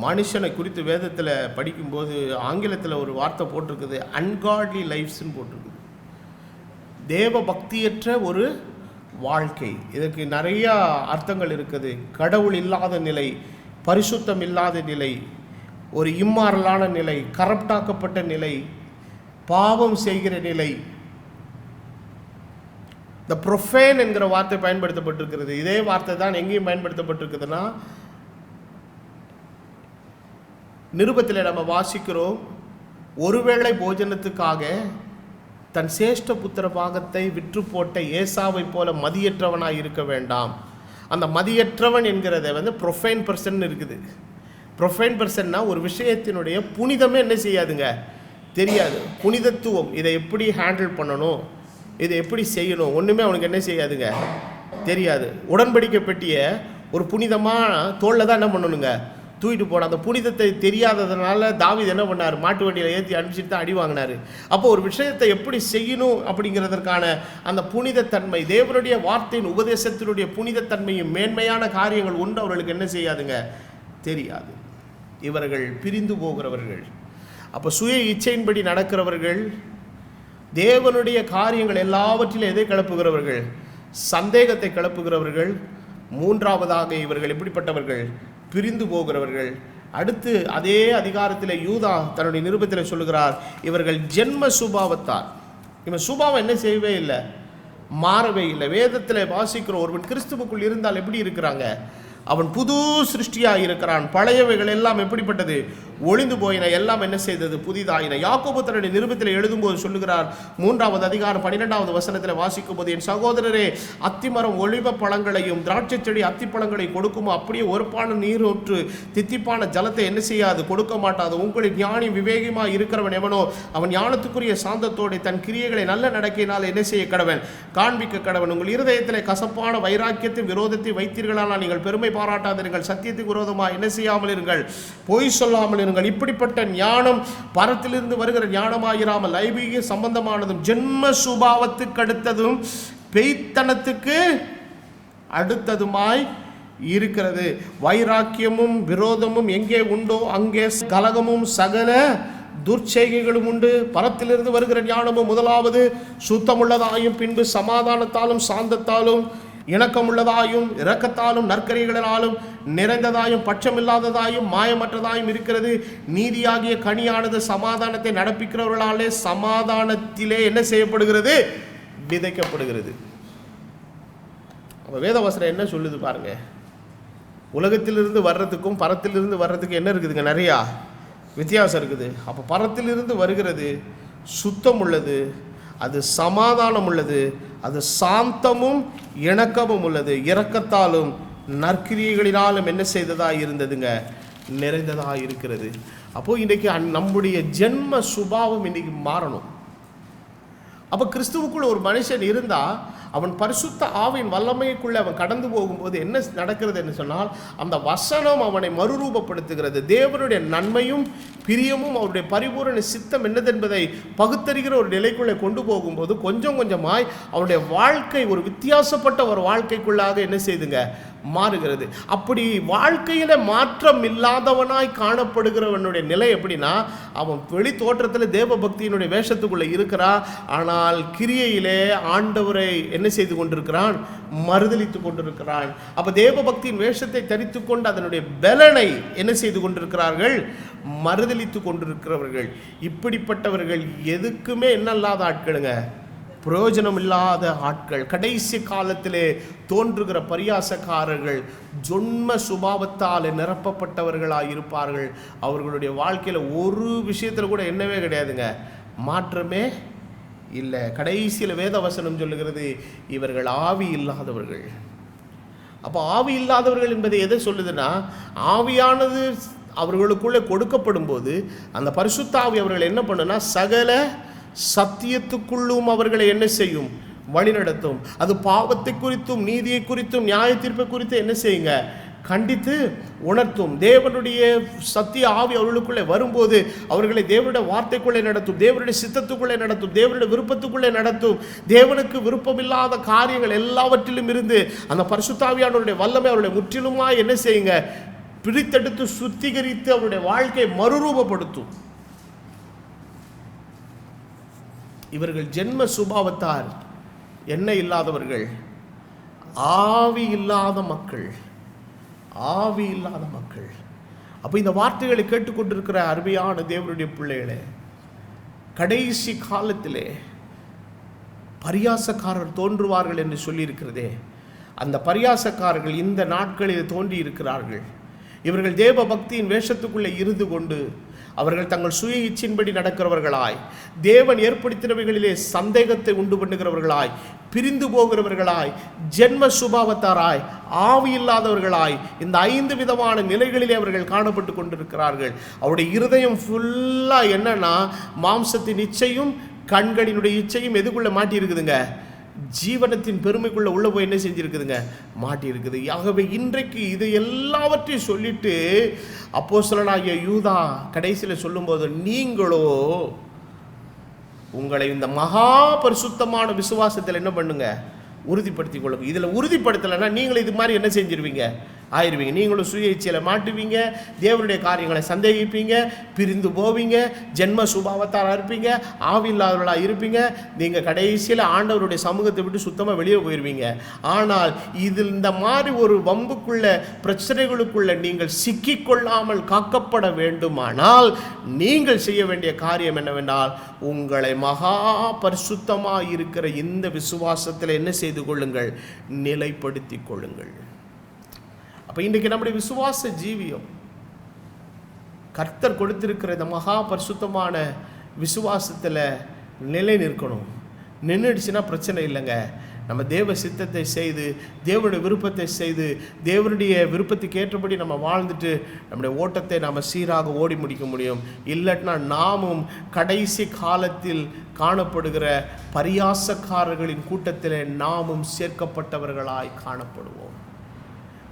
மனுஷனை குறித்து வேதத்தில் படிக்கும்போது ஆங்கிலத்தில் ஒரு வார்த்தை போட்டிருக்குது, அன்காட்லி லைஃப்ஸ்ன்னு போட்டிருக்குது. தேவ பக்தியற்ற ஒரு வாழ்க்கை. இதற்கு நிறையா அர்த்தங்கள் இருக்குது. கடவுள் இல்லாத நிலை, பரிசுத்தம் இல்லாத நிலை, ஒரு இம்மாரலான நிலை, கரப்டாக்கப்பட்ட நிலை, பாவம் செய்கிற நிலை. இந்த ப்ரொஃபேன் என்கிற வார்த்தை பயன்படுத்தப்பட்டிருக்கிறது. இதே வார்த்தை தான் எங்கேயும் பயன்படுத்தப்பட்டிருக்குதுன்னா, நிருபத்தில் நம்ம வாசிக்கிறோம், ஒருவேளை போஜனத்துக்காக தன் சேஷ்ட புத்திர பாகத்தை விற்று போட்ட ஏசாவை போல மதியற்றவனாக இருக்க வேண்டாம். அந்த மதியற்றவன் என்கிறத ப்ரொஃபைன் பர்சன் இருக்குது. ப்ரொஃபைன் பர்சன்னா ஒரு விஷயத்தினுடைய புனிதமே என்ன செய்யாதுங்க, தெரியாது. புனிதத்துவம், இதை எப்படி ஹேண்டில் பண்ணணும், இதை எப்படி செய்யணும், ஒன்றுமே அவனுக்கு என்ன செய்யாதுங்க, தெரியாது. உடன்படிக்கை பெட்டிய ஒரு புனிதமான தோளில் தான் என்ன பண்ணணுங்க, தூக்கிட்டு போன. அந்த புனிதத்தை தெரியாததுனால தாவீது என்ன பண்ணார், மாட்டு வண்டியில் ஏற்றி அனுப்பிச்சிட்டு தான் அடி வாங்கினார். அப்போ ஒரு விஷயத்தை எப்படி செய்யணும் அப்படிங்கிறதற்கான அந்த புனிதத்தன்மை, தேவனுடைய வார்த்தையின் உபதேசத்தினுடைய புனிதத்தன்மையும் மேன்மையான காரியங்கள் ஒன்று அவர்களுக்கு என்ன செய்யாதுங்க, தெரியாது. இவர்கள் பிரிந்து போகிறவர்கள். அப்போ சுய இச்சையின்படி நடக்கிறவர்கள், தேவனுடைய காரியங்கள் எல்லாவற்றிலும் எதை கிளப்புகிறவர்கள், சந்தேகத்தை கிளப்புகிறவர்கள். மூன்றாவதாக இவர்கள் எப்படிப்பட்டவர்கள், பிரிந்து போகிறவர்கள். அடுத்து அதே அதிகாரத்தில் யூதா தன்னுடைய நிருபத்தில் சொல்லுகிறார், இவர்கள் ஜென்ம சுபாவத்தார். இவன் சுபாவம் என்ன செய்யவே இல்லை, மாறவே இல்லை. வேதத்தில் வாசிக்கிற ஒருவன் கிறிஸ்துவுக்குள் இருந்தால் எப்படி இருக்கிறாங்க, அவன் புது சிருஷ்டியாக இருக்கிறான். பழையவைகள் எல்லாம் எப்படிப்பட்டது, ஒளிந்து போயின, எல்லாம் என்ன செய்தது? புதிதாயின. யாக்கோபு தன்னுடைய நிருபத்தில் எழுதும்போது சொல்லுகிறார், 3வது அதிகாரம் 12வது வசனத்தில் வாசிக்கும் போது, என் சகோதரரே, அத்திமரம் ஒலிவ பழங்களையும் திராட்சை செடி அத்திப்பழங்களையும் கொடுக்குமோ அப்படியே ஒருப்பான நீரூற்று தித்திப்பான ஜலத்தை என்ன செய்யாது? கொடுக்க மாட்டாது. உங்களின் ஞானி விவேகமாக இருக்கிறவன் எவனோ அவன் ஞானத்துக்குரிய சாந்தத்தோடு தன் கிரியைகளை நல்ல நடக்கையினால் என்ன செய்ய கடவன்? காண்பிக்க கடவன். உங்கள் இருதயத்திலே கசப்பான வைராக்கியத்தை விரோதத்தை வைத்தீர்களானால் நீங்கள் பெருமை பாராட்டாதீர்கள். சத்தியத்துக்கு விரோதமாக என்ன செய்யாமல் இருங்கள்? பொய் சொல்லாமல் இருங்கள். இப்படிப்பட்ட ஞானம் பரத்திலிருந்து வருகிற ஞானமாயிராமல் ஐபீக சம்பந்தமானதும் ஜென்ம சுபாவத்துக்கு அடுத்ததும் பெய்த்தனத்துக்கு அடுத்ததுமாய் இருக்கிறது. வைராக்கியமும் விரோதமும் எங்கே உண்டோ அங்கே கலகமும் சகல துர்ச்செய்கைகளும் உண்டு. பரத்திலிருந்து வருகிற ஞானமும் முதலாவது சுத்தமுள்ளதாயும் பின்பு சமாதானத்தாலும் சாந்தத்தாலும் இணக்கமுள்ளதாயும் இரக்கத்தாலும் நற்கரிகளினாலும் நிறைந்ததாயும் பட்சமில்லாததாயும் மாயமற்றதாயும் இருக்கிறது. நீதியாகிய கனியானது சமாதானத்தை நடப்பிக்கிறவர்களாலே சமாதானத்திலே என்ன செய்யப்படுகிறது? விதைக்கப்படுகிறது. அப்போ வேதவசனம் என்ன சொல்லுது பாருங்க. உலகத்திலிருந்து வர்றதுக்கும் பரத்திலிருந்து வர்றதுக்கு என்ன இருக்குதுங்க? நிறையா வித்தியாசம் இருக்குது. அப்போ பரத்திலிருந்து வருகிறது சுத்தம் உள்ளது, அது சமாதானம் உள்ளது, அது சாந்தமும் இணக்கமும் உள்ளது, இரக்கத்தாலும் நற்கிரியைகளினாலும் என்ன செய்ததா இருந்ததுங்க? நிறைந்ததா இருக்கிறது. அப்போது இன்றைக்கி நம்முடைய ஜென்ம சுபாவம் இன்றைக்கி மாறணும். அப்போ கிறிஸ்துவுக்குள்ள ஒரு மனுஷன் இருந்தால் அவன் பரிசுத்த ஆவியின் வல்லமைக்குள்ளே அவன் கடந்து போகும்போது என்ன நடக்கிறது என்று சொன்னால், அந்த வசனம் அவனை மறுரூபப்படுத்துகிறது. தேவனுடைய நன்மையும் பிரியமும் அவருடைய பரிபூரண சித்தம் என்னதென்பதை பகுத்தறிகிற ஒரு நிலைக்குள்ளே கொண்டு போகும்போது கொஞ்சம் கொஞ்சமாய் அவனுடைய வாழ்க்கை ஒரு வித்தியாசப்பட்ட ஒரு வாழ்க்கைக்குள்ளாக என்ன செய்துங்க? மாறுகிறது. அப்படி வாழ்க்கையில் மாற்றம் இல்லாதவனாய் காணப்படுகிறவனுடைய நிலை எப்படின்னா, அவன் வெளி தோற்றத்தில் தேவ பக்தியினுடைய வேஷத்துக்குள்ளே இருக்கிறான், ஆனால் கிரியையிலே ஆண்டவரை என்ன செய்து கொண்டிருக்கிறான்? மறுதலித்து கொண்டிருக்கிறான். அப்போ தேவ பக்தியின் வேஷத்தை தரித்து கொண்டு அதனுடைய பலனை என்ன செய்து கொண்டிருக்கிறார்கள்? மறுதலித்து கொண்டிருக்கிறவர்கள். இப்படிப்பட்டவர்கள் எதுக்குமே என்னல்லாத ஆட்களுங்க, பிரயோஜனம் இல்லாத ஆட்கள், கடைசி காலத்திலே தோன்றுகிற பரியாசக்காரர்கள், ஜொன்ம சுபாவத்தால் நிரப்பப்பட்டவர்களாக இருப்பார்கள். அவர்களுடைய வாழ்க்கையில் ஒரு விஷயத்தில் கூட என்னவே கிடையாதுங்க, மாற்றமே இல்லை. கடைசியில் வேதவசனம் சொல்லுகிறது, இவர்கள் ஆவி இல்லாதவர்கள். அப்போ ஆவி இல்லாதவர்கள் என்பதை எதை சொல்லுதுன்னா, ஆவியானது அவர்களுக்குள்ளே கொடுக்கப்படும் போது அந்த பரிசுத்த ஆவி அவர்கள் என்ன பண்ணுன்னா, சகல சத்தியத்துக்குள்ளும் அவர்களை என்ன செய்யும்? வழிநடத்தும். அது பாவத்தை குறித்தும் நீதியை குறித்தும் நியாய தீர்ப்பை குறித்து என்ன செய்யுங்க? கண்டித்து உணர்த்தும். தேவனுடைய சத்திய ஆவி அவர்களுக்குள்ளே வரும்போது அவர்களை தேவனுடைய வார்த்தைக்குள்ளே நடத்தும், தேவனுடைய சித்தத்துக்குள்ளே நடத்தும், தேவனுடைய விருப்பத்துக்குள்ளே நடத்தும். தேவனுக்கு விருப்பமில்லாத காரியங்கள் எல்லாவற்றிலும் இருந்து அந்த பரிசுத்தாவியானவருடைய வல்லமை அவருடைய முற்றிலுமாய் என்ன செய்யுங்க? பிரித்தெடுத்து சுத்திகரித்து அவருடைய வாழ்க்கையை மறுரூபப்படுத்தும். இவர்கள் ஜென்ம சுபாவத்தால் என்ன இல்லாதவர்கள்? ஆவி இல்லாத மக்கள். ஆவி இல்லாத மக்கள். அப்போ இந்த வார்த்தைகளை கேட்டுக்கொண்டிருக்கிற அருமையான தேவனுடைய பிள்ளைகளே, கடைசி காலத்திலே பரியாசக்காரர் தோன்றுவார்கள் என்று சொல்லியிருக்கிறதே, அந்த பரியாசக்காரர்கள் இந்த நாட்களில் தோன்றி இருக்கிறார்கள். இவர்கள் தேவ பக்தியின் வேஷத்துக்குள்ளே இருந்து கொண்டு அவர்கள் தங்கள் சுய இச்சின்படி நடக்கிறவர்களாய், தேவன் ஏற்படுத்தினவைகளிலே சந்தேகத்தை உண்டு பண்ணுகிறவர்களாய், பிரிந்து போகிறவர்களாய், ஜென்ம சுபாவத்தாராய், ஆவி இல்லாதவர்களாய், இந்த 5 விதமான நிலைகளிலே அவர்கள் காணப்பட்டு கொண்டிருக்கிறார்கள். அவருடைய இருதயம் ஃபுல்லாக என்னன்னா, மாம்சத்தின் இச்சையும் கண்களினுடைய இச்சையும் எதுக்குள்ளே மாட்டி இருக்குதுங்க? ஜீவனத்தின் பெருமைக்குள்ள உள்ள போய் என்ன செஞ்சிருக்குதுங்க? மாட்டி இருக்குது. ஆகவே இன்றைக்கு இது எல்லாவற்றையும் சொல்லிட்டு அப்போஸ்தலனாகிய யூதா கடைசியில் சொல்லும்போது, நீங்களோ உங்களை இந்த மகா பரிசுத்தமான விசுவாசத்தில் என்ன பண்ணுங்க? உறுதிப்படுத்திக் கொள்ளுங்க. இதில் உறுதிப்படுத்தலைன்னா நீங்களும் இது மாதிரி என்ன செஞ்சிருவீங்க? ஆயிடுவீங்க. நீங்களும் சுய இச்சையில் மாட்டுவீங்க, தேவனுடைய காரியங்களை சந்தேகிப்பீங்க, பிரிந்து போவீங்க, ஜென்ம சுபாவத்தால் இருப்பீங்க, ஆவி இல்லாதவர்களாக இருப்பீங்க. நீங்கள் கடைசியில் ஆண்டவருடைய சமூகத்தை விட்டு சுத்தமாக வெளியே போயிடுவீங்க. ஆனால் இதில் இந்த மாதிரி ஒரு வம்புக்குள்ள பிரச்சனைகளுக்குள்ள நீங்கள் சிக்கிக்கொள்ளாமல் காக்கப்பட வேண்டுமானால் நீங்கள் செய்ய வேண்டிய காரியம் என்னவென்றால், உங்களை மகா பரிசுத்தமாக இருக்கிற இந்த விசுவாசத்தில் என்ன செய்து கொள்ளுங்கள்? நிலைப்படுத்தி கொள்ளுங்கள். அப்போ இன்றைக்கு நம்முடைய விசுவாச ஜீவியம் கர்த்தர் கொடுத்திருக்கிற இந்த மகா பரிசுத்தமான விசுவாசத்தில் நிலை நிற்கணும். நின்றுடுச்சுன்னா பிரச்சனை இல்லைங்க. நம்ம தேவ சித்தத்தை செய்து, தேவனுடைய விருப்பத்தை செய்து, தேவனுடைய விருப்பத்துக்கு ஏற்றபடி நம்ம வாழ்ந்துட்டு நம்முடைய ஓட்டத்தை நம்ம சீராக ஓடி முடிக்க முடியும். இல்லைன்னா நாமும் கடைசி காலத்தில் காணப்படுகிற பரியாசக்காரர்களின் கூட்டத்தில் நாமும் சேர்க்கப்பட்டவர்களாய் காணப்படுவோம்.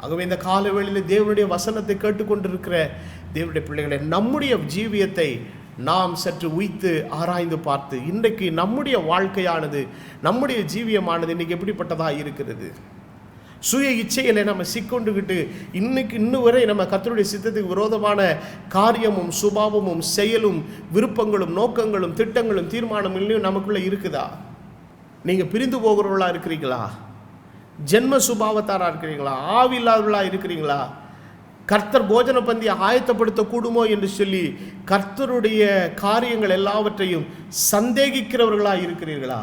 ஆகவே இந்த காலவேளையில் தேவனுடைய வசனத்தை கேட்டுக்கொண்டிருக்கிற தேவனுடைய பிள்ளைகளை, நம்முடைய ஜீவியத்தை நாம் சற்று உய்த்து ஆராய்ந்து பார்த்து, இன்றைக்கு நம்முடைய வாழ்க்கையானது, நம்முடைய ஜீவியமானது இன்றைக்கி எப்படிப்பட்டதாக இருக்கிறது? சுய இச்சையில் நம்ம சிக்கொண்டுக்கிட்டு இன்னும் வரை நம்ம கர்த்தருடைய சித்தத்துக்கு விரோதமான காரியமும் சுபாவமும் செயலும் விருப்பங்களும் நோக்கங்களும் திட்டங்களும் தீர்மானங்களும் நமக்குள்ளே இருக்குதா? நீங்கள் பிரிந்து போகிறவர்களாக இருக்கிறீங்களா? ஜென்ம சுபாவத்தாராக இருக்கிறீங்களா? ஆவி இல்லாதவர்களாக இருக்கிறீங்களா? கர்த்தர் போஜன பந்தியை ஆயத்தப்படுத்த கூடுமோ என்று சொல்லி கர்த்தருடைய காரியங்கள் எல்லாவற்றையும் சந்தேகிக்கிறவர்களாக இருக்கிறீர்களா?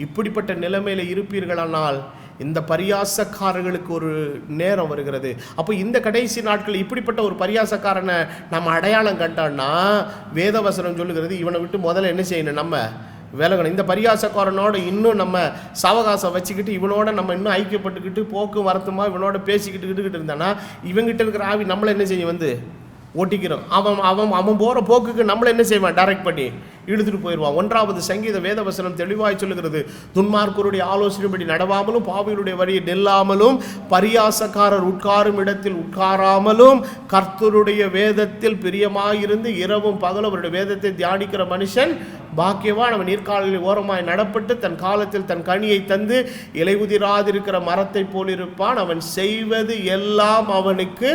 இப்படிப்பட்ட நிலைமையில் இருப்பீர்களானால் இந்த பரியாசக்காரர்களுக்கு ஒரு நேரம் வருகிறது. அப்போ இந்த கடைசி நாட்கள் இப்படிப்பட்ட ஒரு பரியாசக்காரனை நம்ம அடையாளம் கண்டோன்னா வேதவசனம் சொல்லுகிறது, இவனை விட்டு முதல்ல என்ன செய்யணும்? நம்ம விலகணும். இந்த பரியாசக்காரனோட இன்னும் நம்ம சாவகாசம் வச்சுக்கிட்டு இவனோட நம்ம இன்னும் ஐக்கியப்பட்டுக்கிட்டு போக்கு வரத்துமா இவனோட பேசிக்கிட்டு இருந்தானா இவங்கிட்ட இருக்கிற ஆவி நம்மளை என்ன செய்யும்? வந்து ஓட்டிக்கிறோம். அவன் போகிற போக்குக்கு நம்மளை என்ன செய்வான்? டைரக்ட் பண்ணி இழுத்துட்டு போயிடுவான். 1வது சங்கீத வேதவசனம் தெளிவாய் சொல்லுகிறது, துன்மார்க்கருடைய ஆலோசனைப்படி நடவாமலும் பாவிகளுடைய வழியை நெல்லாமலும் பரியாசக்காரர் உட்காரும் இடத்தில் உட்காராமலும் கர்த்தருடைய வேதத்தில் பிரியமாயிருந்து இரவும் பகலும் அவருடைய வேதத்தை தியானிக்கிற மனுஷன் பாக்கியவான். அவன் நீர்க்கால்களில் ஓரமாய் நடப்பட்டு தன் காலத்தில் தன் கனியை தந்து இலை உதிராதிருக்கிற மரத்தை போலிருப்பான். அவன் செய்வது எல்லாம் அவனுக்கு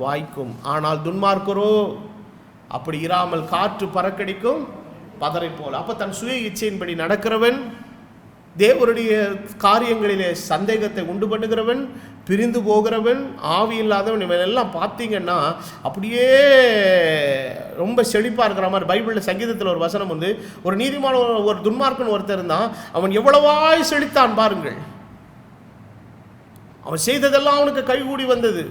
வாய்க்கும். ஆனால் துன்மார்க்கரோ அப்படி இராமல் காற்று பறக்கடிக்கும் பதரை போல. அப்போ தன் சுய இச்சையின்படி நடக்கிறவன், தேவனுடைய காரியங்களிலே சந்தேகத்தை உண்டு பண்ணுகிறவன், பிரிந்து போகிறவன், ஆவி இல்லாதவன், இவன் எல்லாம் பார்த்தீங்கன்னா அப்படியே ரொம்ப செழிப்பாக இருக்கிற மாதிரி. பைபிளில் சங்கீதத்தில் ஒரு வசனம் வந்து, ஒரு நீதிமான ஒரு துன்மார்க்கன் ஒருத்தர் இருந்தான், அவன் எவ்வளவாய் செழித்தான் பாருங்கள். அவன் செய்ததெல்லாம் அவனுக்கு கைகூடி வந்தது.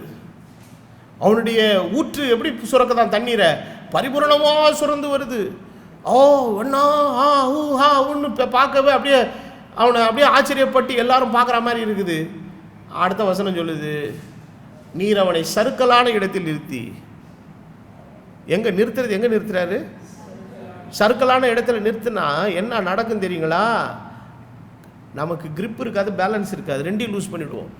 அவனுடைய ஊற்று எப்படி சுரக்கதான்? தண்ணீரை பரிபூரணமாக சுரந்து வருது. ஓ ஒன்னா ஒன்று பார்க்கவே அப்படியே அவனை அப்படியே ஆச்சரியப்பட்டு எல்லாரும் பார்க்குற மாதிரி இருக்குது. அடுத்த வசனம் சொல்லுது, நீர் அவனை சறுக்கலான இடத்தில் நிறுத்தி. எங்கே நிறுத்துறாரு? சறுக்கலான இடத்துல நிறுத்தினா என்ன நடக்கும் தெரியுங்களா? நமக்கு கிரிப் இருக்காது, பேலன்ஸ் இருக்காது, ரெண்டையும் லூஸ் பண்ணிவிடுவோம்.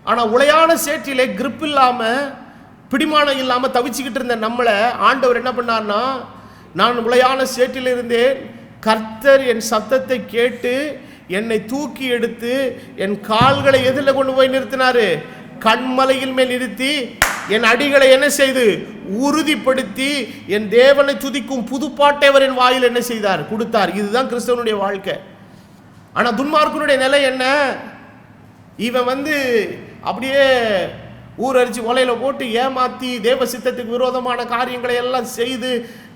ஆனால் உளையான சேற்றிலே கிரிப் இல்லாமல் பிடிமானம் இல்லாமல் தவிச்சுக்கிட்டு இருந்த நம்மளை ஆண்டவர் என்ன பண்ணார்னா, நான் உளையான சேற்றில் இருந்தேன், கர்த்தர் என் சத்தத்தை கேட்டு என்னை தூக்கி எடுத்து என் கால்களை எதில் கொண்டு போய் நிறுத்தினாரு? கண்மலையில் மேல் நிறுத்தி என் அடிகளை என்ன செய்து உறுதிப்படுத்தி என் தேவனை துதிக்கும் புதுப்பாட்டை அவர் என் வாயில் என்ன செய்தார்? கொடுத்தார். இதுதான் கிறிஸ்தவனுடைய வாழ்க்கை. ஆனால் துன்மார்க்கனுடைய நிலை என்ன? இவன் வந்து அப்படியே ஊரரிச்சு ஒலையில் போட்டு ஏமாற்றி தேவ சித்தத்துக்கு விரோதமான காரியங்களை எல்லாம் செய்து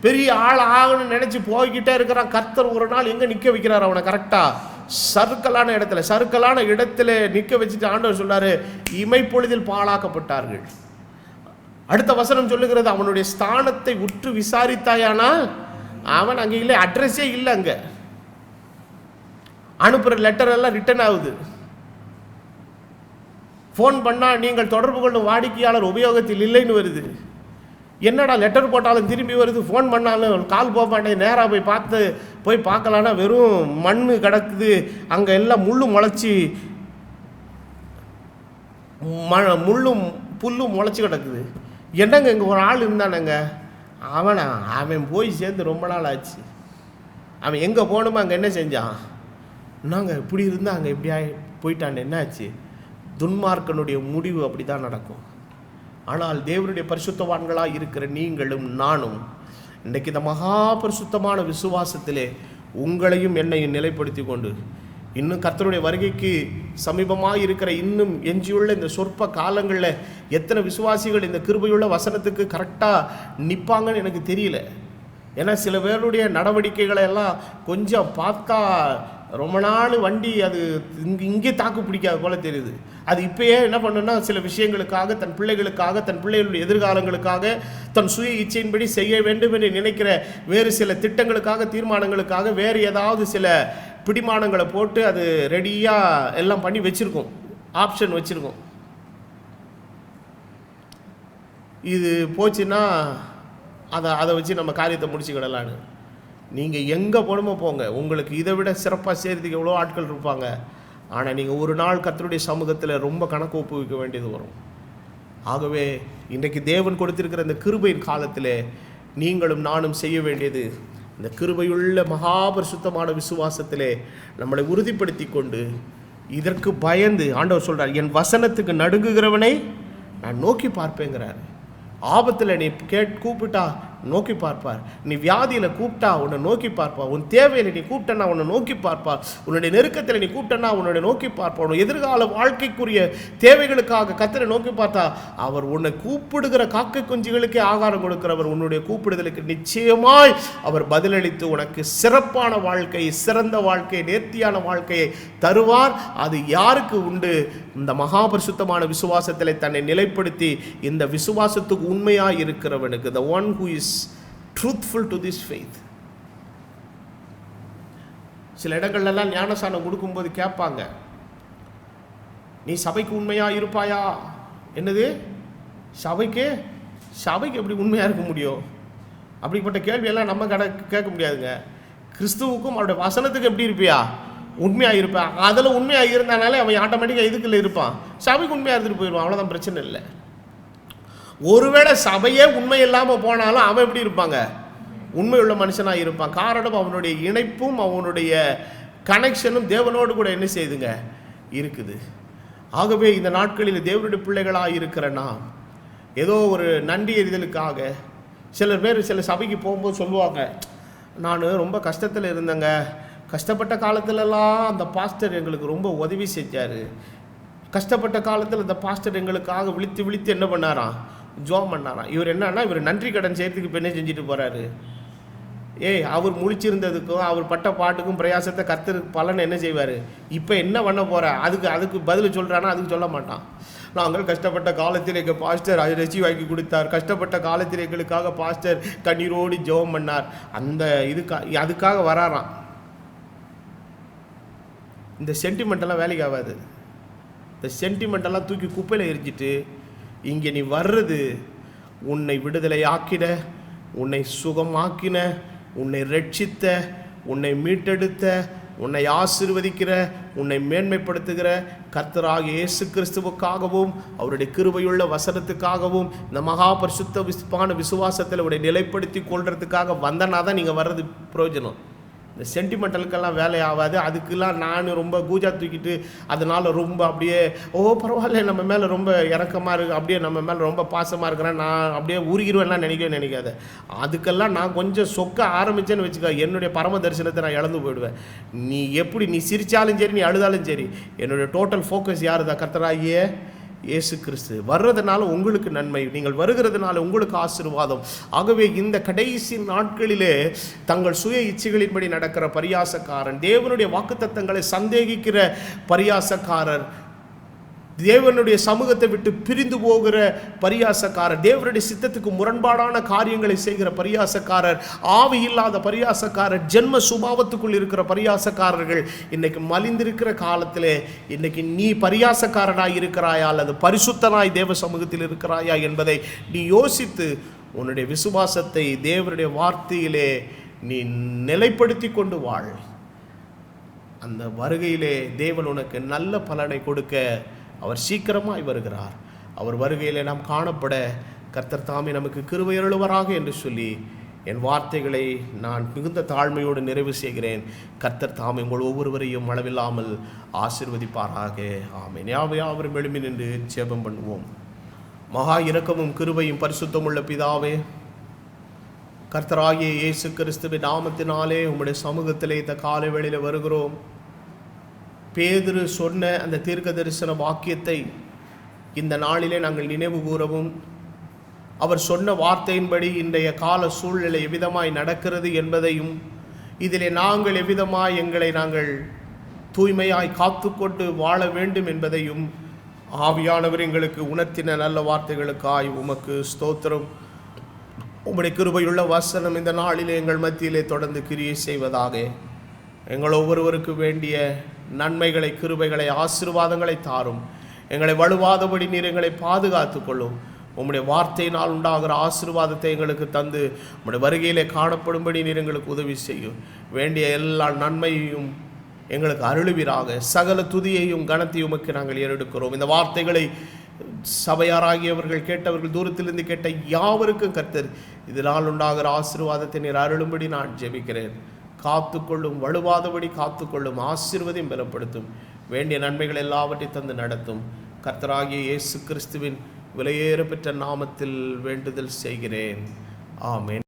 பெரிய ஆள் ஆகணும்னு நினச்சி போய்கிட்டே இருக்கிறான். கர்த்தர் ஒரு நாள் எங்கே நிற்க வைக்கிறார் அவனை? கரெக்டாக சறுக்கலான இடத்துல நிற்க வச்சுட்டு ஆண்டவர் சொல்றாரு, இமைப்பொழுதில் பாழாக்கப்பட்டார்கள். அடுத்த வசனம் சொல்லுகிறது, அவனுடைய ஸ்தானத்தை உற்று விசாரித்தாயானா அவன் அங்கே இல்லை, அட்ரஸே இல்லை. அங்கே அனுப்புகிற லெட்டர் எல்லாம் ரிட்டன் ஆகுது. ஃபோன் பண்ணால் நீங்கள் தொடர்பு கொள்ளும் வாடிக்கையாளர் உபயோகத்தில் இல்லைன்னு வருது. என்னடா லெட்டர் போட்டாலும் திரும்பி வருது, ஃபோன் பண்ணாலும் கால் போக மாட்டேன். நேராக போய் பார்க்கலான்னா வெறும் மண் கிடக்குது, அங்கே எல்லாம் முள்ளும் முளைச்சி முள்ளும் புல்லும் முளைச்சி கிடக்குது. என்னங்க இங்கே ஒரு ஆள் இருந்தானங்க, அவன் போய் சேர்ந்து ரொம்ப நாள் ஆச்சு. அவன் எங்கே போகணுமோ அங்கே என்ன செஞ்சான்? நாங்கள் இப்படி இருந்தால் அங்கே இப்படி போயிட்டான். என்ன ஆச்சு? துன்மார்க்கனுடைய முடிவு அப்படி தான் நடக்கும். ஆனால் தேவனுடைய பரிசுத்தவான்களாக இருக்கிற நீங்களும் நானும் இன்றைக்கு இந்த மகா பரிசுத்தமான விசுவாசத்திலே உங்களையும் என்னையும் நிலைப்படுத்தி கொண்டு இன்னும் கர்த்தருடைய வருகைக்கு சமீபமாக இருக்கிற இன்னும் எஞ்சியுள்ள இந்த சொற்ப காலங்களில் எத்தனை விசுவாசிகள் இந்த கிருபையுள்ள வசனத்துக்கு கரெக்டாக நிற்பாங்கன்னு எனக்கு தெரியல. ஏன்னா சில பேருடைய நடவடிக்கைகளை எல்லாம் கொஞ்சம் பார்த்தா ரொம்ப நாள் வண்டி அது இங்கே தாக்கு பிடிக்காத போல தெரியுது. அது இப்பயே என்ன பண்ணுன்னா, சில விஷயங்களுக்காக, தன் பிள்ளைகளுக்காக, தன் பிள்ளைகளுடைய எதிர்காலங்களுக்காக, தன் சுய இச்சையின்படி செய்ய வேண்டும் என்று நினைக்கிற வேறு சில திட்டங்களுக்காக, தீர்மானங்களுக்காக வேறு ஏதாவது சில பிடிமானங்களை போட்டு அது ரெடியாக எல்லாம் பண்ணி வச்சுருக்கோம், ஆப்ஷன் வச்சுருக்கோம். இது போச்சுன்னா அதை வச்சு நம்ம காரியத்தை முடிச்சுக்கிடலான்னு. நீங்கள் எங்கே போகணுமோ போங்க, உங்களுக்கு இதை விட சிறப்பாக செய்கிறதுக்கு எவ்வளோ ஆட்கள் இருப்பாங்க. ஆனால் நீங்கள் ஒரு நாள் கர்த்தருடைய சமூகத்தில் ரொம்ப கணக்கு ஒப்புவிக்க வேண்டியது வரும். ஆகவே இன்றைக்கு தேவன் கொடுத்திருக்கிற இந்த கிருபையின் காலத்தில் நீங்களும் நானும் செய்ய வேண்டியது, இந்த கிருபையுள்ள மகாபரிசுத்தமான விசுவாசத்திலே நம்மளை உறுதிப்படுத்தி கொண்டு, இதற்கு பயந்து ஆண்டவர் சொல்கிறார், என் வசனத்துக்கு நடுங்குகிறவனை நான் நோக்கி பார்ப்பேங்கிறார். ஆபத்தில் நீ கூப்பிட்டா நோக்கி பார்ப்பார். நீ வியாதியில் கூப்பிட்டா உன்னை நோக்கி பார்ப்பார். உன் தேவையில் நீ கூப்பிட்டனா உன்னை நோக்கி பார்ப்பார். உன்னுடைய நெருக்கத்தில் நீ கூப்பிட்டனா உன்னுடைய நோக்கி பார்ப்பார். உன் எதிர்கால வாழ்க்கைக்குரிய தேவைகளுக்காக கர்த்தரை நோக்கி பார்த்தா அவர் உன்னை கூப்பிடுகிற காக்கை குஞ்சுகளுக்கே ஆகாரம் கொடுக்கிறவர். உன்னுடைய கூப்பிடுதலுக்கு நிச்சயமாய் அவர் பதிலளித்து உனக்கு சிறப்பான வாழ்க்கை, சிறந்த வாழ்க்கை, நேர்த்தியான வாழ்க்கையை தருவார். அது யாருக்கு உண்டு? இந்த மகாபரிசுத்தமான விசுவாசத்தில் தன்னை நிலைப்படுத்தி இந்த விசுவாசத்துக்கு உண்மையாக இருக்கிறவனுக்கு, the one who is truthful to this faith. சில இடங்கள்லாம் ஞானசானம் கொடுக்கும்போது கேட்பாங்க, நீ சபைக்கு உண்மையா இருப்பாயா? என்னது சபைக்கு எப்படி உண்மையாக இருக்க முடியும்? அப்படிப்பட்ட கேள்வியெல்லாம் நம்ம கேட்க முடியாதுங்க. கிறிஸ்துவுக்கும் அவருடைய வசனத்துக்கு எப்படி இருப்பியா? உண்மையாக இருப்பேன். அதில் உண்மையாக இருந்தானாலே அவன் ஆட்டோமேட்டிக்காக இதுக்குள்ள இருப்பான், சபைக்கு உண்மையாக இருந்துட்டு போயிடுவான். அவ்வளோதான், பிரச்சனை இல்லை. ஒருவேளை சபையே உண்மை இல்லாமல் போனாலும் அவன் எப்படி இருப்பாங்க? உண்மையுள்ள மனுஷனாக இருப்பான். காரணம் அவனுடைய இணைப்பும் அவனுடைய கனெக்ஷனும் தேவனோடு கூட என்ன செய்யுதுங்க இருக்குது. ஆகவே இந்த நாட்களில் தேவனுடைய பிள்ளைகளாக இருக்கிற நாம் ஏதோ ஒரு நன்றி எறிதலுக்காக சில சபைக்கு போகும்போது சொல்லுவாங்க, நான் ரொம்ப கஷ்டத்தில் இருந்தேங்க, கஷ்டப்பட்ட காலத்திலலாம் அந்த பாஸ்டர் எங்களுக்கு ரொம்ப உதவி செஞ்சார், கஷ்டப்பட்ட காலத்தில் அந்த பாஸ்டர் எங்களுக்காக விழித்து என்ன பண்ணாராம்? ஜோம் பண்ணாராம். இவர் என்னன்னா, இவர் நன்றி கடன் செய்யறதுக்கு இப்போ என்ன செஞ்சுட்டு போகிறாரு? அவர் முழிச்சிருந்ததுக்கும் அவர் பட்ட பாட்டுக்கும் பிரயாசத்தை கர்த்தருக்கு பலன் என்ன செய்வார்? இப்போ என்ன பண்ண போகிற? அதுக்கு பதில் சொல்கிறானா? அதுக்கு சொல்ல மாட்டான். நாங்கள் கஷ்டப்பட்ட காலத்தில் எங்கள் பாஸ்டர் ரசி வாங்கி கொடுத்தார், கஷ்டப்பட்ட காலத்தில் எங்களுக்காக பாஸ்டர் கண்ணீரோடு ஜெபம் பண்ணார், அந்த அதுக்காக வராராம். இந்த சென்டிமெண்டெல்லாம் வேலைக்கு ஆகாது. இந்த சென்டிமெண்டெல்லாம் தூக்கி குப்பையில் எரிஞ்சிட்டு இங்கே நீ வர்றது உன்னை விடுதலை ஆக்கின, உன்னை சுகமாக்கின, உன்னை ரட்சித்த, உன்னை மீட்டெடுத்த, உன்னை ஆசீர்வதிக்கிற, உன்னை மேன்மைப்படுத்துகிற கர்த்தராகிய இயேசு கிறிஸ்துவுக்காகவும் அவருடைய கிருபையுள்ள வசனத்துக்காகவும் இந்த மகாபரிசுத்தமான விசுவாசத்தில் உடைய நிலைப்படுத்தி கொள்றதுக்காக வந்தனா தான் நீங்கள் வர்றது பிரயோஜனம். இந்த சென்டிமெண்டலுக்கெல்லாம் வேலை ஆகாது. அதுக்கெல்லாம் நான் ரொம்ப கூஜா தூக்கிட்டு அதனால் ரொம்ப அப்படியே பரவாயில்ல நம்ம மேலே ரொம்ப இறக்கமாக இருக்குது, அப்படியே நம்ம மேலே ரொம்ப பாசமாக இருக்கிறேன், நான் அப்படியே உருகிடுவேன்லாம் நினைக்காத. அதுக்கெல்லாம் நான் கொஞ்சம் சொக்க ஆரம்பித்தேன்னு வச்சுக்க, என்னுடைய பரம தரிசனத்தை நான் இழந்து போயிடுவேன். நீ சிரித்தாலும் சரி, நீ அழுதாலும் சரி, என்னுடைய டோட்டல் ஃபோக்கஸ் யார் தான்? கர்த்தராகிய இயேசு கிறிஸ்து. வர்றதுனால உங்களுக்கு நன்மை, நீங்கள் வருகிறதுனால உங்களுக்கு ஆசீர்வாதம். ஆகவே இந்த கடைசி நாட்களிலே தங்கள் சுய இச்சைகளின்படி நடக்கிற பரியாசக்காரன், தேவனுடைய வாக்குத்தத்தங்களை சந்தேகிக்கிற பரியாசக்காரர், தேவனுடைய சமூகத்தை விட்டு பிரிந்து போகிற பரியாசக்காரர், தேவனுடைய சித்தத்துக்கு முரண்பாடான காரியங்களை செய்கிற பரியாசக்காரர், ஆவி இல்லாத பரியாசக்காரர், ஜென்ம சுபாவத்துக்குள் இருக்கிற பரியாசக்காரர்கள் இன்னைக்கு மலிந்திருக்கிற காலத்திலே இன்னைக்கு நீ பரியாசக்காரனாய் இருக்கிறாயா அல்லது பரிசுத்தனாய் தேவ சமூகத்தில் இருக்கிறாயா என்பதை நீ யோசித்து உன்னுடைய விசுவாசத்தை தேவனுடைய வார்த்தையிலே நீ நிலைப்படுத்தி கொண்டு வாழ். அந்த வருகையிலே தேவன் உனக்கு நல்ல பலனை கொடுக்க அவர் சீக்கிரமாய் வருகிறார். அவர் வருகையில் நாம் காணப்பட கர்த்தர் தாமே நமக்கு கிருபை அருளுவாராக என்று சொல்லி என் வார்த்தைகளை நான் மிகுந்த தாழ்மையோடு நிறைவு செய்கிறேன். கர்த்தர் தாமே உங்கள் ஒவ்வொருவரையும் அளவில்லாமல் ஆசீர்வதிப்பாராக. ஆமென். யாவரும் எழும்பி நின்று ஜெபம் பண்ணுவோம். மகா இரக்கமும் கிருபையும் பரிசுத்தமுள்ள பிதாவே, கர்த்தராகிய இயேசு கிறிஸ்துவின் நாமத்தினாலே உம்முடைய சமூகத்திலே இந்த காலை வேளையில் வருகிறோம். பேதுரு சொன்ன அந்த தீர்க்க தரிசன வாக்கியத்தை இந்த நாளிலே நாங்கள் நினைவு கூறவும், அவர் சொன்ன வார்த்தையின்படி இன்றைய கால சூழ்நிலை எவ்விதமாய் நடக்கிறது என்பதையும், இதிலே நாங்கள் எவ்விதமாய் எங்களை நாங்கள் தூய்மையாய் காத்துக்கொண்டு வாழ வேண்டும் என்பதையும் ஆவியானவர் எங்களுக்கு உணர்த்தின நல்ல வார்த்தைகளுக்காய் உமக்கு ஸ்தோத்திரம். உம்முடைய கிருபையுள்ள வசனம் இந்த நாளிலே எங்கள் மத்தியிலே தொடர்ந்து கிரியை செய்வதாக. எங்கள் ஒவ்வொருவருக்கு வேண்டிய நன்மைகளை, கிருபைகளை, ஆசீர்வாதங்களை தாரும். எங்களை வலுவாதபடி நீர் எங்களை பாதுகாத்து கொள்ளும். உம்முடைய வார்த்தையினால் உண்டாகிற ஆசீர்வாதத்தை எங்களுக்கு தந்து உம்முடைய வருகையிலே காணப்படும்படி நீர் எங்களுக்கு உதவி செய்யும். வேண்டிய எல்லா நன்மையையும் எங்களுக்கு அருளுவீராக. சகல துதியையும் கனத்தையும் உமக்கு நாங்கள் ஏறெடுக்கிறோம். இந்த வார்த்தைகளை சபையாராகியவர்கள் கேட்டவர்கள், தூரத்திலிருந்து கேட்ட யாவருக்கும் கர்த்தர் இதனால் உண்டாகிற ஆசீர்வாதத்தை நீர் அருளும்படி நான் ஜெபிக்கிறேன். காத்துக்கொள்ளும், வலுவாதபடி காத்துக்கொள்ளும், ஆசீர்வதியும் பலப்படுத்தும். வேண்டிய நன்மைகள் எல்லாவற்றையும் தந்து நடத்தும். கர்த்தராகிய இயேசு கிறிஸ்துவின் விலையேற பெற்ற நாமத்தில் வேண்டுதல் செய்கிறேன். ஆமென்.